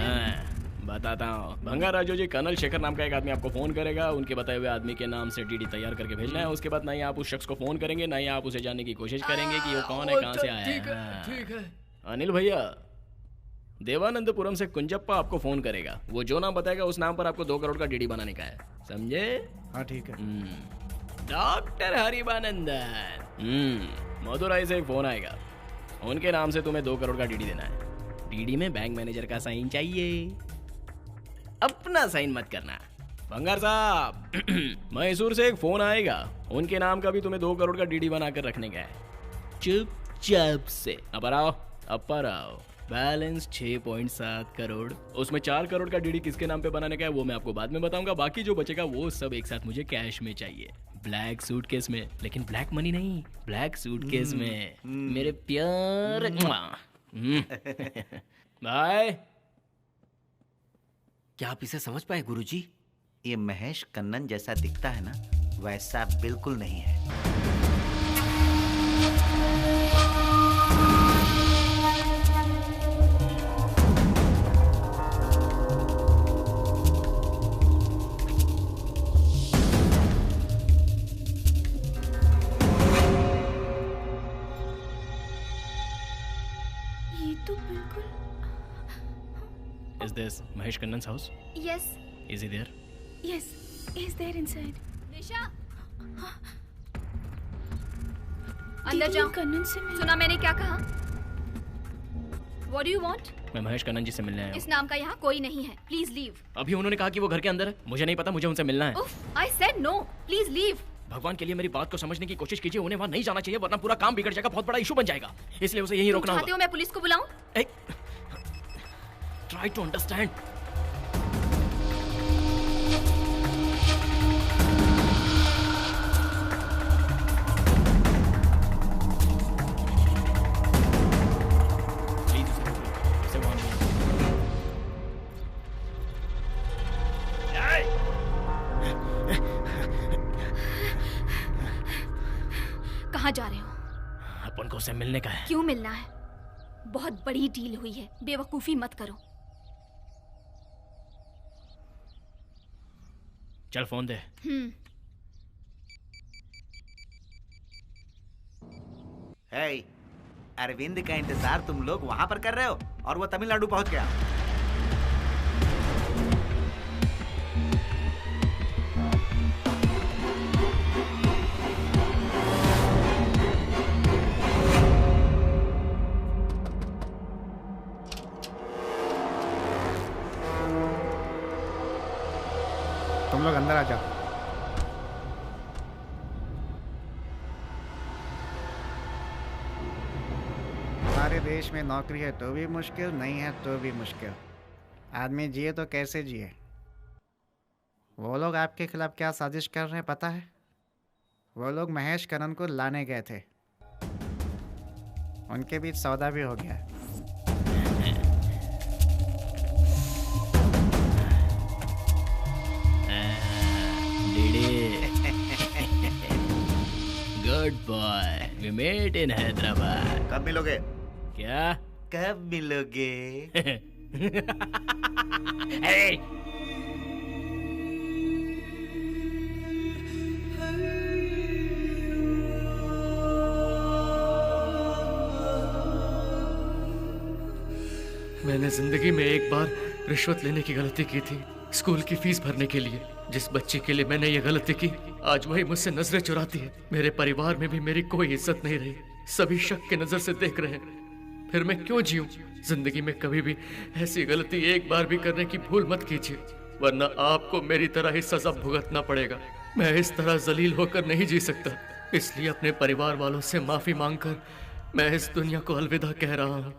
बताता हूँ। भंगाराजू जी, कर्नल शेखर नाम का एक आदमी आपको फोन करेगा। उनके बताए हुए आदमी के नाम से डीडी तैयार करके भेजना है। उसके बाद ना ही आप उस शख्स को फोन करेंगे, ना ही आप उसे जानने की कोशिश करेंगे कि वो कौन है, कहाँ से आया है। ठीक है। अनिल भैया, देवानंदपुरम से कुंजप्पा आपको फोन करेगा। वो जो नाम बताएगा उस नाम पर आपको 2 करोड़ का डीडी बनाने का है, समझे? हाँ ठीक है। डॉक्टर हरिबानंदन, मदुराई से एक फोन आएगा। उनके नाम से तुम्हें 2 करोड़ का डीडी देना है। डीडी में बैंक मैनेजर का साइन चाहिए, अपना साइन मत करना। भंगार साहब, मैसूर से एक फोन आएगा। उनके नाम का भी तुम्हें 2 करोड़ का डीडी बनाकर रखने का है। चुपचाप से अपर आओ। बैलेंस 6.7 करोड़। उसमें 4 करोड़ का डीडी किसके नाम पे बनाने का है वो मैं आपको बाद में बताऊंगा। बाकी जो बचेगा वो सब एक साथ मुझे कैश में चाहिए, ब्लैक सूटकेस में। लेकिन ब्लैक मनी नहीं, ब्लैक सूटकेस में। मेरे प्यार बाय। क्या आप इसे समझ पाए गुरुजी? ये महेश कन्नन जैसा दिखता है ना, वैसा बिल्कुल नहीं है। ये तो बिल्कुल। Is this Mahesh Kannan's house? Yes. Is he there? Yes. He's there inside. निशा, अंदर जाओ। कन्नन से मिल। सुना मैंने क्या कहा? What do you want? मैं महेश कन्नन जी से मिलने आया इस हूँ। नाम का यहाँ कोई नहीं है। Please leave. अभी उन्होंने कहा कि वो घर के अंदर है। मुझे नहीं पता, मुझे उनसे मिलना है। उफ, I said no. Please leave. भगवान के लिए मेरी बात को समझने की कोशिश कीजिए। उन्हें वहाँ नहीं जाना चाहिए, वरना पूरा काम बिगड़ जाएगा, बहुत बड़ा इशू बन जाएगा। इसलिए उसे यहीं रोकना चाहते होगा। हो मैं पुलिस को बुलाऊं? Try to understand. Please उसे रोक लो। उसे वहाँ नहीं कहाँ जा रहे हो? अपन को उससे मिलने का है। क्यों मिलना है? बहुत बड़ी डील हुई है, बेवकूफी मत करो। चल फोन दे। हे, अरविंद का इंतजार तुम लोग वहां पर कर रहे हो और वो तमिलनाडु पहुंच गया। तुम लोग अंदर आ जाओ। हमारे देश में नौकरी है तो भी मुश्किल, नहीं है तो भी मुश्किल। आदमी जिए तो कैसे जिए? वो लोग आपके खिलाफ क्या साजिश कर रहे हैं पता है? वो लोग महेश कन्नन को लाने गए थे, उनके बीच सौदा भी हो गया। Good boy. We met in Hyderabad. कब मिलोगे? क्या? कब मिलोगे? Hey! मैंने जिंदगी में एक बार रिश्वत लेने की गलती की थी, स्कूल की फीस भरने के लिए। जिस बच्चे के लिए मैंने ये गलती की, आज वही मुझसे नजरें चुराती है। मेरे परिवार में भी मेरी कोई इज्जत नहीं रही, सभी शक की नजर से देख रहे हैं। फिर मैं क्यों जीऊं? जिंदगी में कभी भी ऐसी गलती एक बार भी करने की भूल मत कीजिए, वरना आपको मेरी तरह ही सजा भुगतना पड़ेगा। मैं इस तरह जलील होकर नहीं जी सकता, इसलिए अपने परिवार वालों से माफी मांगकर मैं इस दुनिया को अलविदा कह रहा हूँ।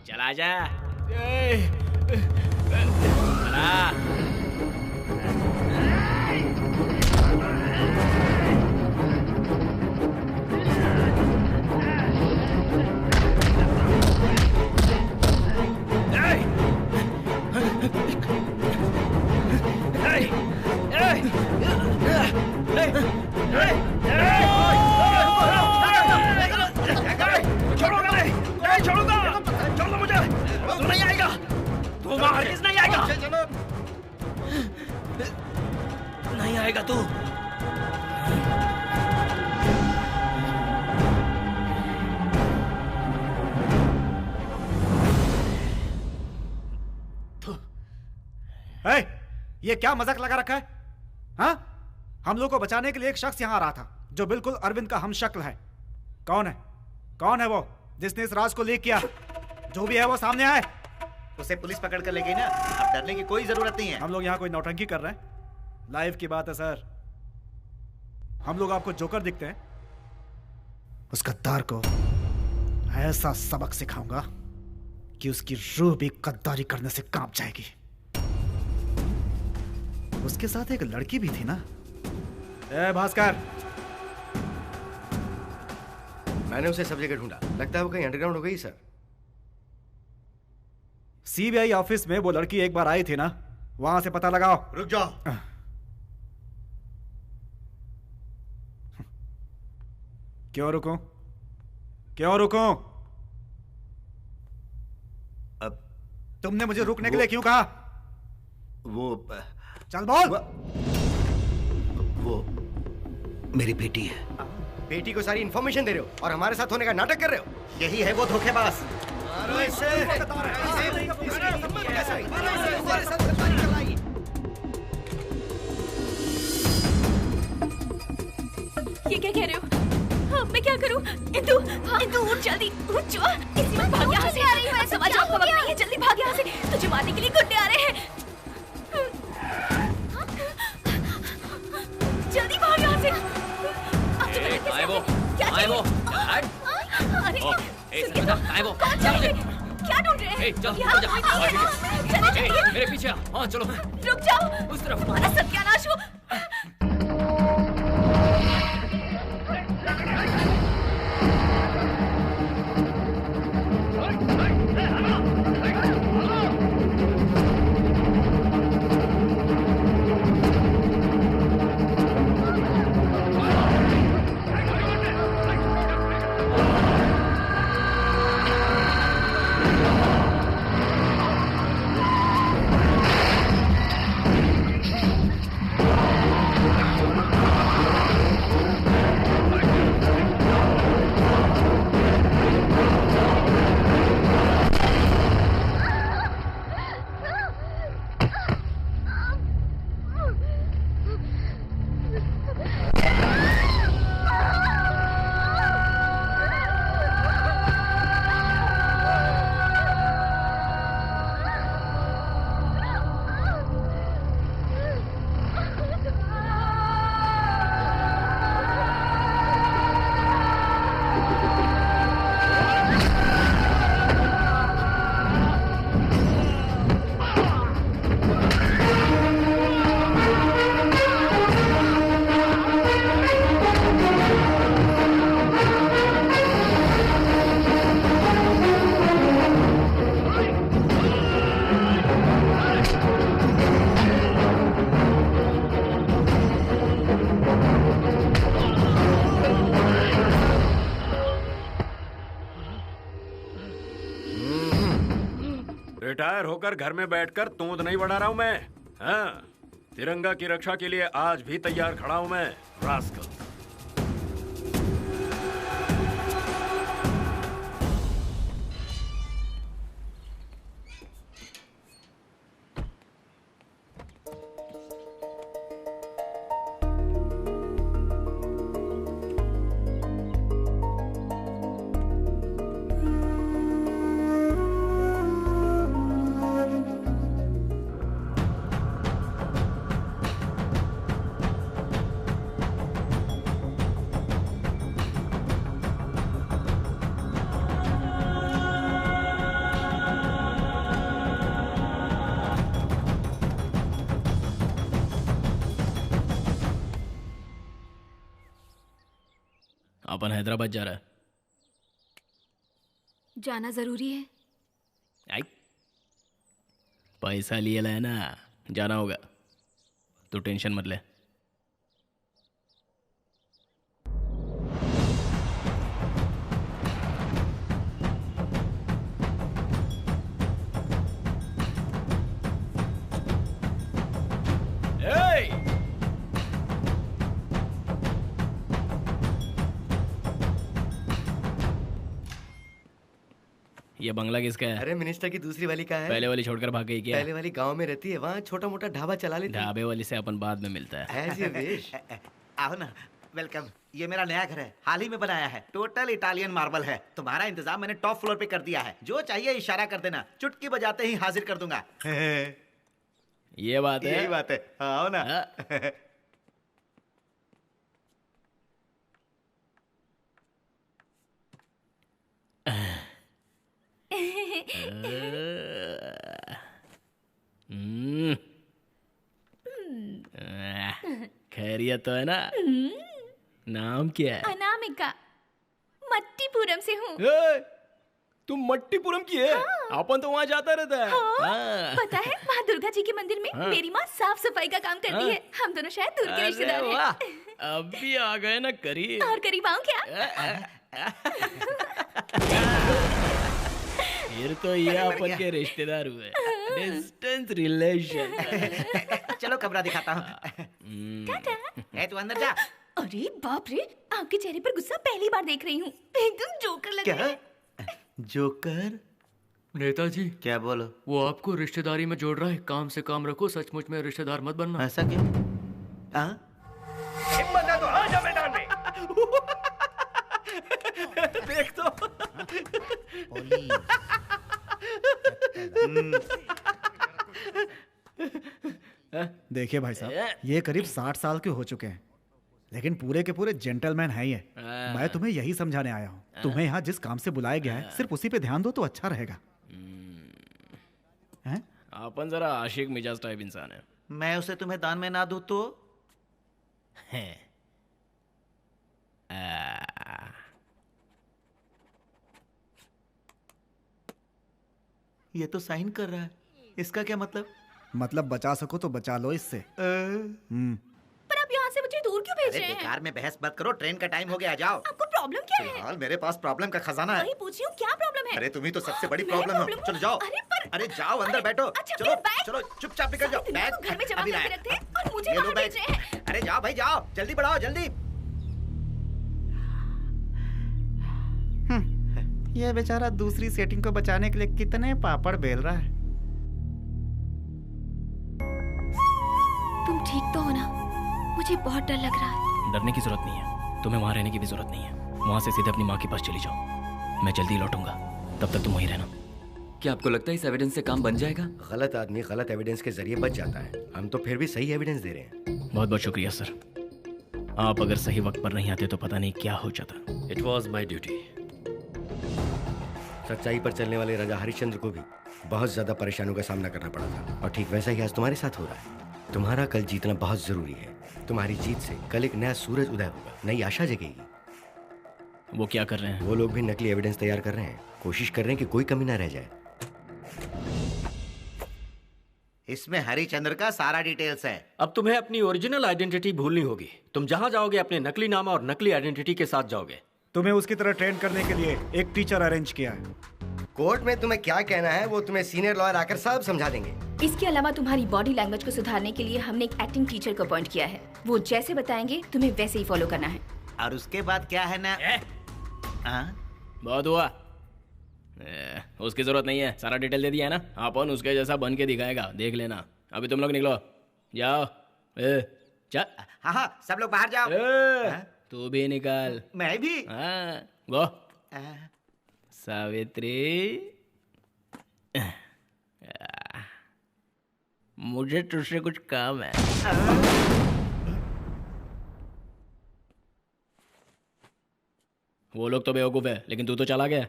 चला जा। चला। नहीं आएगा तू। ये क्या मजाक लगा रखा है? हाँ? हम लोग को बचाने के लिए एक शख्स यहाँ आ रहा था जो बिल्कुल अरविंद का हमशक्ल है। कौन है? कौन है वो जिसने इस राज को लीक किया? जो भी है वो सामने आए। उसे पुलिस पकड़ कर ले गई ना, अब डरने की कोई जरूरत नहीं है। हम लोग यहाँ कोई नौटंकी कर रहे हैं? लाइव की बात है सर। हम लोग आपको जोकर दिखते हैं। उस गद्दार को ऐसा सबक सिखाऊंगा कि उसकी रूह भी गद्दारी करने से कांप जाएगी। उसके साथ एक लड़की भी थी ना? ए भास्कर, मैंने उसे सब जगह ढूंढा, लगता है वो कहीं अंडरग्राउंड हो गई सर। सीबीआई ऑफिस में वो लड़की एक बार आई थी ना, वहां से पता लगाओ। रुक जाओ। क्यों रुको? क्यों रुको? अब तुमने मुझे रुकने के लिए क्यों कहा? वो चल बोल। वो मेरी बेटी है। बेटी को सारी इंफॉर्मेशन दे रहे हो और हमारे साथ होने का नाटक कर रहे हो। यही है वो धोखेबाज। ये क्या कह रहे हो? हाँ, मैं क्या करूं? इंदु, इंदु उठ जल्दी, उठ जो। इसी में भाग यहाँ से। आ रही है समझ आपको वक्त नहीं है, जल्दी भाग यहाँ से। तुझे मारने के लिए गुंडे आ रहे हैं। जल्दी भाग यहाँ से। अब तो पता कैसे वो? क्या आए वो? अरे आए वो? कौन चल रहे? क्या ढूंढ रहे हैं? चल, यहाँ चल, कोई नहीं है। चलो चलिए। मेरे पीछे आ। हाँ चलो। रुक जाओ। उस तरफ। तुम्हारा सत्यानाश हो। रिटायर होकर घर में बैठकर तूंद नहीं बढ़ा रहा हूं मैं। हाँ, तिरंगा की रक्षा के लिए आज भी तैयार खड़ा हूं मैं, रास्कल। अपन हैदराबाद जा रहा है। जाना जरूरी है। आई पैसा लिए है ना, जाना होगा, तो टेंशन मत ले। ये बंगला किसका है? अरे मिनिस्टर की दूसरी वाली का है। पहले वाली छोड़कर भाग गई क्या? पहले वाली गांव में रहती है, वहाँ छोटा मोटा ढाबा चला लेती है। ढाबे वाली से अपन बाद में मिलता है। As you wish। आओ ना, वेलकम। ये मेरा नया घर है, हाल ही में बनाया है, टोटल इटालियन मार्बल है। तुम्हारा इंतजाम मैंने टॉप फ्लोर पे कर दिया है, जो चाहिए इशारा कर देना, चुटकी बजाते ही हाजिर कर दूंगा। ये बात है? यही बात है, आओ ना। खैरियत तो है ना? नाम क्या है? अनामिका, मट्टीपुरम से हूँ। तुम मट्टीपुरम की है? हाँ। अपन तो वहाँ जाता रहता है। हाँ। पता है वहाँ दुर्गा जी के मंदिर में हाँ। मेरी माँ साफ सफाई का काम करती है। हम दोनों शायद दूर के रिश्तेदार हैं। अब भी आ गए ना करीब। और करीब आऊँ क्या? फिर तो ये अपन के रिश्तेदार हुए, डिस्टेंस रिलेशन। चलो कमरा दिखाता हूँ। तू अंदर जा। अरे बाप रे, आपके चेहरे पर गुस्सा पहली बार देख रही हूँ, एकदम जोकर लग रहे हैं। जोकर? नेताजी क्या बोलो? वो आपको रिश्तेदारी में जोड़ रहा है, काम से काम रखो, सचमुच में रिश्तेदार मत बनना। ऐसा क्यों? हिम्मत है तो आ जा मैदान में। देख तो। देखिए भाई साहब, ये करीब 60 साल के हो चुके हैं, लेकिन पूरे के पूरे जेंटलमैन हैं ये। मैं तुम्हें यही समझाने आया हूँ, तुम्हें यहाँ जिस काम से बुलाया गया है सिर्फ उसी पे ध्यान दो तो अच्छा रहेगा। हैं? अपन जरा आशिक मिजाज टाइप इंसान है। मैं उसे तुम्हें दान में ना दूं तो? ये तो साइन कर रहा है, इसका क्या मतलब? मतलब बचा सको तो बचा लो इससे। पर आप यहाँ से मुझे दूर क्यों भेज रहे हैं? बेकार में बहस मत करो, ट्रेन का टाइम हो गया, जाओ। आपको प्रॉब्लम क्या है? फिलहाल मेरे पास प्रॉब्लम का खजाना है। वही पूछ रही हूँ, क्या प्रॉब्लम है? अरे तुम्ही तो सबसे बड़ी मैं प्रॉब्लम हो। problem चलो जाओ। अरे जाओ अंदर बैठो। चलो चलो चुपचाप निकल जाओ। बैग घर में जमा अभी करके लाया। रखते हैं और मुझे ये लो बाहर बैग। भेज रहे हैं। अरे जाओ भाई जाओ, जल्दी बढ़ाओ जल्दी। ये बेचारा दूसरी सेटिंग को बचाने के लिए कितने पापड़ बेल रहा है। तुम ठीक तो हो ना? मुझे बहुत डर लग रहा है। डरने की जरूरत नहीं है, तुम्हें वहाँ रहने की भी जरूरत नहीं है। वहाँ से सीधे अपनी माँ के पास चली जाओ, मैं जल्दी लौटूंगा, तब तक तुम वहीं रहना। क्या आपको लगता है इस एविडेंस से काम बन जाएगा? गलत आदमी गलत एविडेंस के जरिए बच जाता है, हम तो फिर भी सही एविडेंस दे रहे हैं। बहुत बहुत शुक्रिया सर, आप अगर सही वक्त पर नहीं आते तो पता नहीं क्या हो जाता। It was my duty. सच्चाई पर चलने वाले राजा हरिश्चंद्र को भी बहुत ज्यादा परेशानियों का सामना करना पड़ा था, और ठीक वैसा ही आज तुम्हारे साथ हो रहा है। तुम्हारा कल जीतना बहुत जरूरी है। तुम्हारी जीत से कल एक नया सूरज उदय होगा, नई आशा जगेगी। वो क्या कर रहे हैं? वो लोग भी नकली एविडेंस तैयार कर रहे हैं, कोशिश कर रहे हैं कि कोई कमी ना रह जाए। इसमें हरिचंद्र का सारा डिटेल्स है। अब तुम्हें अपनी ओरिजिनल आइडेंटिटी भूलनी होगी। तुम जहां जाओगे अपने नकली नाम और नकली आइडेंटिटी के साथ जाओगे। तुम्हें उसकी तरह ट्रेन करने के लिए एक टीचर अरेंज किया है। कोर्ट में तुम्हें क्या कहना है वो तुम्हें सीनियर लॉयर आकर सब समझा देंगे। इसके अलावा तुम्हारी बॉडी लैंग्वेज को सुधारने के लिए हमने एक एक्टिंग टीचर को अपॉइंट किया है। वो जैसे बताएंगे तुम्हें वैसे ही फॉलो करना है। और उसके बाद क्या है ना? बहुत हुआ, उसकी जरूरत नहीं है, सारा डिटेल दे दिया है ना। अपन उसके जैसा बन के दिखाएगा, देख लेना। अभी तुम लोग निकलो, जाओ। चल। हाँ हाँ, सब लोग बाहर जाओ। तू भी निकल। मैं भी। हाँ, गो। सावित्री, मुझे तुझसे कुछ काम है। वो लोग तो बेवकूफ है, लेकिन तू तो चला गया।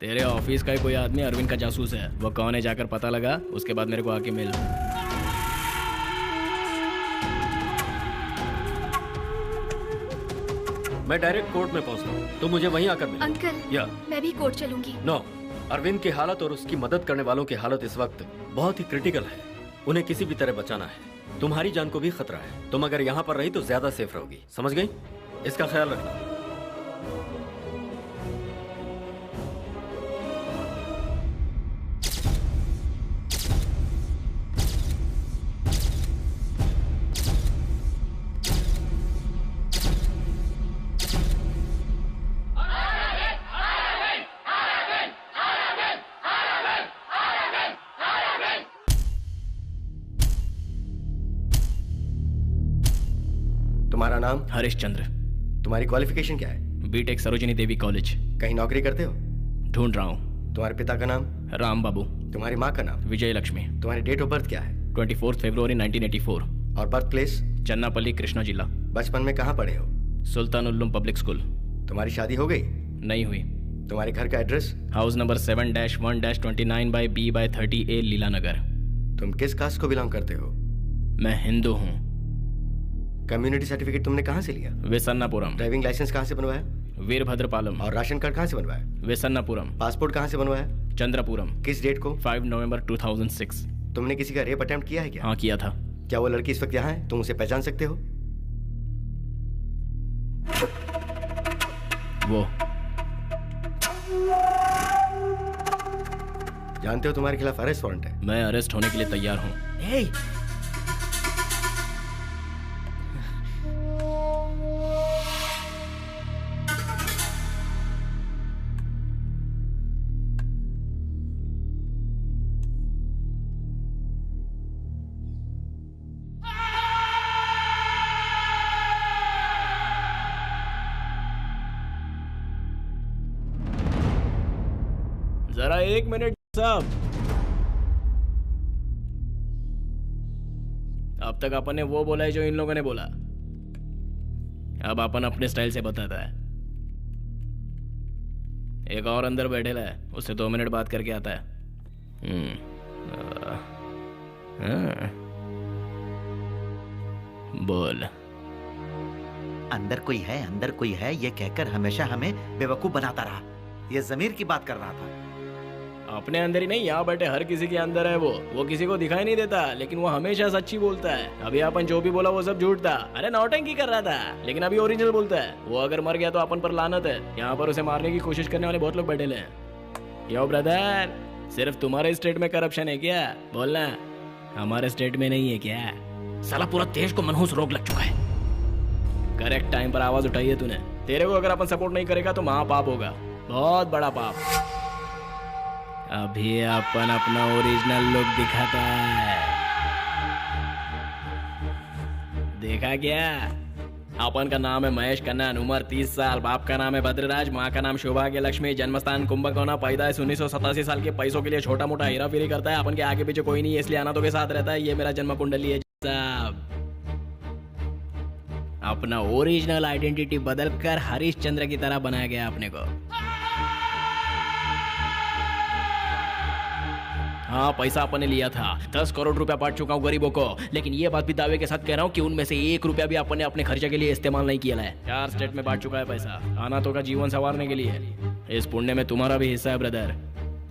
तेरे ऑफिस का ही कोई आदमी अरविंद का जासूस है। वो कौन है जाकर पता लगा, उसके बाद मेरे को आके मिल। मैं डायरेक्ट कोर्ट में पहुंचता हूँ, तो मुझे वहीं आकर मिल। अंकल या मैं भी कोर्ट चलूंगी। नो, अरविंद की हालत और उसकी मदद करने वालों की हालत इस वक्त बहुत ही क्रिटिकल है। उन्हें किसी भी तरह बचाना है। तुम्हारी जान को भी खतरा है। तुम अगर यहाँ पर रही तो ज्यादा सेफ रहोगी, समझ गई? इसका ख्याल रखना। तुम्हारा नाम? हरिश्चंद्र। तुम्हारी क्वालिफिकेशन क्या है? बीटेक सरोजिनी देवी कॉलेज। कहीं नौकरी करते हो? ढूंढ रहा हूँ। तुम्हारे पिता का नाम? राम बाबू। तुम्हारी माँ का नाम? विजय लक्ष्मी। तुम्हारी डेट ऑफ बर्थ क्या है? 24 फरवरी 1984। और बर्थ प्लेस? चन्नापल्ली, कृष्णा जिला। बचपन में कहाँ पढ़े हो? सुल्तान उल्लुम पब्लिक स्कूल। तुम्हारी शादी हो गई? नहीं हुई। तुम्हारे घर का एड्रेस? House number 7-1-29/B/30A लीलानगर। तुम किस कास्ट को बिलोंग करते हो? मैं हिंदू हूँ। कम्युनिटी सर्टिफिकेट तुमने कहाँ से लिया? विसन्नापुरम। ड्राइविंग लाइसेंस कहाँ से बनवाया? वीरभद्रपालम। और राशन कार्ड कहाँ से बनवाया? विसन्नापुरम। पासपोर्ट कहाँ से बनवाया? चंद्रपुरम। किस डेट को? 5 नवंबर 2006। तुमने किसी का रेप अटेम्प्ट किया है क्या? हाँ किया था। क्या वो लड़की इस वक्त यहाँ है? तुम उसे पहचान सकते हो? वो जानते हो तुम्हारे खिलाफ अरेस्ट वारंट है। मैं अरेस्ट होने के लिए तैयार हूँ। जरा 1 मिनट साहब। अब तक अपन ने वो बोला है जो इन लोगों ने बोला। अब अपन अपने स्टाइल से बताता है। एक और अंदर बैठेला है, उससे 2 मिनट बात करके आता है। बोल। अंदर कोई है, अंदर कोई है, ये कहकर हमेशा हमें बेवकूफ बनाता रहा। ये जमीर की बात कर रहा था। अपने अंदर ही नहीं, यहाँ बैठे हर किसी के अंदर है वो किसी को दिखाई नहीं देता, लेकिन वो हमेशा सच्ची बोलता है। अभी अपन जो भी बोला वो सब झूठ था। अरे नौटंकी कर रहा था, लेकिन अभी ओरिजिनल बोलता है। वो अगर मर गया तो अपन पर लानत है। यहाँ पर उसे मारने की कोशिश करने वाले बहुत लोग बैठे हैं। यो ब्रदर, सिर्फ तुम्हारे स्टेट में करप्शन है क्या? बोलना, हमारे स्टेट में नहीं है क्या? साला पूरा देश को मनहूस रोग लग चुका है। करेक्ट टाइम पर आवाज उठाई है तूने। तेरे को अगर अपन सपोर्ट नहीं करेगा तो महापाप होगा, बहुत बड़ा पाप। अभी अपन अपना ओरिजिनल लुक दिखाता है। देखा क्या? अपन का नाम है महेश कन्नन, उम्र 30 साल, बाप का नाम है भद्रराज, माँ का नाम सौभाग्य लक्ष्मी, जन्मस्थान कुंभकोना, पैदाइश 1987 साल के। पैसों के लिए छोटा मोटा हेरा फेरी करता है। अपन के आगे पीछे कोई नहीं है, इसलिए अनाथों के साथ रहता है। ये मेरा जन्म कुंडली है साहब। अपना ओरिजिनल आइडेंटिटी बदलकर हरिश्चंद्र की तरह बनाया गया अपने को। हाँ, पैसा अपन ने लिया था। 10 करोड़ रुपया बांट चुका हूँ गरीबों को, लेकिन ये बात भी दावे के साथ कह रहा हूँ कि उनमें से 1 रुपया भी अपन ने अपने खर्चे के लिए इस्तेमाल नहीं किया है। 4 स्टेट में बांट चुका है पैसा, अनाथों का जीवन संवारने के लिए। इस पुण्य में तुम्हारा भी हिस्सा है ब्रदर,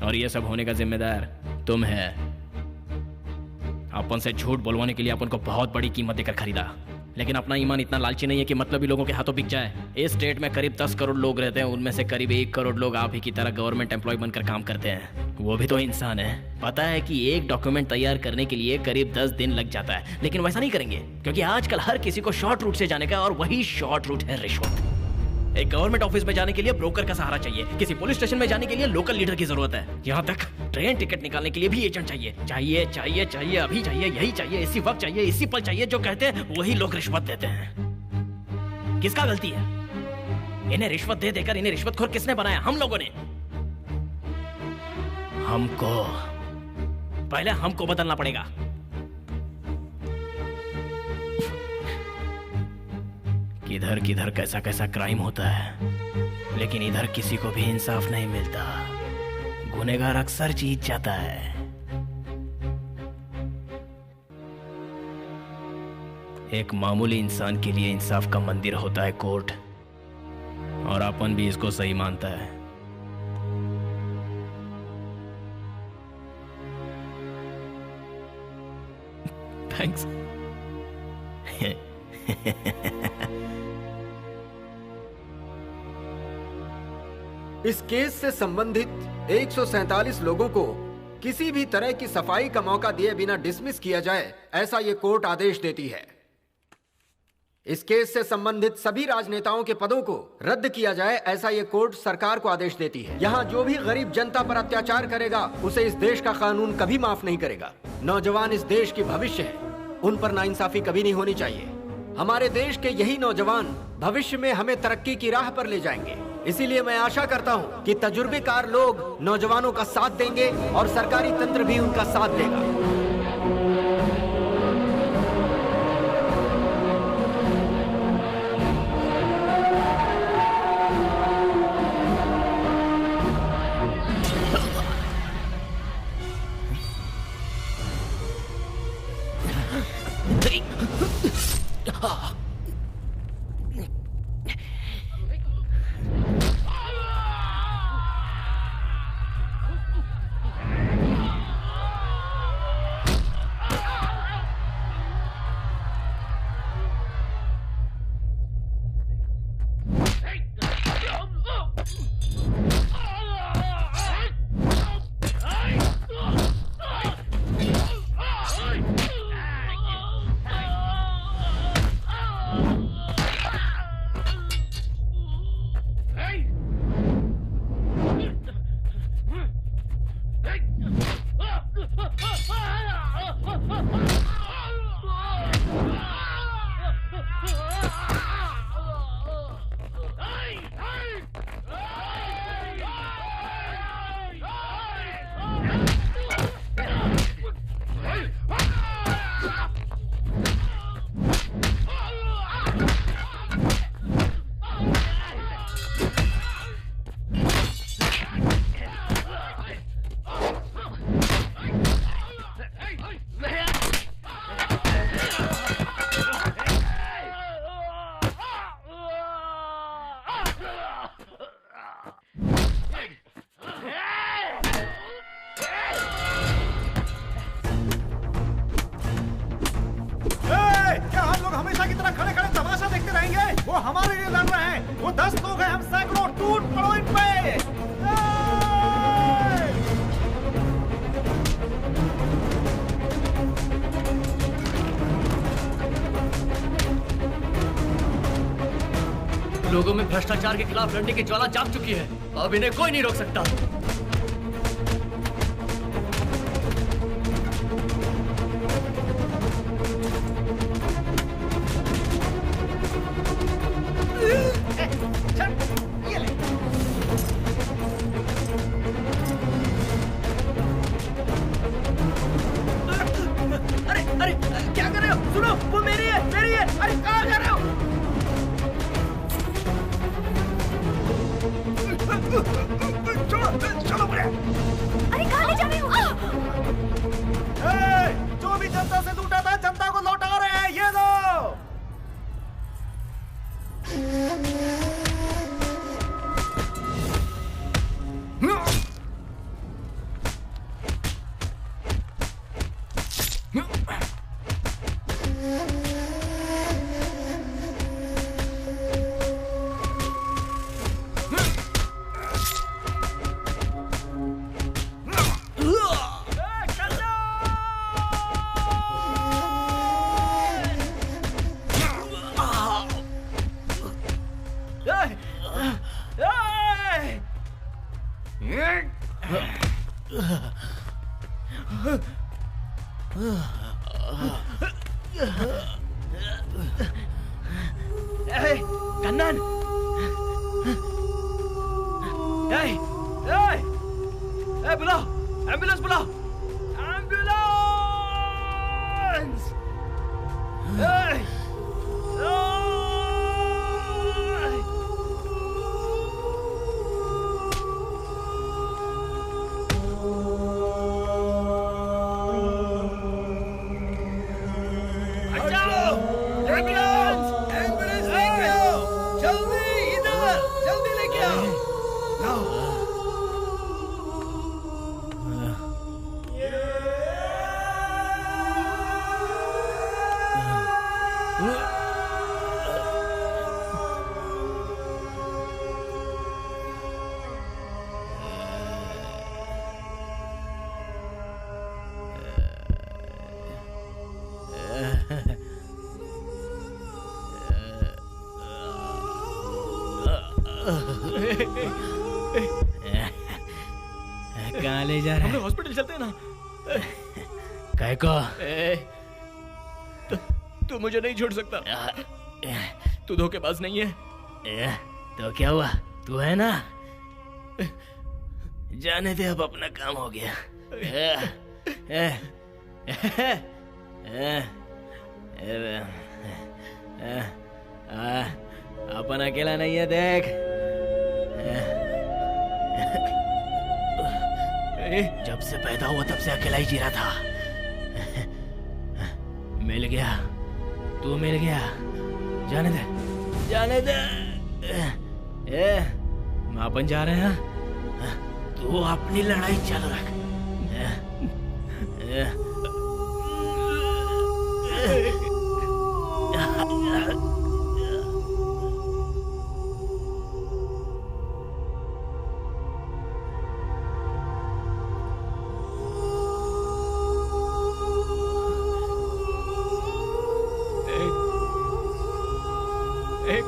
और ये सब होने का जिम्मेदार तुम है। अपन से झूठ बोलवाने के लिए अपन को बहुत बड़ी कीमत देकर खरीदा, लेकिन अपना ईमान इतना लालची नहीं है कि मतलबी लोगों के हाथों बिक जाए। इस स्टेट में करीब 10 करोड़ लोग रहते हैं, उनमें से करीब 1 करोड़ लोग आप ही की तरह गवर्नमेंट एम्प्लॉय बनकर काम करते हैं। वो भी तो इंसान है। पता है कि एक डॉक्यूमेंट तैयार करने के लिए करीब 10 दिन लग जाता है, लेकिन वैसा नहीं करेंगे, क्योंकि आजकल हर किसी को शॉर्ट रूट से जाने का, और वही शॉर्ट रूट है रिश्वत। एक गवर्नमेंट ऑफिस में जाने के लिए ब्रोकर का सहारा चाहिए, किसी पुलिस स्टेशन में जाने के लिए लोकल लीडर की जरूरत है, यहाँ तक ट्रेन टिकट निकालने के लिए भी एजेंट चाहिए। चाहिए चाहिए चाहिए, अभी चाहिए, यही चाहिए, इसी वक्त चाहिए, इसी पल चाहिए। जो कहते हैं वही लोग रिश्वत देते हैं। किसका गलती है? इन्हें रिश्वत दे देकर इन्हें रिश्वतखोर किसने बनाया? हम लोगों ने। पहले हमको बदलना पड़ेगा। किधर किधर कैसा कैसा क्राइम होता है, लेकिन इधर किसी को भी इंसाफ नहीं मिलता। गुनहगार अक्सर जीत जाता है। एक मामूली इंसान के लिए इंसाफ का मंदिर होता है कोर्ट, और अपन भी इसको सही मानता है। थैंक्स। इस केस से संबंधित 147 लोगों को किसी भी तरह की सफाई का मौका दिए बिना डिसमिस किया जाए, ऐसा ये कोर्ट आदेश देती है। इस केस से संबंधित सभी राजनेताओं के पदों को रद्द किया जाए, ऐसा ये कोर्ट सरकार को आदेश देती है। यहाँ जो भी गरीब जनता पर अत्याचार करेगा उसे इस देश का कानून कभी माफ नहीं करेगा। नौजवान इस देश की भविष्य है, उन पर नाइंसाफी कभी नहीं होनी चाहिए। हमारे देश के यही नौजवान भविष्य में हमें तरक्की की राह पर ले जाएंगे। इसीलिए मैं आशा करता हूँ कि तजुर्बेकार लोग नौजवानों का साथ देंगे और सरकारी तंत्र भी उनका साथ देगा। लोगों में भ्रष्टाचार के खिलाफ लड़ने की ज्वाला जाग चुकी है। अब इन्हें कोई नहीं रोक सकता। अरे अरे क्या कर रहे हो? सुनो, वो मेरी है, मेरी है। अरे कहाँ कर रहे हो? चलो मुझे। अरे कहाँ ले जा रहे हो? जो भी जनता से लूटा था जनता को लौटा रहे हैं, ये लो। कन्नन, बुलाओ, एम्बुलेंस बुलाओ, एम्बुलेंस। एम्बुलेंस, एम्बुलेंस लेके आओ, जल्दी इधर, जल्दी। कहाँ ले जा रहे हैं? हम लोग हॉस्पिटल चलते हैं ना। काय को? तू मुझे नहीं छोड़ सकता। तू धोखेबाज नहीं है। तो क्या हुआ? तू है ना? जाने दे, अब अपना काम हो गया। अपन अकेला नहीं है, देख। जब से पैदा हुआ तब से अकेला ही जी रहा था। मिल गया, तू मिल गया। जाने दे, जाने दे। अपन जा रहे हैं। तू अपनी लड़ाई चालू रख।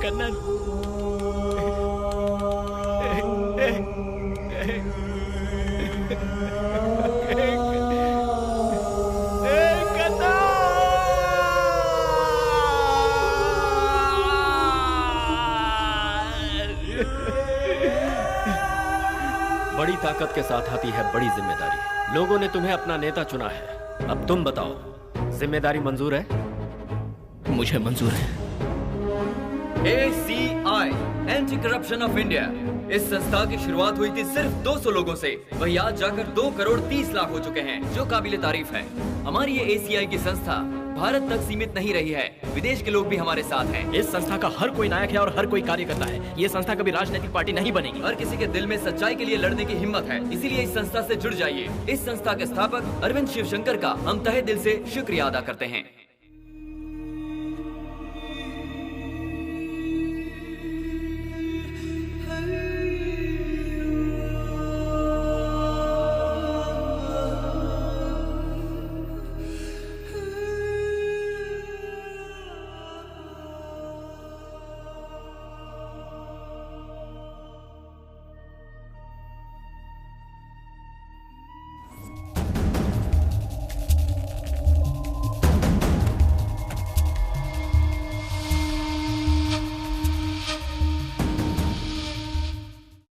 कन्नन, बड़ी ताकत के साथ आती है बड़ी जिम्मेदारी। लोगों ने तुम्हें अपना नेता चुना है। अब तुम बताओ, जिम्मेदारी मंजूर है? मुझे मंजूर है। ACI, anti corruption of India. इस संस्था की शुरुआत हुई थी सिर्फ 200 लोगों से, वही आज जाकर 2 करोड़ 30 लाख हो चुके हैं, जो काबिले तारीफ है। हमारी ये ACI की संस्था भारत तक सीमित नहीं रही है, विदेश के लोग भी हमारे साथ हैं। इस संस्था का हर कोई नायक है और हर कोई कार्य करता है। ये संस्था कभी राजनीतिक पार्टी नहीं बनेगी। हर किसी के दिल में सच्चाई के लिए लड़ने की हिम्मत है, इसीलिए इस संस्था से जुड़ जाइए। इस संस्था के स्थापक अरविंद शिवशंकर का हम तहे दिल से शुक्रिया अदा करते हैं।